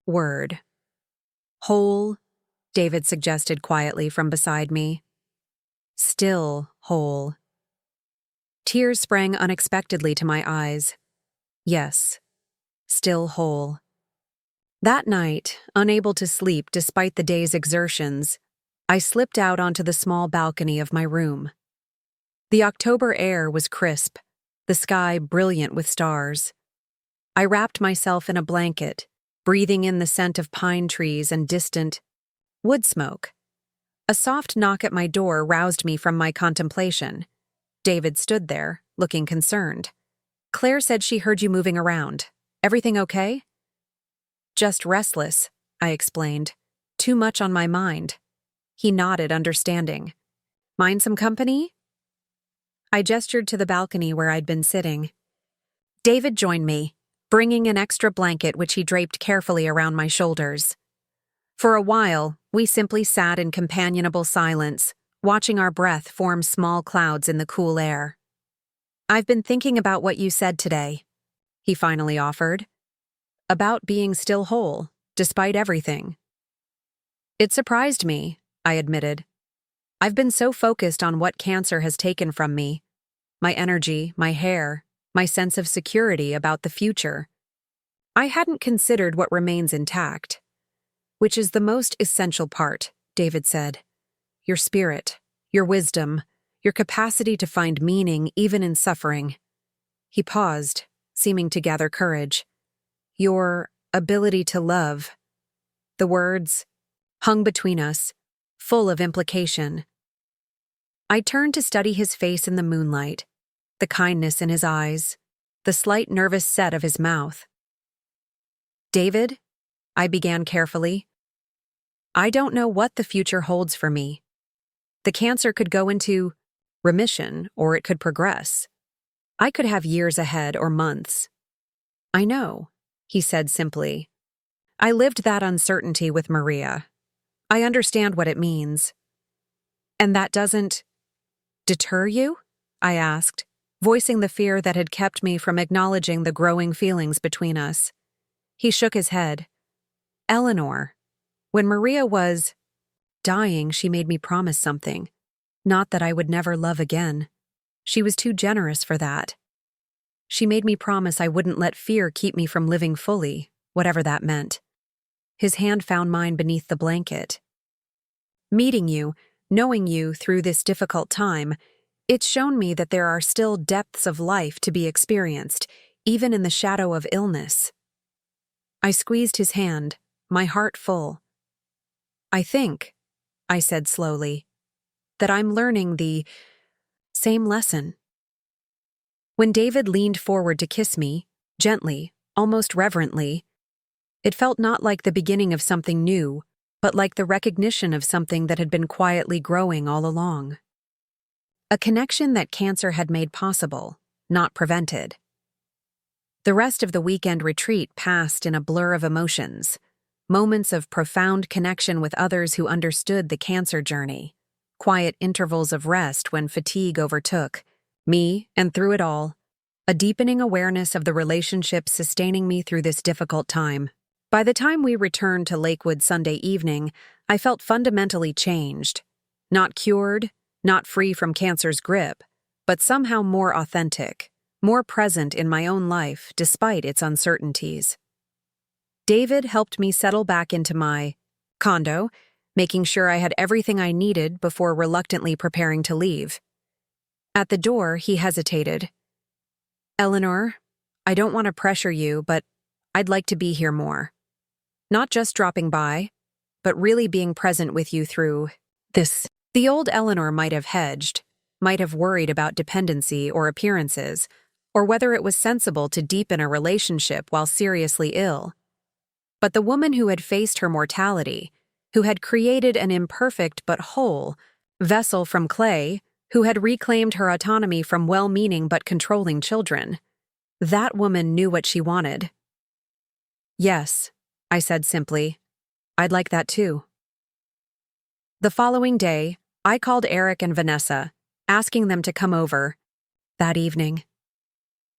S1: word. Whole, David suggested quietly from beside me. Still whole. Tears sprang unexpectedly to my eyes. Yes, still whole. That night, unable to sleep despite the day's exertions, I slipped out onto the small balcony of my room. The October air was crisp, the sky brilliant with stars. I wrapped myself in a blanket, breathing in the scent of pine trees and distant wood smoke. A soft knock at my door roused me from my contemplation. David stood there, looking concerned. Claire said she heard you moving around. Everything okay? Just restless, I explained. Too much on my mind. He nodded, understanding. Mind some company? I gestured to the balcony where I'd been sitting. David joined me, bringing an extra blanket which he draped carefully around my shoulders. For a while, we simply sat in companionable silence, watching our breath form small clouds in the cool air. I've been thinking about what you said today, he finally offered. About being still whole, despite everything. It surprised me, I admitted. I've been so focused on what cancer has taken from me. My energy, my hair, my sense of security about the future. I hadn't considered what remains intact. Which is the most essential part, David said. Your spirit, your wisdom, your capacity to find meaning even in suffering. He paused, seeming to gather courage. Your ability to love. The words hung between us, full of implication. I turned to study his face in the moonlight, the kindness in his eyes, the slight nervous set of his mouth. David, I began carefully, I don't know what the future holds for me. The cancer could go into remission, or it could progress. I could have years ahead or months. I know, he said simply. I lived that uncertainty with Maria. I understand what it means. And that doesn't deter you? I asked, voicing the fear that had kept me from acknowledging the growing feelings between us. He shook his head. Eleanor, when Maria was dying, she made me promise something. Not that I would never love again. She was too generous for that. She made me promise I wouldn't let fear keep me from living fully, whatever that meant. His hand found mine beneath the blanket. Meeting you, knowing you through this difficult time, it's shown me that there are still depths of life to be experienced, even in the shadow of illness. I squeezed his hand, my heart full. I think, I said slowly, that I'm learning the same lesson. When David leaned forward to kiss me, gently, almost reverently, it felt not like the beginning of something new, but like the recognition of something that had been quietly growing all along. A connection that cancer had made possible, not prevented. The rest of the weekend retreat passed in a blur of emotions, moments of profound connection with others who understood the cancer journey, quiet intervals of rest when fatigue overtook me, and through it all, a deepening awareness of the relationship sustaining me through this difficult time. By the time we returned to Lakewood Sunday evening, I felt fundamentally changed. Not cured, not free from cancer's grip, but somehow more authentic, more present in my own life despite its uncertainties. David helped me settle back into my condo, making sure I had everything I needed before reluctantly preparing to leave. At the door, he hesitated. Eleanor, I don't want to pressure you, but I'd like to be here more. Not just dropping by, but really being present with you through this. The old Eleanor might have hedged, might have worried about dependency or appearances, or whether it was sensible to deepen a relationship while seriously ill. But the woman who had faced her mortality, who had created an imperfect but whole vessel from clay, who had reclaimed her autonomy from well-meaning but controlling children, that woman knew what she wanted. Yes, I said simply, I'd like that too. The following day, I called Eric and Vanessa, asking them to come over that evening.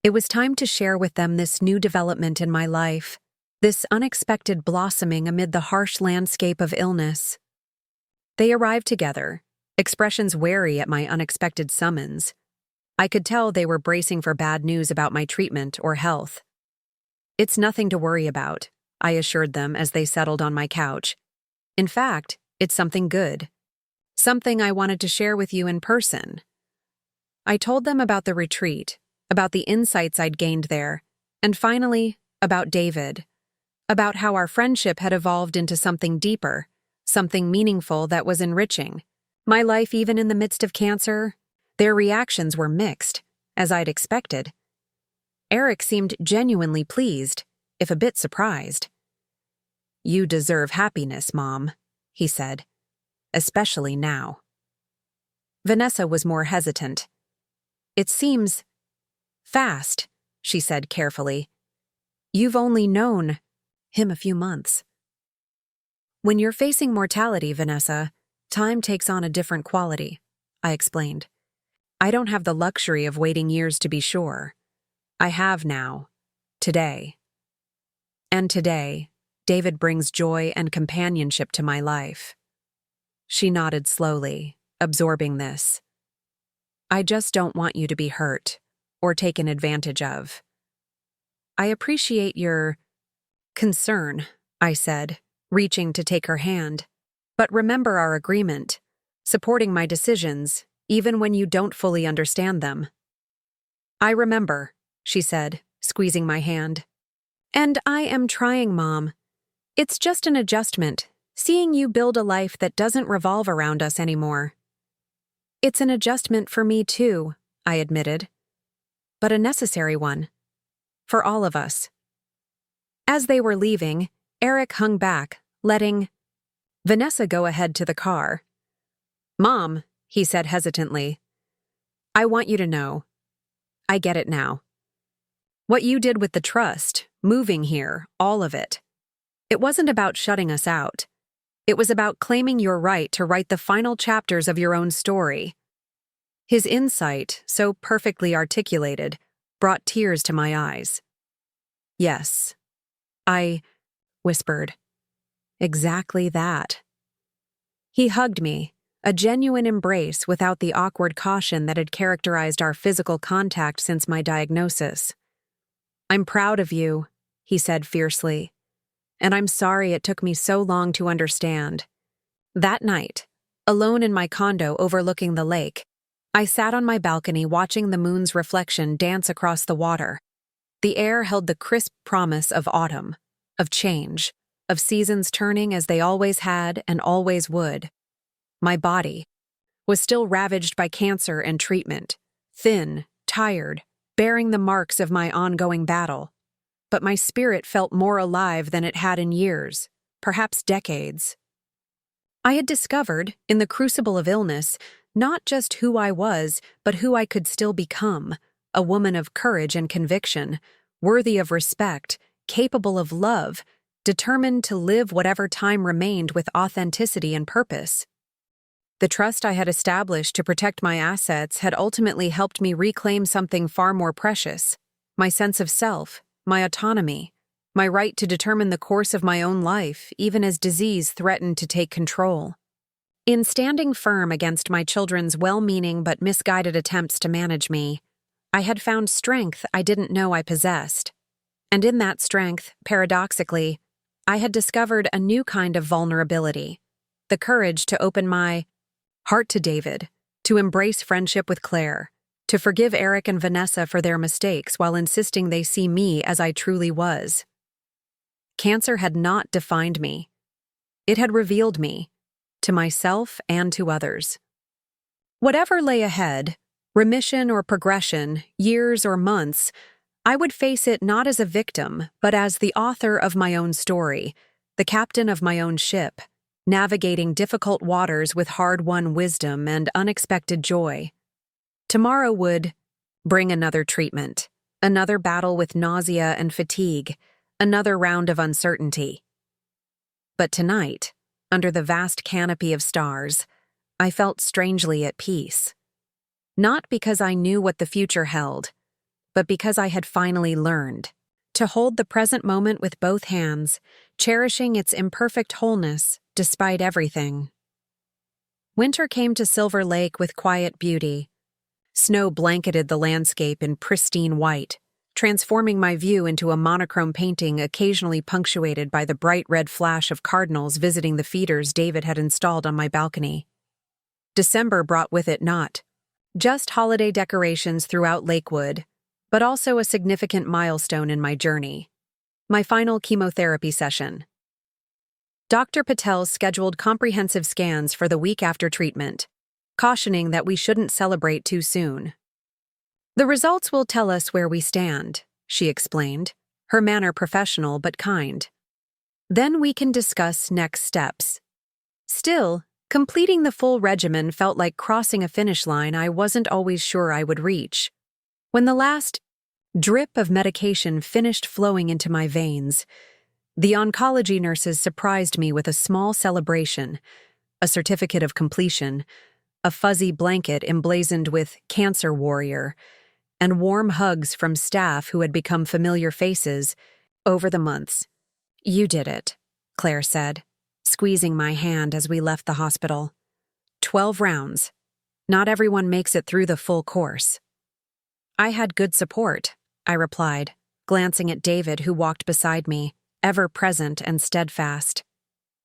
S1: It was time to share with them this new development in my life, this unexpected blossoming amid the harsh landscape of illness. They arrived together, expressions wary at my unexpected summons. I could tell they were bracing for bad news about my treatment or health. "It's nothing to worry about," I assured them as they settled on my couch. "In fact, it's something good. Something I wanted to share with you in person." I told them about the retreat, about the insights I'd gained there, and finally, about David, about how our friendship had evolved into something deeper, something meaningful that was enriching. My life even in the midst of cancer. Their reactions were mixed, as I'd expected. Eric seemed genuinely pleased, if a bit surprised. "You deserve happiness, Mom," he said, "especially now." Vanessa was more hesitant. "It seems fast," she said carefully. "You've only known him a few months." "When you're facing mortality, Vanessa, time takes on a different quality," I explained. "I don't have the luxury of waiting years to be sure. I have now, today. And today, David brings joy and companionship to my life." She nodded slowly, absorbing this. "I just don't want you to be hurt or taken advantage of." "I appreciate your concern," I said, reaching to take her hand. "But remember our agreement, supporting my decisions, even when you don't fully understand them." "I remember," she said, squeezing my hand. "And I am trying, Mom. It's just an adjustment, seeing you build a life that doesn't revolve around us anymore." "It's an adjustment for me too," I admitted. "But a necessary one. For all of us." As they were leaving, Eric hung back, letting Vanessa go ahead to the car. "Mom," he said hesitantly, "I want you to know. I get it now. What you did with the trust, moving here, all of it. It wasn't about shutting us out. It was about claiming your right to write the final chapters of your own story." His insight, so perfectly articulated, brought tears to my eyes. "Yes," I whispered. "Exactly that." He hugged me, a genuine embrace without the awkward caution that had characterized our physical contact since my diagnosis. "I'm proud of you," he said fiercely, "and I'm sorry it took me so long to understand." That night, alone in my condo overlooking the lake, I sat on my balcony watching the moon's reflection dance across the water. The air held the crisp promise of autumn, of change, of seasons turning as they always had and always would. My body was still ravaged by cancer and treatment, thin, tired, bearing the marks of my ongoing battle. But my spirit felt more alive than it had in years, perhaps decades. I had discovered, in the crucible of illness, not just who I was, but who I could still become, a woman of courage and conviction, worthy of respect, capable of love, determined to live whatever time remained with authenticity and purpose. The trust I had established to protect my assets had ultimately helped me reclaim something far more precious: my sense of self, my autonomy, my right to determine the course of my own life, even as disease threatened to take control. In standing firm against my children's well-meaning but misguided attempts to manage me, I had found strength I didn't know I possessed. And in that strength, paradoxically, I had discovered a new kind of vulnerability: the courage to open my heart to David, to embrace friendship with Claire, to forgive Eric and Vanessa for their mistakes while insisting they see me as I truly was. Cancer had not defined me. It had revealed me, to myself and to others. Whatever lay ahead, remission or progression, years or months, I would face it not as a victim, but as the author of my own story, the captain of my own ship, navigating difficult waters with hard-won wisdom and unexpected joy. Tomorrow would bring another treatment, another battle with nausea and fatigue, another round of uncertainty. But tonight, under the vast canopy of stars, I felt strangely at peace. Not because I knew what the future held, but because I had finally learned to hold the present moment with both hands, cherishing its imperfect wholeness despite everything. Winter came to Silver Lake with quiet beauty. Snow blanketed the landscape in pristine white, transforming my view into a monochrome painting occasionally punctuated by the bright red flash of cardinals visiting the feeders David had installed on my balcony. December brought with it not just holiday decorations throughout Lakewood, but also a significant milestone in my journey: my final chemotherapy session. Dr. Patel scheduled comprehensive scans for the week after treatment, cautioning that we shouldn't celebrate too soon. "The results will tell us where we stand," she explained, her manner professional but kind. "Then we can discuss next steps." Still, completing the full regimen felt like crossing a finish line I wasn't always sure I would reach. When the last drip of medication finished flowing into my veins, the oncology nurses surprised me with a small celebration, a certificate of completion, a fuzzy blanket emblazoned with "Cancer Warrior," and warm hugs from staff who had become familiar faces over the months. "You did it," Claire said, squeezing my hand as we left the hospital. 12 rounds. Not everyone makes it through the full course. "I had good support," I replied, glancing at David, who walked beside me, ever present and steadfast.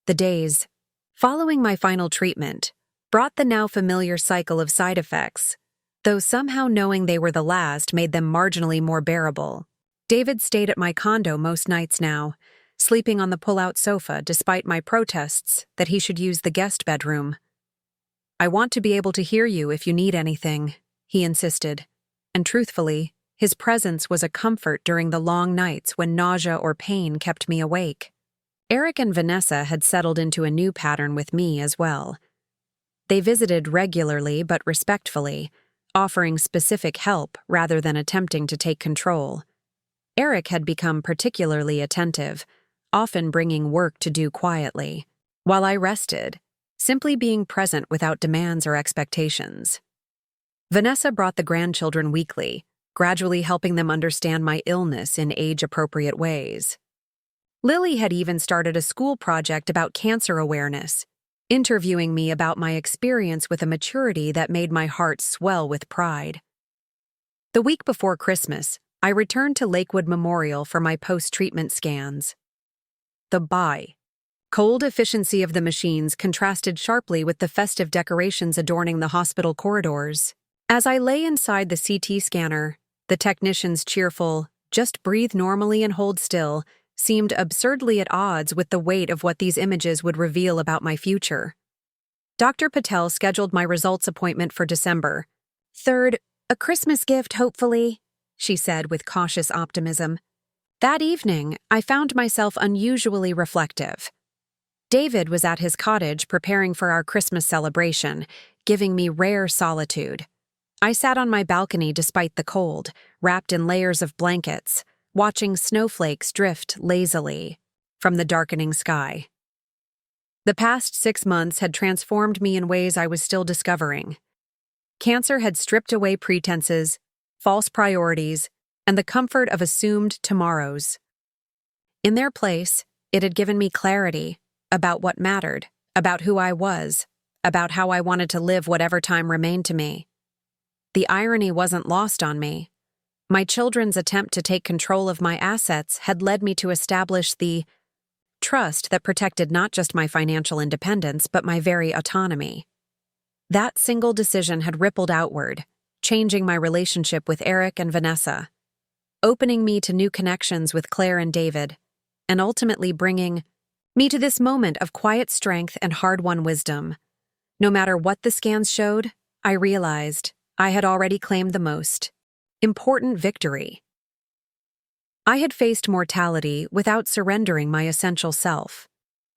S1: The days following my final treatment brought the now familiar cycle of side effects, though somehow knowing they were the last made them marginally more bearable. David stayed at my condo most nights now, sleeping on the pull-out sofa despite my protests that he should use the guest bedroom. "I want to be able to hear you if you need anything," he insisted, and truthfully, his presence was a comfort during the long nights when nausea or pain kept me awake. Eric and Vanessa had settled into a new pattern with me as well. They visited regularly but respectfully, offering specific help rather than attempting to take control. Eric had become particularly attentive, often bringing work to do quietly, while I rested, simply being present without demands or expectations. Vanessa brought the grandchildren weekly, gradually helping them understand my illness in age-appropriate ways. Lily had even started a school project about cancer awareness, interviewing me about my experience with a maturity that made my heart swell with pride. The week before Christmas, I returned to Lakewood Memorial for my post-treatment scans. The cold efficiency of the machines contrasted sharply with the festive decorations adorning the hospital corridors. As I lay inside the CT scanner, the technician's cheerful, "Just breathe normally and hold still," seemed absurdly at odds with the weight of what these images would reveal about my future. Dr. Patel scheduled my results appointment for December 3rd, "a Christmas gift, hopefully," she said with cautious optimism. That evening, I found myself unusually reflective. David was at his cottage preparing for our Christmas celebration, giving me rare solitude. I sat on my balcony despite the cold, wrapped in layers of blankets, watching snowflakes drift lazily from the darkening sky. The past 6 months had transformed me in ways I was still discovering. Cancer had stripped away pretenses, false priorities, and the comfort of assumed tomorrows. In their place, it had given me clarity about what mattered, about who I was, about how I wanted to live whatever time remained to me. The irony wasn't lost on me. My children's attempt to take control of my assets had led me to establish the trust that protected not just my financial independence but my very autonomy. That single decision had rippled outward, changing my relationship with Eric and Vanessa, opening me to new connections with Claire and David, and ultimately bringing me to this moment of quiet strength and hard-won wisdom. No matter what the scans showed, I realized I had already claimed the most important victory. I had faced mortality without surrendering my essential self.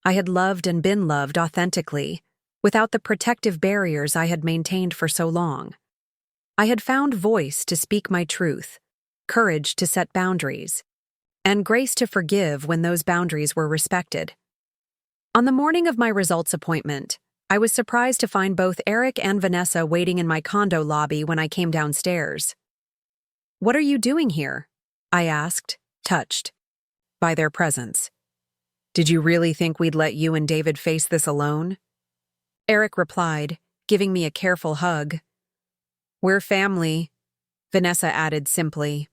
S1: I had loved and been loved authentically, without the protective barriers I had maintained for so long. I had found voice to speak my truth, courage to set boundaries, and grace to forgive when those boundaries were respected. On the morning of my results appointment, I was surprised to find both Eric and Vanessa waiting in my condo lobby when I came downstairs. "What are you doing here?" I asked, touched by their presence. "Did you really think we'd let you and David face this alone?" Eric replied, giving me a careful hug. "We're family," Vanessa added simply.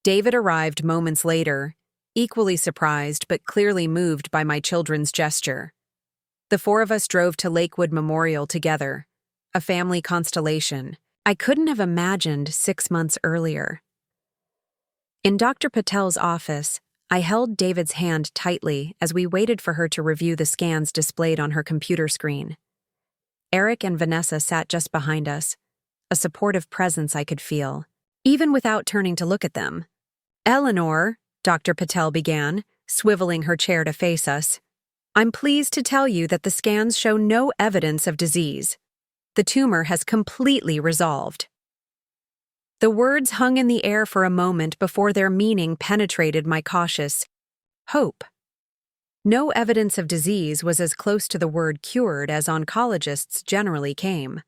S1: David arrived moments later, equally surprised but clearly moved by my children's gesture. The four of us drove to Lakewood Memorial together, a family constellation I couldn't have imagined 6 months earlier. In Dr. Patel's office, I held David's hand tightly as we waited for her to review the scans displayed on her computer screen. Eric and Vanessa sat just behind us, a supportive presence I could feel, even without turning to look at them. "Eleanor," Dr. Patel began, swiveling her chair to face us, "I'm pleased to tell you that the scans show no evidence of disease. The tumor has completely resolved." The words hung in the air for a moment before their meaning penetrated my cautious hope. No evidence of disease was as close to the word cured as oncologists generally came.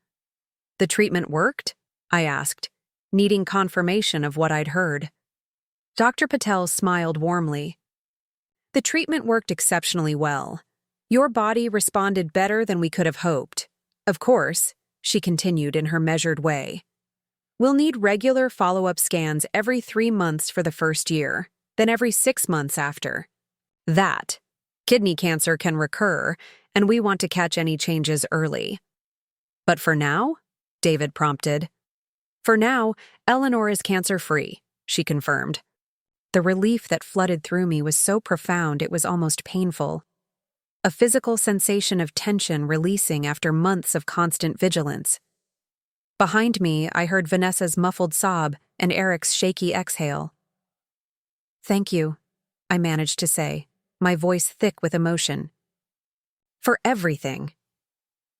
S1: "The treatment worked?" I asked, needing confirmation of what I'd heard. Dr. Patel smiled warmly. "The treatment worked exceptionally well. Your body responded better than we could have hoped. Of course," she continued in her measured way, "we'll need regular follow-up scans every 3 months for the first year, then every 6 months after. Kidney cancer can recur, and we want to catch any changes early." "But for now?" David prompted. "For now, Eleanor is cancer-free," she confirmed. The relief that flooded through me was so profound it was almost painful. A physical sensation of tension releasing after months of constant vigilance. Behind me, I heard Vanessa's muffled sob and Eric's shaky exhale. "Thank you," I managed to say, my voice thick with emotion. "For everything."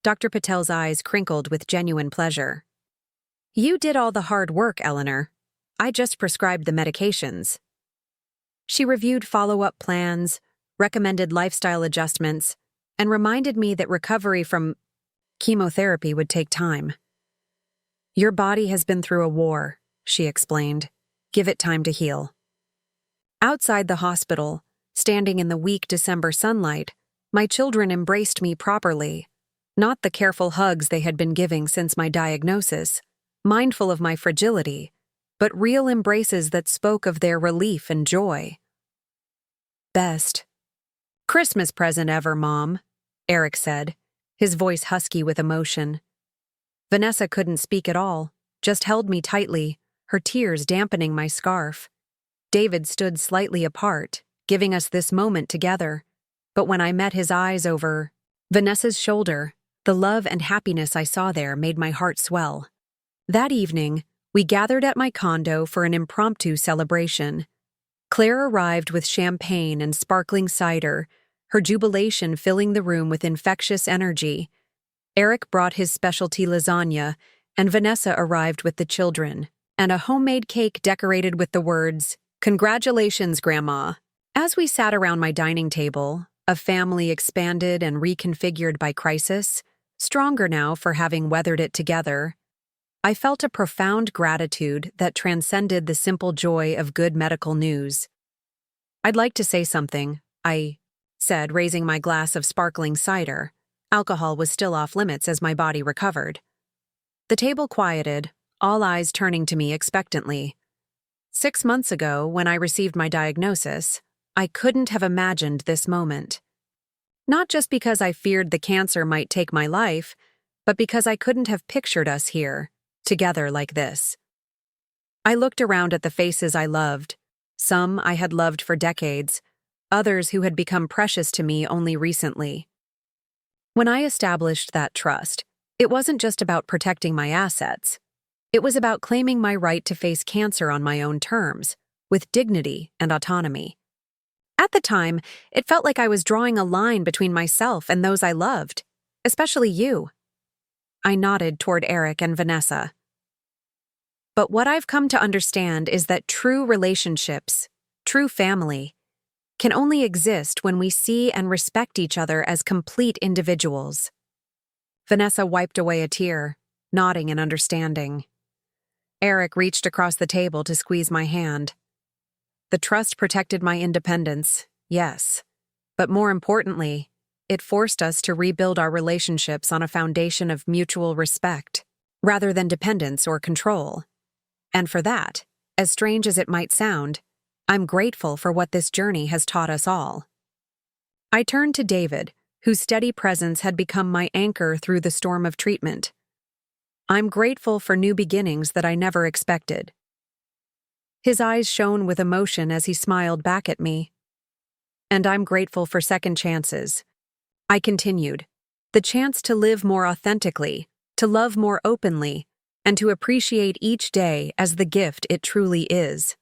S1: Dr. Patel's eyes crinkled with genuine pleasure. "You did all the hard work, Eleanor. I just prescribed the medications." She reviewed follow-up plans, recommended lifestyle adjustments, and reminded me that recovery from chemotherapy would take time. "Your body has been through a war," she explained. "Give it time to heal." Outside the hospital, standing in the weak December sunlight, my children embraced me properly, not the careful hugs they had been giving since my diagnosis, mindful of my fragility, but real embraces that spoke of their relief and joy. "Best Christmas present ever, Mom," Eric said, his voice husky with emotion. Vanessa couldn't speak at all, just held me tightly, her tears dampening my scarf. David stood slightly apart, giving us this moment together, but when I met his eyes over Vanessa's shoulder, the love and happiness I saw there made my heart swell. That evening, we gathered at my condo for an impromptu celebration. Claire arrived with champagne and sparkling cider, her jubilation filling the room with infectious energy. Eric brought his specialty lasagna, and Vanessa arrived with the children, and a homemade cake decorated with the words, "Congratulations, Grandma." As we sat around my dining table, a family expanded and reconfigured by crisis, stronger now for having weathered it together, I felt a profound gratitude that transcended the simple joy of good medical news. "I'd like to say something," I said, raising my glass of sparkling cider. Alcohol was still off limits as my body recovered. The table quieted, all eyes turning to me expectantly. 6 months ago, when I received my diagnosis, I couldn't have imagined this moment. Not just because I feared the cancer might take my life, but because I couldn't have pictured us here, together like this. I looked around at the faces I loved, some I had loved for decades, others who had become precious to me only recently. When I established that trust, it wasn't just about protecting my assets. It was about claiming my right to face cancer on my own terms, with dignity and autonomy. At the time, it felt like I was drawing a line between myself and those I loved, especially you. I nodded toward Eric and Vanessa. But what I've come to understand is that true relationships, true family, can only exist when we see and respect each other as complete individuals. Vanessa wiped away a tear, nodding in understanding. Eric reached across the table to squeeze my hand. The trust protected my independence, yes. But more importantly, it forced us to rebuild our relationships on a foundation of mutual respect, rather than dependence or control. And for that, as strange as it might sound, I'm grateful for what this journey has taught us all. I turned to David, whose steady presence had become my anchor through the storm of treatment. I'm grateful for new beginnings that I never expected. His eyes shone with emotion as he smiled back at me. And I'm grateful for second chances. I continued. The chance to live more authentically, to love more openly, and to appreciate each day as the gift it truly is.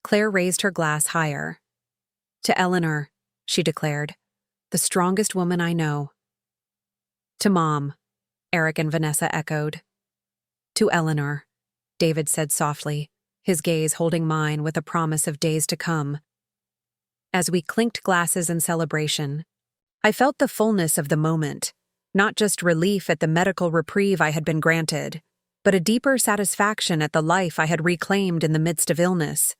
S1: Claire raised her glass higher. To Eleanor, she declared, the strongest woman I know. To Mom, Eric and Vanessa echoed. To Eleanor, David said softly, his gaze holding mine with a promise of days to come. As we clinked glasses in celebration, I felt the fullness of the moment, not just relief at the medical reprieve I had been granted, but a deeper satisfaction at the life I had reclaimed in the midst of illness.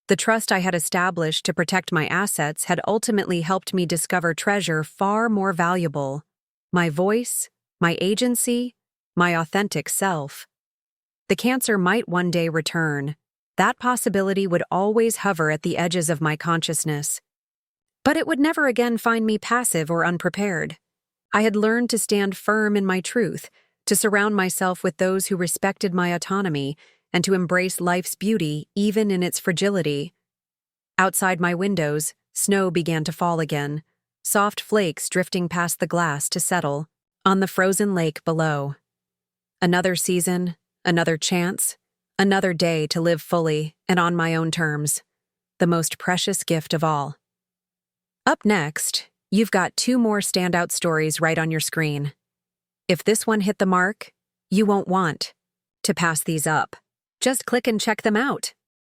S1: The trust I had established to protect my assets had ultimately helped me discover treasure far more valuable: my voice, my agency, my authentic self. The cancer might one day return. That possibility would always hover at the edges of my consciousness. But it would never again find me passive or unprepared. I had learned to stand firm in my truth, to surround myself with those who respected my autonomy, and to embrace life's beauty even in its fragility. Outside my windows, snow began to fall again, soft flakes drifting past the glass to settle on the frozen lake below. Another season, another chance, another day to live fully and on my own terms, the most precious gift of all. Up next, you've got 2 more standout stories right on your screen. If this one hit the mark, you won't want to pass these up. Just click and check them out.